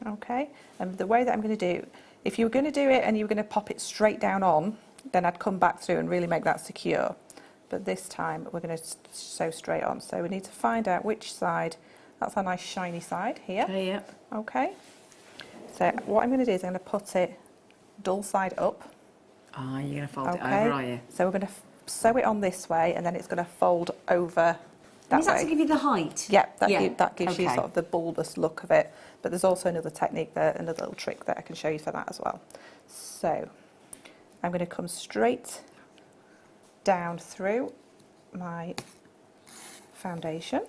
Okay, and the way that I'm going to do, if you were going to do it and you were going to pop it straight down on, then I'd come back through and really make that secure. But this time we're going to sew straight on. So we need to find out which side. That's our nice shiny side here. Okay, yep. Okay. So what I'm going to do is I'm going to put it dull side up. Ah, you're going to fold it over, are you? So we're going to sew it on this way, and then it's going to fold over that Is that to give you the height? Yeah, that gives you sort of the bulbous look of it. But there's also another technique there, another little trick that I can show you for that as well. So I'm going to come straight down through my foundation,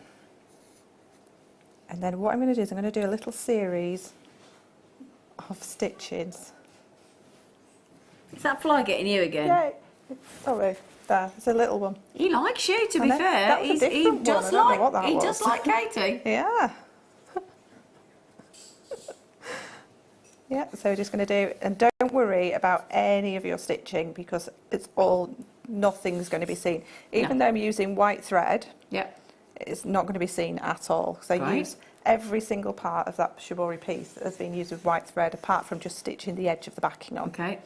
and then what I'm going to do is I'm going to do a little series of stitches. Is that fly getting you again? Yeah, sorry, there, it's a little one. He likes you, to be fair. He does like Katie. Yeah. Yeah, so we're just going to do, and don't worry about any of your stitching, because it's all, nothing's going to be seen. Even though I'm using white thread, it's not going to be seen at all. So I use every single part of that shibori piece that has been used with white thread, apart from just stitching the edge of the backing on. Okay.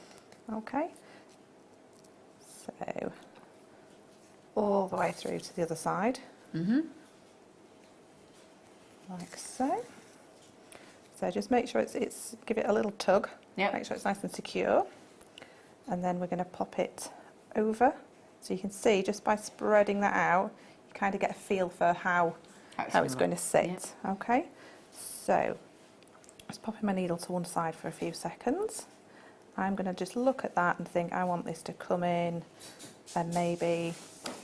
Okay. So all the way through to the other side. Like so. So just make sure it's give it a little tug. Make sure it's nice and secure. And then we're going to pop it over. So you can see, just by spreading that out, you kind of get a feel for how it's going to sit. Okay. So just popping my needle to one side for a few seconds. I'm going to just look at that and think, I want this to come in, and maybe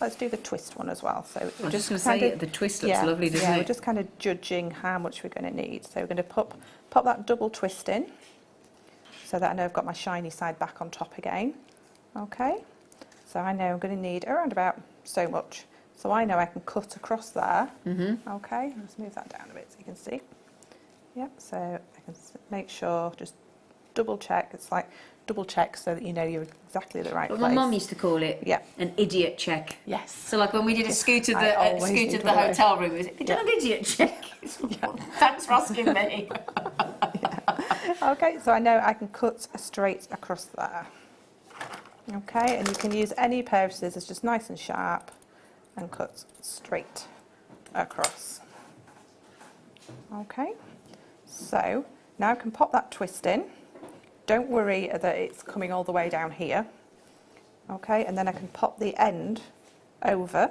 let's do the twist one as well. So I was just going to say, the twist looks lovely, doesn't it? Yeah, we're just kind of judging how much we're going to need. So we're going to pop that double twist in, so that I know I've got my shiny side back on top again. Okay, so I know I'm going to need around about so much. So I know I can cut across there. Okay, let's move that down a bit so you can see. Yep, so I can make sure, just double check. It's like double check so that you know you're exactly at the right place. My mum used to call it an idiot check. Yes. So like when we did a scoot of the hotel room, have you done an idiot check? Thanks for asking me. Okay, so I know I can cut straight across there. Okay, and you can use any pair of scissors, just nice and sharp, and cut straight across. Okay, so now I can pop that twist in. don't worry that it's coming all the way down here. Okay, and then I can pop the end over,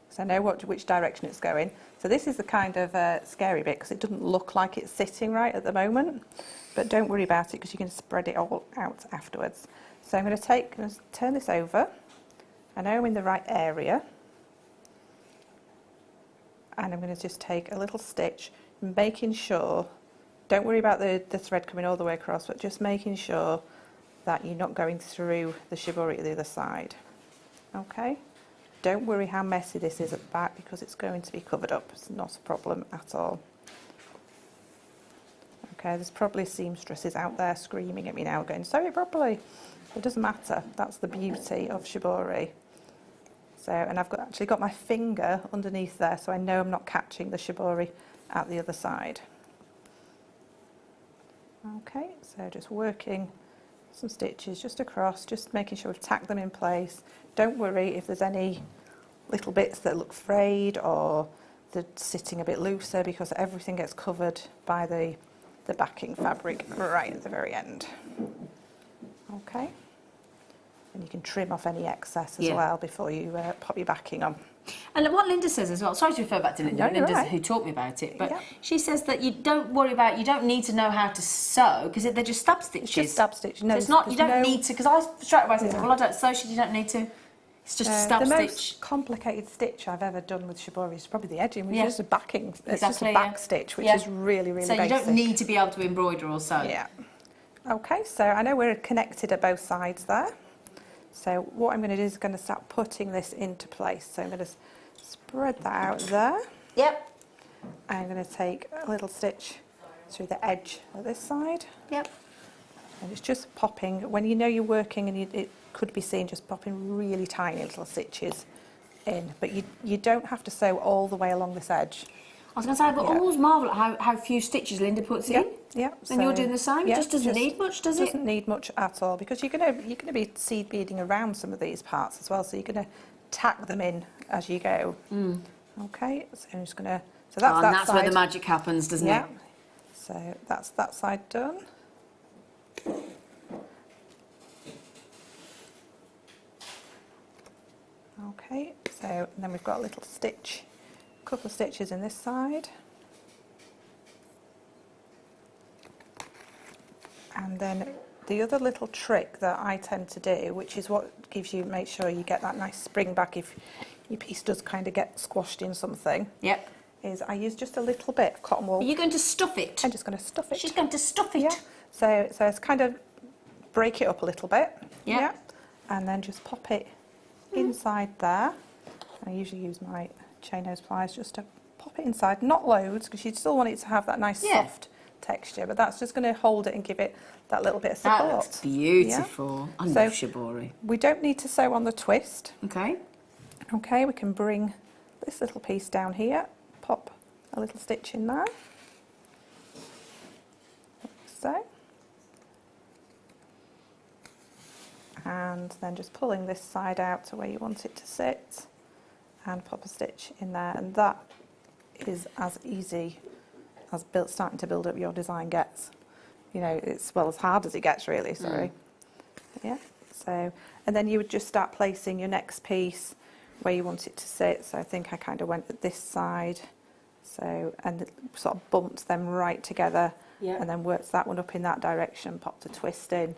so I know which direction it's going. So this is the kind of scary bit, because it doesn't look like it's sitting right at the moment, but don't worry about it, because you can spread it all out afterwards. So I'm going to turn this over. I know I'm in the right area, and I'm going to just take a little stitch, making sure, don't worry about the thread coming all the way across, but just making sure that you're not going through the shibori to the other side. Okay? Don't worry how messy this is at the back, because it's going to be covered up. It's not a problem at all. Okay, there's probably seamstresses out there screaming at me now, going, sew it properly. It doesn't matter. That's the beauty of shibori. So, and I've actually got my finger underneath there, so I know I'm not catching the shibori at the other side. Okay, so just working some stitches just across, just making sure we've tacked them in place. Don't worry if there's any little bits that look frayed or they're sitting a bit looser, because everything gets covered by the backing fabric right at the very end. Okay, and you can trim off any excess as well before you pop your backing on. And what Linda says as well, sorry to refer back to Linda, Linda's who taught me about it, but she says that you don't need to know how to sew, because they're just stab stitches. It's just stab stitches. No, so it's not, you don't need to, because I straight away said, well, I don't sew, you don't need to. It's just a stab the stitch. The most complicated stitch I've ever done with shibori is probably the edging, which is just a backing. It's just a back stitch, which is really, really basic. So you don't need to be able to embroider or sew. Yeah. Okay, so I know we're connected at both sides there. So what I'm going to do is going to start putting this into place. So I'm going to spread that out there. Yep. I'm going to take a little stitch through the edge of this side. Yep. And it's just popping, when you know you're working and it could be seen, just popping really tiny little stitches in. But you don't have to sew all the way along this edge. I was going to say, but I always marvel at how few stitches Linda puts in. Yeah. And you're doing the same? It just doesn't need much, does it? Doesn't need much at all, because you're going to be seed beading around some of these parts as well, so you're going to tack them in as you go. Okay, so I'm just going to... So that's that that's side. where the magic happens, doesn't it? So that's that side done. Okay, so and then we've got a little stitch, a couple of stitches in this side. And then the other little trick that I tend to do, which is what gives you, make sure you get that nice spring back if your piece does kind of get squashed in something. Yep. Is I use just a little bit of cotton wool. Are you going to stuff it? I'm just going to stuff it. She's going to stuff it. Yeah. So it's kind of break it up a little bit. Yeah. And then just pop it inside there. I usually use my chain nose pliers just to pop it inside, not loads, because you still want it to have that nice soft texture, but that's just going to hold it and give it that little bit of support. That looks beautiful. I love shibori. We don't need to sew on the twist. Okay. Okay, we can bring this little piece down here, pop a little stitch in there, like so, and then just pulling this side out to where you want it to sit, and pop a stitch in there, and that is as easy as starting to build up your design gets. You know, it's as hard as it gets, really. Sorry. Yeah. So, and then you would just start placing your next piece where you want it to sit. So I think I kind of went at this side, so, and sort of bumped them right together, and then worked that one up in that direction, popped a twist in.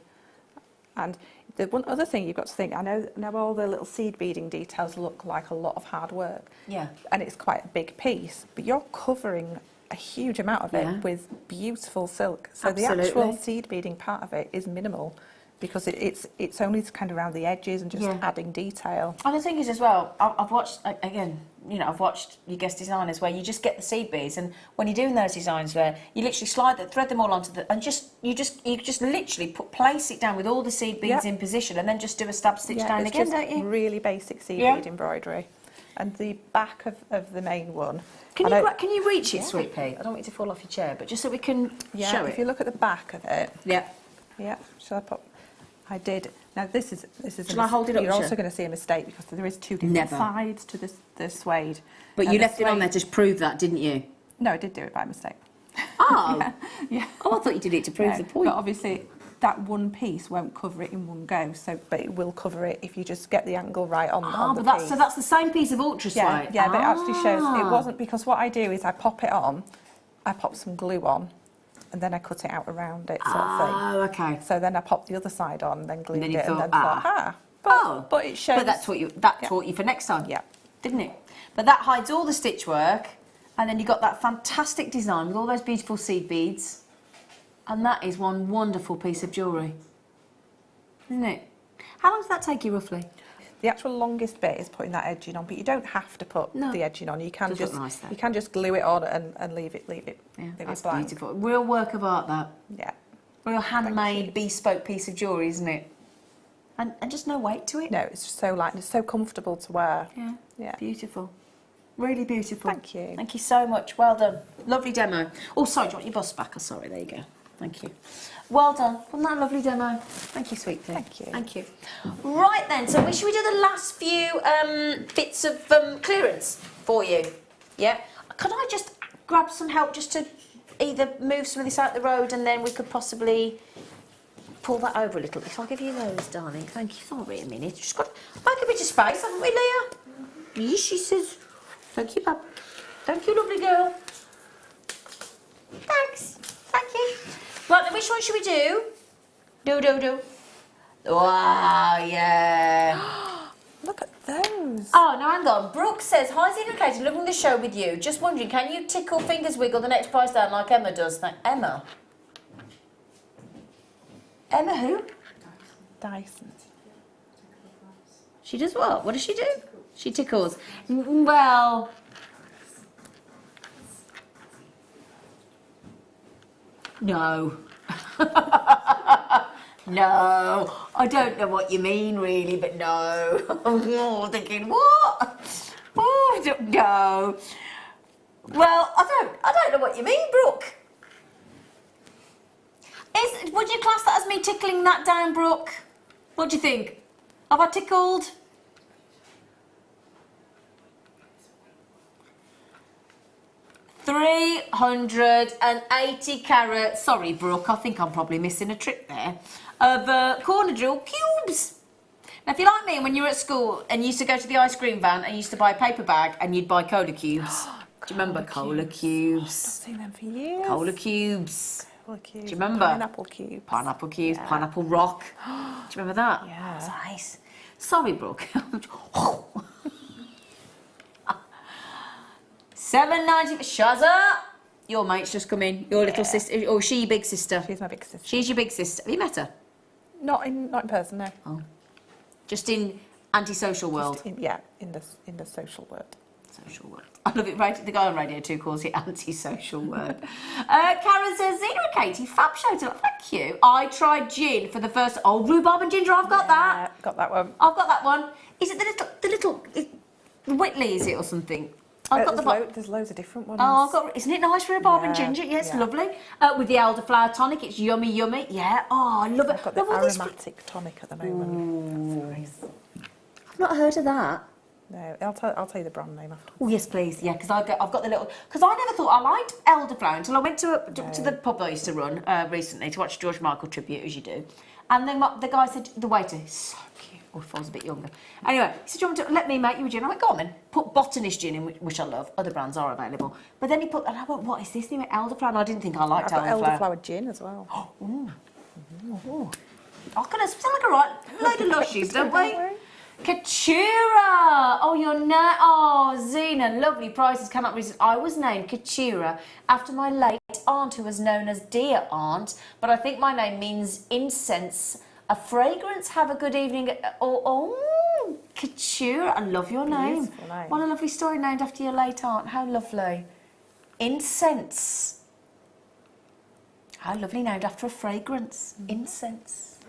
And the one other thing you've got to think, I know all the little seed beading details look like a lot of hard work, and it's quite a big piece, but you're covering a huge amount of it with beautiful silk. So the actual seed beading part of it is minimal, because it's only kind of around the edges and just adding detail. And the thing is as well, I've watched, again, I've watched your guest designers where you just get the seed beads, and when you're doing those designs where you literally thread them all onto and you just literally place it down with all the seed beads in position, and then just do a stab stitch down again, don't you? Really basic seed bead embroidery. And the back of the main one. Can you reach it, Sweet Pea? I don't want you to fall off your chair, but just so we can show it. If you look at the back of it. Yeah. Yeah. Shall I pop? I did. Now this is. Shall I hold it up? You're also going to see a mistake, because there is two different sides to the suede. But you left it on there to prove that, didn't you? No, I did do it by mistake. Oh. Yeah. Oh, I thought you did it to prove the point. But obviously, that one piece won't cover it in one go, so but it will cover it if you just get the angle right on the piece. So that's the same piece of ultra suede? Yeah, but it actually shows, it wasn't, because what I do is I pop it on, I pop some glue on, and then I cut it out around it, sort of thing. Oh, okay. So then I popped the other side on, then glued And then you it, and then thought, thought, but it shows. But that taught you for next time. Yeah. Didn't it? But that hides all the stitch work, and then you got that fantastic design with all those beautiful seed beads, and that is one wonderful piece of jewellery, isn't it? How long does that take you roughly? The actual longest bit is putting that edging on, but you don't have to put the edging on. You can just you can just glue it on and leave it. Yeah, leave that's it blank. beautiful. Real work of art, that. Yeah. Real handmade, bespoke piece of jewellery, isn't it? And just no weight to it. No, it's just so light. It's so comfortable to wear. Yeah. Yeah. Beautiful. Really beautiful. Thank you. Thank you so much. Well done. Lovely demo. Oh, sorry, do you want your bust back? Oh, sorry, there you go. Thank you. Well done. Wasn't that a lovely demo? Thank you, sweet pea. Thank you. Thank you. Right then, so should we do the last few bits of clearance for you? Yeah? Could I just grab some help just to either move some of this out the road, and then we could possibly pull that over a little. If I give you those, darling. Thank you. Sorry a minute. Just got to make a bit of space, haven't we, Leah? Yes, she says. Thank you, Bub. Thank you, lovely girl. Thanks. Thank you. Right, then which one should we do? Do. Wow, yeah. Look at those. Oh, no, hang on. Brooke says, hi, Zena and Katie, loving the show with you. Just wondering, can you tickle fingers wiggle the next price down like Emma does? Emma? Emma who? Dyson. She does what? What does she do? She tickles. Well... No. No. I don't know what you mean, really, but no. I'm thinking, what? Oh, no. Well, I don't know what you mean, Brooke. Would you class that as me tickling that down, Brooke? What do you think? Have I tickled? £380 carat, sorry Brooke, I think I'm probably missing a trick there, of corner jewel cubes. Now if you're like me, when you were at school and you used to go to the ice cream van and you used to buy a paper bag and you'd buy cola cubes. Do you remember cola cubes? I've seen them for years. Cola cubes. Cola cubes. Do you remember? Pineapple cubes. Pineapple cubes, pineapple rock. Do you remember that? Yeah. That's nice. Sorry Brooke. $7.90 for Shazza. Your mate's just come in. Your little sister, or she your big sister? She's my big sister. She's your big sister. Have you met her? Not in person, no. Oh, just in antisocial world. In the social world. Social world. I love it. Right, the guy on Radio 2 calls it antisocial word. Karen says, Zena and Katie, fab show tonight. Thank you. I tried gin for the first. Oh, rhubarb and ginger. I've got that. Got that one. I've got that one. Is it the little Whitley? Is it or something? I've got there's loads of different ones. Oh, I've got. Isn't it nice, rhubarb and ginger? Yeah, it's lovely. With the elderflower tonic, it's yummy, yummy. Yeah. Oh, I love it. I've got the aromatic tonic at the moment. It's nice. I've not heard of that. No, I'll tell you the brand name after. Oh yes, please. Yeah, because I've got the little. Because I never thought I liked elderflower until I went to the pub I used to run recently to watch George Michael tribute, as you do. And then the guy said, the waiter, he's so cute. Or if I was a bit younger. Anyway, he said, do you want to let me make you a gin? I went, go on then. Put botanist gin in, which I love. Other brands are available. But then he put, and I went, what is this? He went elderflower, and I didn't think I liked elderflower. I've got elderflower gin as well. Ooh. Ooh. I can sound like a right load of lushies, don't we? Katura! Oh, your name. Oh, Zena, lovely prices. Cannot resist. I was named Katura after my late aunt, who was known as Dear Aunt, but I think my name means incense. A fragrance. Have a good evening. Oh, Katura. I love your name. Name. What a lovely story named after your late aunt. How lovely. Incense. How lovely, named after a fragrance. Incense.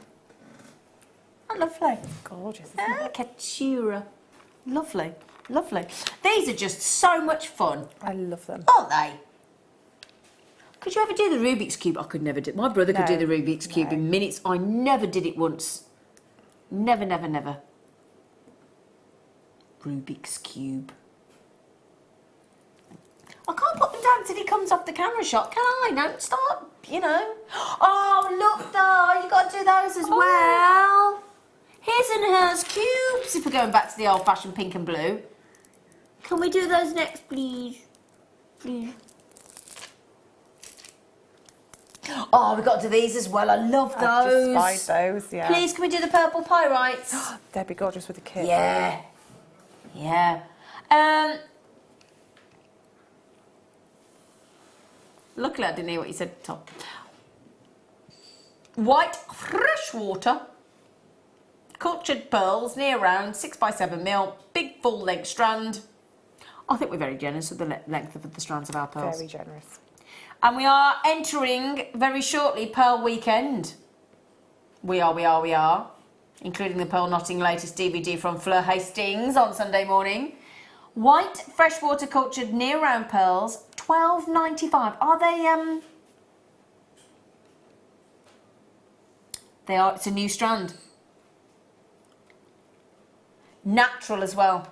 Oh, lovely. Gorgeous, isn't it? Katura. Lovely. Lovely. These are just so much fun. I love them. Aren't they? Could you ever do the Rubik's Cube? I could never do it. My brother could do the Rubik's Cube in minutes. I never did it once. Never, never, never. Rubik's Cube. I can't put them dance till he comes off the camera shot, can I? Don't start, you know. Oh, look though, you got to do those as well. His and hers cubes, if we're going back to the old-fashioned pink and blue. Can we do those next, please? Please. Oh, we've got to do these as well. I love those. I've just spied those, yeah. Please, can we do the purple pyrites? They'd be gorgeous with the kit. Yeah. Yeah. Luckily, I didn't hear what you said, Tom. White freshwater, cultured pearls, near round, 6x7mm, big full length strand. I think we're very generous with the length of the strands of our pearls. Very generous. And we are entering very shortly Pearl Weekend. We are. Including the Pearl Knotting latest DVD from Fleur Hastings on Sunday morning. White freshwater cultured near round pearls, $12.95. Are they They are. It's a new strand. Natural as well.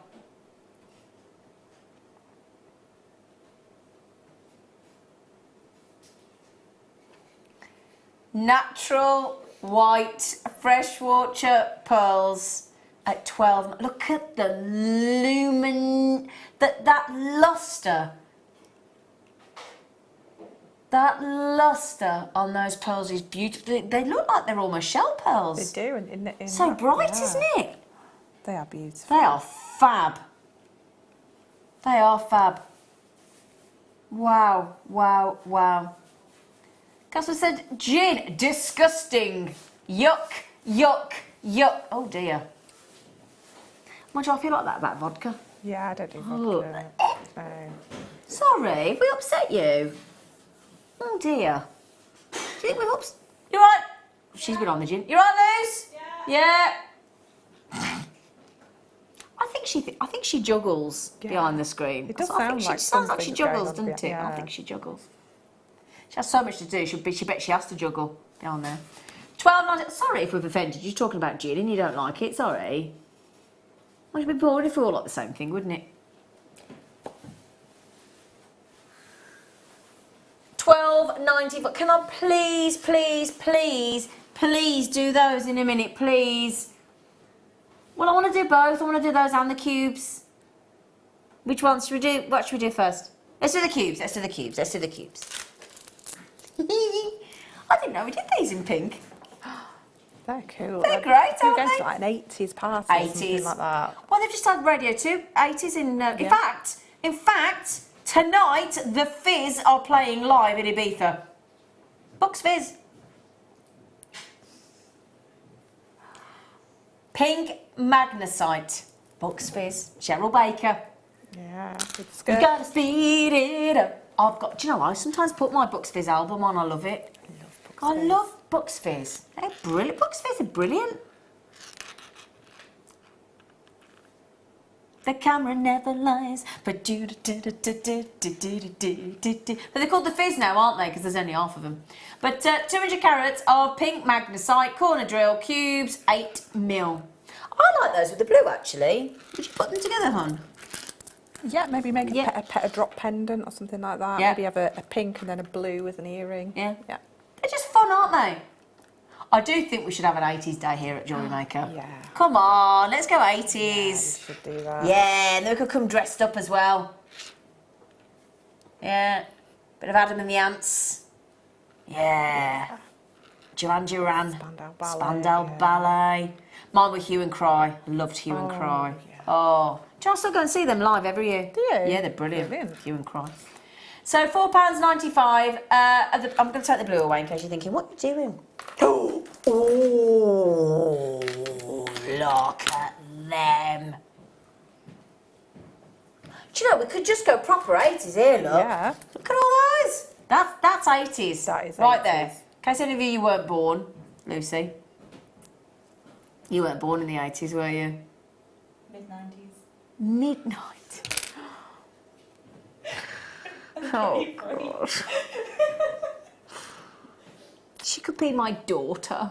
Natural white freshwater pearls at 12. Look at the lumen, that luster. That luster on those pearls is beautiful. They look like they're almost shell pearls. They do. In So that, bright, yeah. isn't it? They are beautiful. They are fab. They are fab. Wow, wow, wow. Casper said, gin, disgusting. Yuck, yuck, yuck. Oh dear. Why do I feel like that about vodka? Yeah, I don't do vodka. No. Sorry, have we upset you? Oh dear. Do you think we've upset? You right? She's been on the gin. You right, Luz? Yeah. I think she juggles behind the screen. It does sounds like she juggles, doesn't it? Yeah. I think she juggles. She has so much to do. She bet she has to juggle down there. 12.90. Sorry if we've offended you. Talking about gin and you don't like it. Sorry. Would be bored if we all like the same thing, wouldn't it? $12.95. Can I please do those in a minute, please? Well, I want to do both. I want to do those and the cubes. Which ones should we do? What should we do first? Let's do the cubes. Let's do the cubes. I didn't know we did these in pink. They're cool. They're great, You're aren't going they? to like an 80s party or something like that. Well, they've just had radio too. 80s in fact, tonight the Fizz are playing live in Ibiza. Bucks Fizz. Pink magnesite. Bucks Fizz. JewelleryMaker. Yeah. You gotta speed it up. Do you know, I sometimes put my Bucks Fizz album on. I love it. I love Bucks Fizz. They're brilliant. Bucks Fizz are brilliant. The camera never lies. But they're called the Fizz now, aren't they? Because there's only half of them. But 200 carats of pink magnesite, corner drill, cubes, 8mm. I like those with the blue, actually. Would you put them together, hon? Yeah, maybe make a drop pendant or something like that. Yeah. Maybe have a pink and then a blue with an earring. Yeah. Yeah. They're just fun, aren't they? I do think we should have an 80s day here at JewelleryMaker. Yeah. Come on, let's go 80s. Yeah, we should do that. Yeah, and they could come dressed up as well. Yeah. Bit of Adam and the Ants. Yeah. Duran Duran. Spandau Ballet. Mine were Hue and Cry. Loved Hue and Cry. Yeah. Oh. Do you still go and see them live every year? Do you? Yeah, they're brilliant. Brilliant. Hue and Cry. So £4.95. I'm going to take the blue away in case you're thinking, what are you doing? Oh, look at them. Do you know, we could just go proper 80s here, look. Yeah. Look at all those. That's 80s. That is right 80s. there. In case any of you weren't born, Lucy. You weren't born in the 80s, were you? Mid-90s. Midnight. Oh, God. She could be my daughter.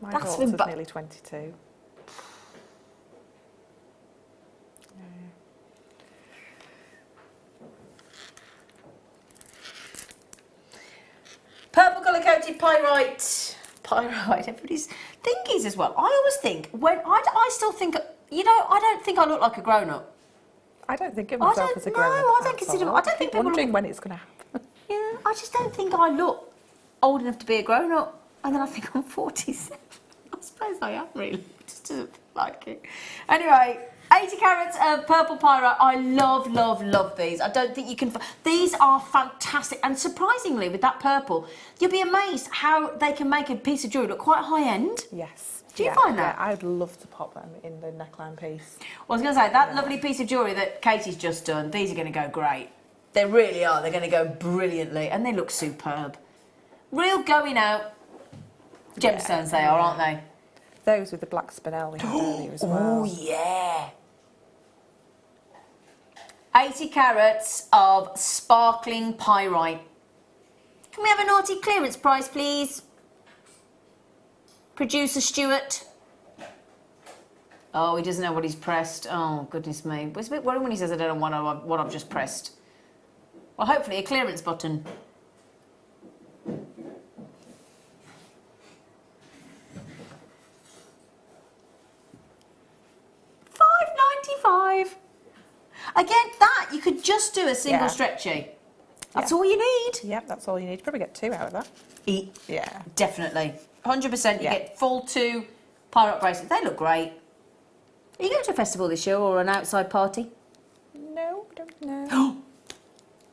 My That's daughter's been nearly 22. colour-coated pyrite. Everybody's thingies as well. I always think, I still think, you know, I don't think I look like a grown-up. I don't think of myself as a grown-up. No, I don't consider, I don't think people wondering when it's going to happen. Yeah, I just don't think I look old enough to be a grown-up. And then I think I'm 47. I suppose I am really. Just doesn't feel like it. Anyway, 80 carats of purple pyrite. I love, love, love these. I don't think you can... These are fantastic. And surprisingly, with that purple, you'll be amazed how they can make a piece of jewellery look quite high-end. Yes. Do you find that? Yeah, I'd love to pop them in the neckline piece. Well, I was going to say, that lovely piece of jewellery that Katie's just done, these are going to go great. They really are. They're going to go brilliantly. And they look superb. Real going out gemstones they are, aren't they? Those with the black spinel we had earlier as well. Oh, yeah. 80 carats of sparkling pyrite. Can we have a naughty clearance price, please? Producer Stuart. Oh, he doesn't know what he's pressed. Oh, goodness me. It's a bit worrying when he says I don't know what I've just pressed. Well, hopefully a clearance button. $5.95. Again, that you could just do a single stretchy. That's all you need. Yep, that's all you need. You probably get 2 out of that. Yeah. Definitely. 100%. You get full 2 pyrite bracelets. They look great. Are you going to a festival this year or an outside party? No, don't know.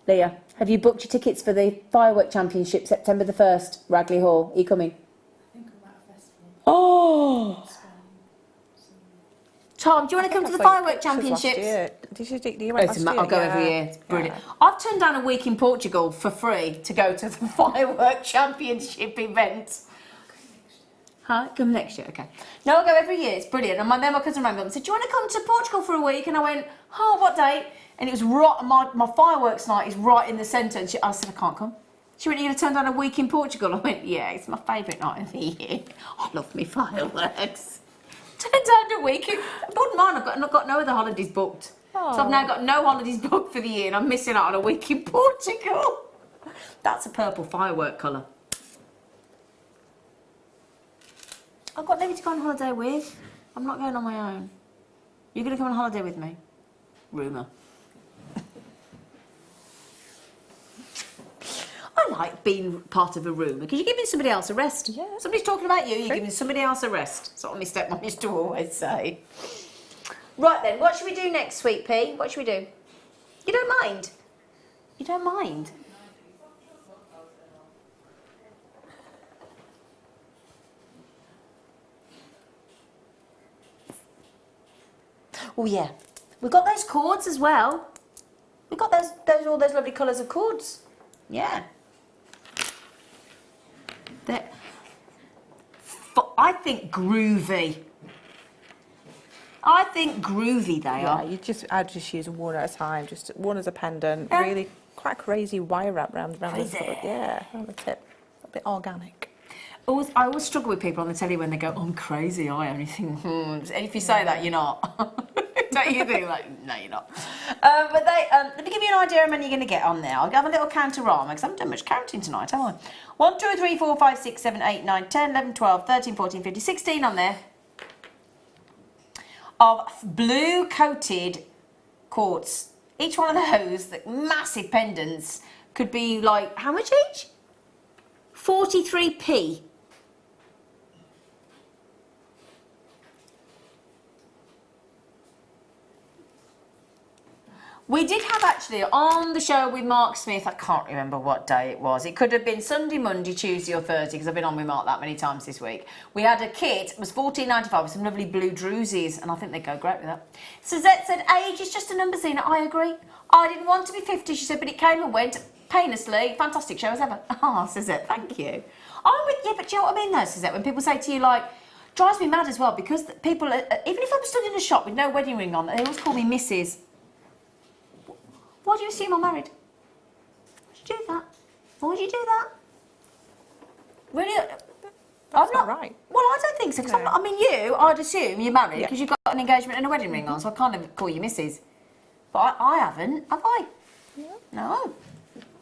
Leah, have you booked your tickets for the Firework Championship, September the 1st, Ragley Hall? Are you coming? I think I'm at a festival. Oh! Tom, do you want to come to the Firework Championships? You went last year? I'll go every year. It's brilliant. Yeah. I've turned down a week in Portugal for free to go to the Firework Championship event. Huh? Come next year, okay. No, I go every year. It's brilliant. And then my cousin rang up and said, "Do you want to come to Portugal for a week?" And I went, "Oh, what date?" And it was right. My fireworks night is right in the centre. And I said, "I can't come." She went, "You're going to turn down a week in Portugal?" I went, "Yeah, it's my favourite night of the year. I love me fireworks." Turned down a week. Bottom line, I've got no other holidays booked. So I've now got no holidays booked for the year, and I'm missing out on a week in Portugal. That's a purple firework colour. I've got nobody to go on holiday with. I'm not going on my own. You're going to come on holiday with me? Rumour. I like being part of a rumour because you're giving somebody else a rest. Yeah. Somebody's talking about you, you're giving somebody else a rest. That's what my stepmom used to always say. Right then, what should we do next, Sweet Pea? What should we do? You don't mind? You don't mind? Oh yeah, we've got those cords as well. We've got all those lovely colours of cords. Yeah. They're, I think groovy. I think groovy they are. I'd just use one at a time, just one as a pendant. Really quite crazy wire wrap around the foot. Yeah, on the tip. A bit organic. I always struggle with people on the telly when they go, "I'm crazy." I only think, And if you say that, you're not. Don't you think? Like, no, you're not. But let me give you an idea how many you're going to get on there. I'll have a little counterama because I haven't done much counting tonight, have I? 1, 2, 3, 4, 5, 6, 7, 8, 9, 10, 11, 12, 13, 14, 15, 16 on there. Of blue coated quartz. Each one of those, the massive pendants, could be like, how much each? 43p. We did have actually on the show with Mark Smith, I can't remember what day it was. It could have been Sunday, Monday, Tuesday or Thursday because I've been on with Mark that many times this week. We had a kit, it was $14.95 with some lovely blue drusies and I think they'd go great with that. Suzette said, "Age is just a number, Zena." I agree. I didn't want to be 50, she said, but it came and went painlessly. Fantastic show as ever. Oh, Suzette, thank you. I'm with you, but do you know what I mean though, Suzette? When people say to you like, drives me mad as well because people, even if I'm stood in a shop with no wedding ring on, they always call me Mrs. Why do you assume I'm married? Why would you do that? Why would you do that? Really? That's not right. Well, I don't think so. Cause I mean, I'd assume you're married because you've got an engagement and a wedding ring on, so I can't call you Mrs. But I haven't, have I? Yeah. No.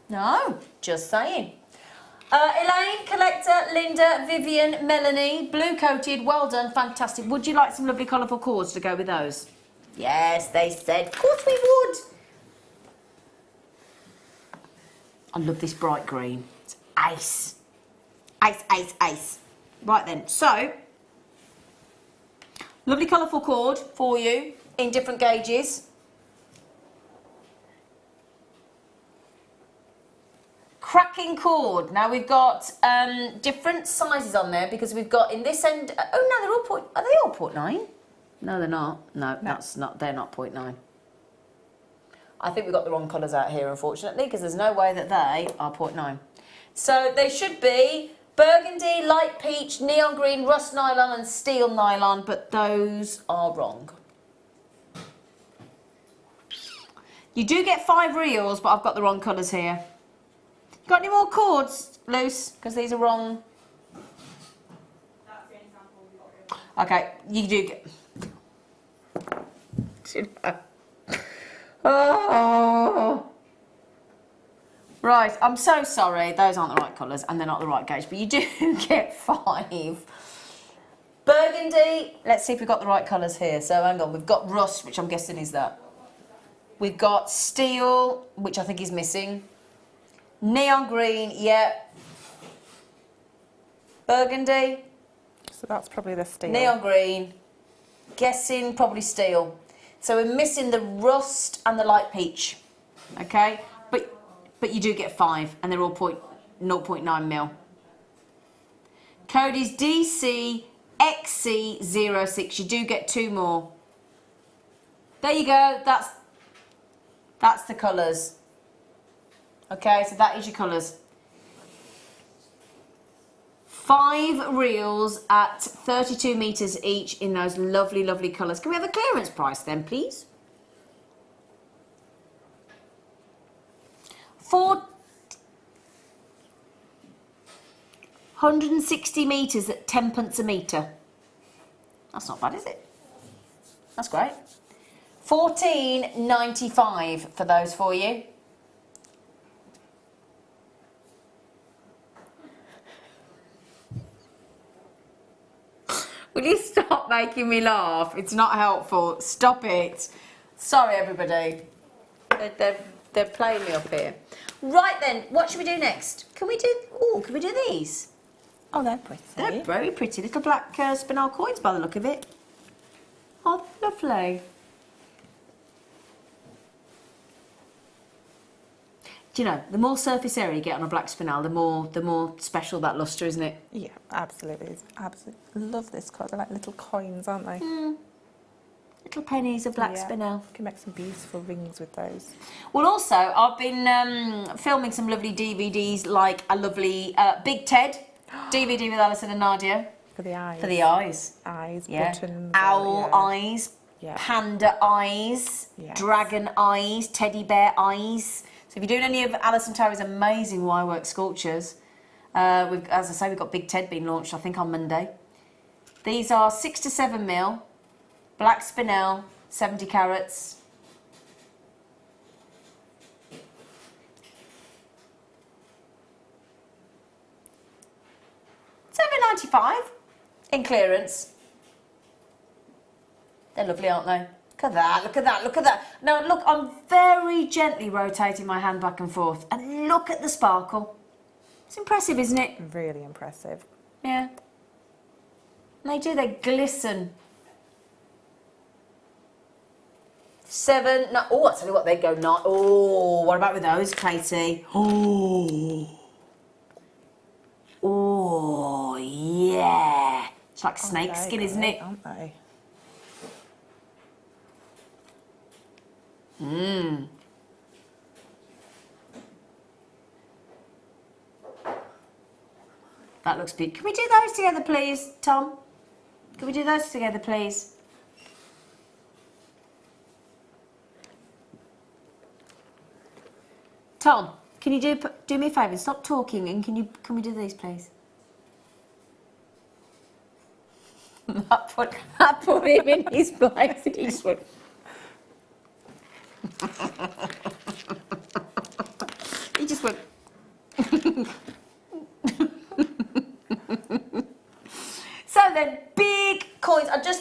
No. Just saying. Elaine, Collector, Linda, Vivian, Melanie, blue coated, well done, fantastic. Would you like some lovely colourful cords to go with those? Yes, they said, of course we would. I love this bright green. It's ace. Ace, ace, ace. Right then, so, lovely colourful cord for you in different gauges. Cracking cord. Now we've got different sizes on there because we've got in this end. Oh no, they're all point. Are they all 0.9? No, they're not. No, that's not. They're not 0.9. I think we've got the wrong colours out here, unfortunately, because there's no way that they are 0.9. So they should be burgundy, light peach, neon green, rust nylon, and steel nylon, but those are wrong. You do get 5 reels, but I've got the wrong colours here. Got any more cords loose? Because these are wrong. That's the only sample we've got. Okay, you do get. Oh. Right, I'm so sorry. Those aren't the right colours and they're not the right gauge, but you do get 5. Burgundy. Let's see if we've got the right colours here. So hang on, we've got rust, which I'm guessing is that. We've got steel, which I think is missing. Neon green, yeah. Burgundy. So that's probably the steel. Neon green. Guessing probably steel. So we're missing the rust and the light peach. Okay? But you do get 5 and they're all 0.9 mil. Code is DCXC06. You do get 2 more. There you go. That's the colours. Okay, so that is your colours. 5 reels at 32 metres each in those lovely, lovely colours. Can we have a clearance price then, please? 460 metres at 10p a metre. That's not bad, is it? That's great. £14.95 for those for you. Will you stop making me laugh? It's not helpful. Stop it. Sorry, everybody. They're playing me up here. Right then, what should we do next? Can we do these? Oh, they're pretty. They're very pretty. Little black spinel coins by the look of it. Oh, lovely. Do you know, the more surface area you get on a black spinel, the more special that lustre, isn't it? Yeah, absolutely. Absolutely. Love this colour. They're like little coins, aren't they? Little pennies of black spinel. You can make some beautiful rings with those. Well, also, I've been filming some lovely DVDs, like a lovely Big Ted DVD with Alison and Nadia. For the eyes. For the eyes. Eyes, Yeah. buttons. Owl eyes, Yeah. panda eyes, Yes. dragon eyes, teddy bear eyes. So if you're doing any of Alison Terry's amazing wire work sculptures, as I say, we've got Big Ted being launched, I think, on Monday. These are 6 to 7 mil, black spinel, 70 carats. £7.95 in clearance. They're lovely, aren't they? Look at that, look at that, look at that. Now, look, I'm very gently rotating my hand back and forth. And look at the sparkle. It's impressive, isn't it? Really impressive. Yeah. They glisten. 7, no, oh, I'll tell you what, they'd go 9. Oh, what about with those, Katie? Oh. Oh, yeah. It's like snake skin, isn't it? Aren't they? That looks big. Can we do those together, please, Tom? Can we do those together, please? Tom, can you do me a favour? Stop talking and can we do these, please? That put him in his place. He just went. He just went.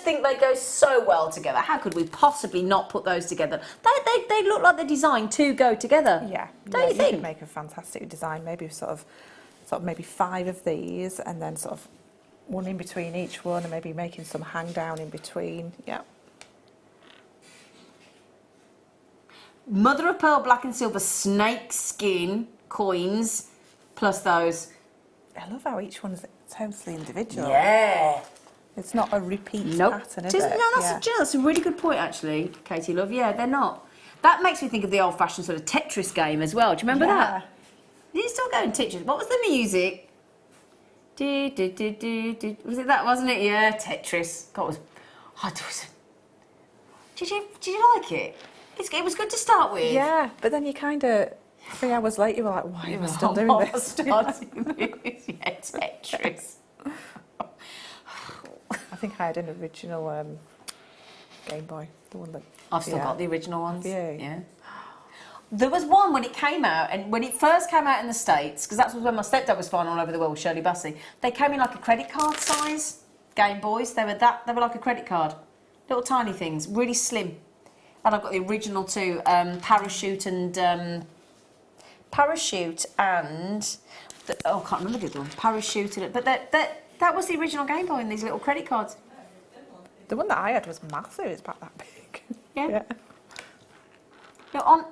just think they go so well together. How could we possibly not put those together? They look like they're designed to go together. Yeah. Don't you think? You could make a fantastic design, maybe sort of maybe 5 of these, and then sort of one in between each one, and maybe making some hang down in between. Yeah. Mother of pearl, black and silver snake skin coins, plus those. I love how each one's totally individual. Yeah. It's not a repeat Nope. pattern, is it? No, that's a really good point, actually, Katie Love. Yeah, they're not. That makes me think of the old-fashioned sort of Tetris game as well. Do you remember that? You're still going Tetris. What was the music? Was it that, wasn't it? Yeah, Tetris. God, Did you like it? It was good to start with. Yeah, but then you kind of 3 hours later you were like, why am I still doing this? Yeah, Tetris. I think I had an original Game Boy, the one that I've still got the original ones. Yeah. There was one when it came out, and when it first came out in the States, because that was when my stepdad was flying all over the world with Shirley Bassey, they came in like a credit card size Game Boys. They were like a credit card. Little tiny things, really slim. And I've got the original too, Parachute and... I can't remember the other one. Parachute and... But that was the original Game Boy in these little credit cards. The one that I had was massive, it's about that big. Yeah. No,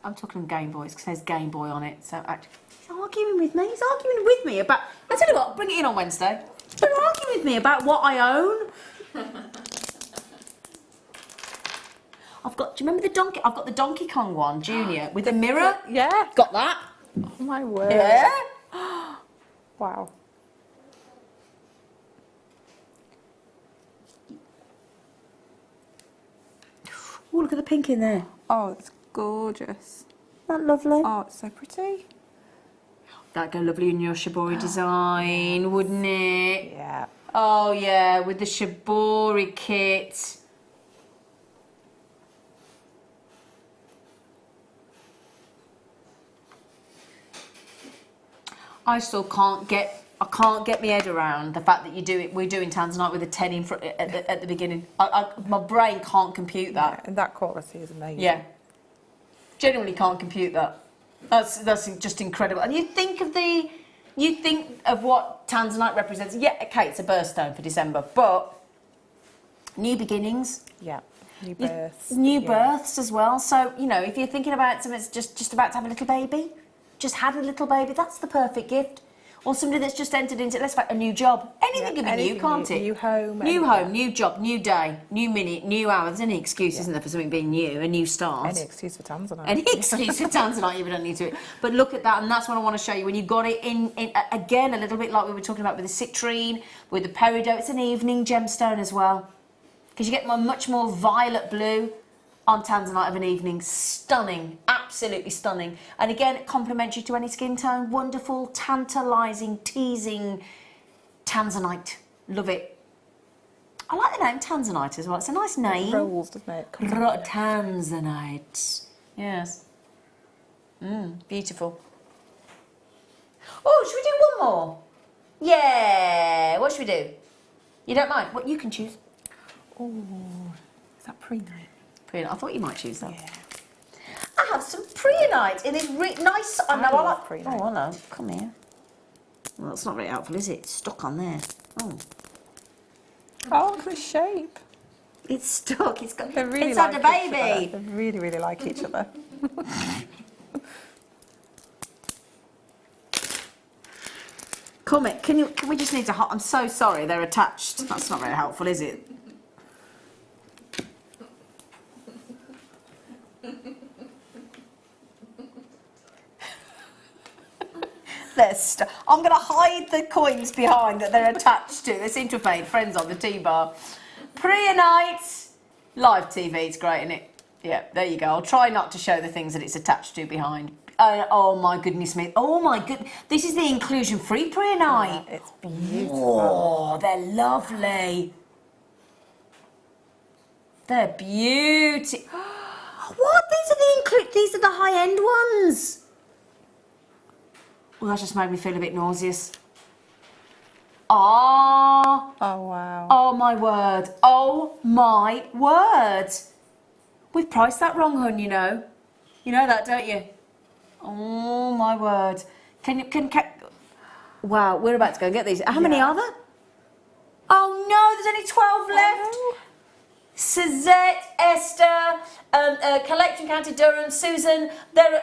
I'm talking Game Boys because there's Game Boy on it. So actually, he's arguing with me. He's arguing with me about... I tell you what, bring it in on Wednesday. He's arguing with me about what I own. Do you remember the Donkey? I've got the Donkey Kong one, Junior, with a mirror. Yeah. Got that. Oh my word. Yeah. Wow. Oh, look at the pink in there. Oh, it's gorgeous. Isn't that lovely? Oh, it's so pretty. That'd go lovely in your shibori design, wouldn't it? Yeah. Oh, yeah, with the shibori kit. I still can't get my head around the fact that we're doing Tanzanite with a 10 in front at the beginning. My brain can't compute that. Yeah, and that quality is amazing. Yeah. Genuinely can't compute that. That's just incredible. And you think of what Tanzanite represents. Yeah, okay, it's a birthstone for December, but new beginnings. Yeah. New births. New births as well. So, if you're thinking about something that's just about to have a little baby, just had a little baby, that's the perfect gift. Or somebody that's just entered into, let's say, a new job. Anything can be new, can't it? New home. New home, new job, new day, new minute, new hour. There's any excuse, isn't there, for something being new, a new start. Any excuse for Tanzanite. Any excuse for Tanzanite, you don't need to. But look at that, and that's what I want to show you. When you've got it in again, a little bit like we were talking about with the citrine, with the peridot, it's an evening gemstone as well. Because you get a much more violet blue on Tanzanite of an evening. Stunning, absolutely stunning. And again, complementary to any skin tone. Wonderful, tantalising, teasing Tanzanite. Love it. I like the name Tanzanite as well. It's a nice name. It rolls, doesn't it? Tanzanite. Yes. Beautiful. Oh, should we do one more? Yeah. What should we do? You don't mind? What you can choose. Oh, is that pre-night? I thought you might choose that. Yeah. I have some preonite in this nice... I love preonite. Oh, hello. Come here. Well, that's not very helpful, is it? It's stuck on there. Oh. Oh, the shape. It's stuck. It's got... They really it's like had a baby. They really, really like each other. Come here. Can we just need to... I'm so sorry. They're attached. That's not very helpful, is it? I'm going to hide the coins behind that they're attached to. They seem to have made friends on the T-bar. Preonite. Live TV, it's great, isn't it? Yeah, there you go. I'll try not to show the things that it's attached to behind. Oh my goodness me. Oh my goodness. This is the inclusion-free preonite. Yeah, it's beautiful. Oh, they're lovely. They're beautiful. What? These are the high-end ones. Well, that just made me feel a bit nauseous. Ah. Oh, wow. Oh my word. Oh my word. We've priced that wrong, hun, you know. You know that, don't you? Oh my word. Wow, we're about to go and get these. How many are there? Oh no, there's only 12 left. Oh, no. Suzette, Esther, Collection County Durham, Susan,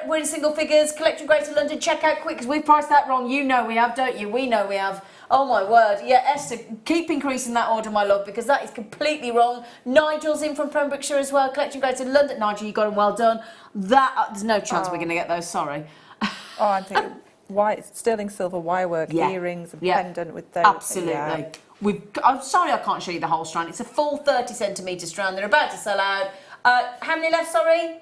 we're in single figures, Collection Greater London, check out quick because we've priced that wrong. You know we have, don't you? We know we have. Oh my word. Yeah, Esther, keep increasing that order, my love, because that is completely wrong. Nigel's in from Pembrokeshire as well, Collection Greater London. Nigel, you got them well done. There's no chance we're going to get those, sorry. Oh, I'm thinking white, sterling silver wirework, earrings and pendant with those. Absolutely. Yeah. I'm sorry I can't show you the whole strand. It's a full 30 centimetre strand. They're about to sell out. How many left, sorry?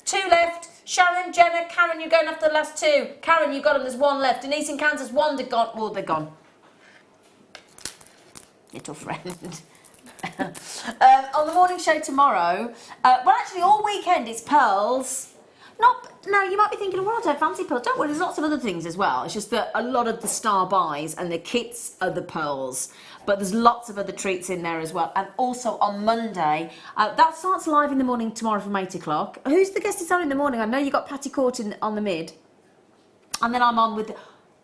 2 left. Sharon, Jenna, Karen, you're going after the last 2. Karen, you got them. There's 1 left. Denise in Kansas, 1. They're gone. Well, they're gone. Little friend. On the morning show tomorrow, well, actually, all weekend it's pearls. No, you might be thinking, well, I don't fancy pearls. Don't worry, there's lots of other things as well. It's just that a lot of the star buys and the kits are the pearls. But there's lots of other treats in there as well. And also on Monday, that starts live in the morning tomorrow from 8 o'clock. Who's the guest is on in the morning? I know you got Patty Court on the mid. And then I'm on with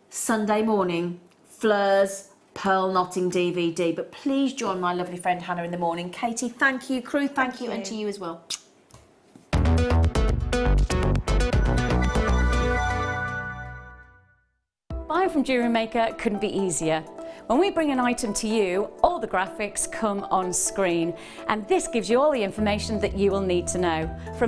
Sunday morning, Fleur's Pearl Knotting DVD. But please join my lovely friend Hannah in the morning. Katie, thank you. Crew, thank you. And to you as well. Buying from JewelleryMaker couldn't be easier. When we bring an item to you, all the graphics come on screen, and this gives you all the information that you will need to know. From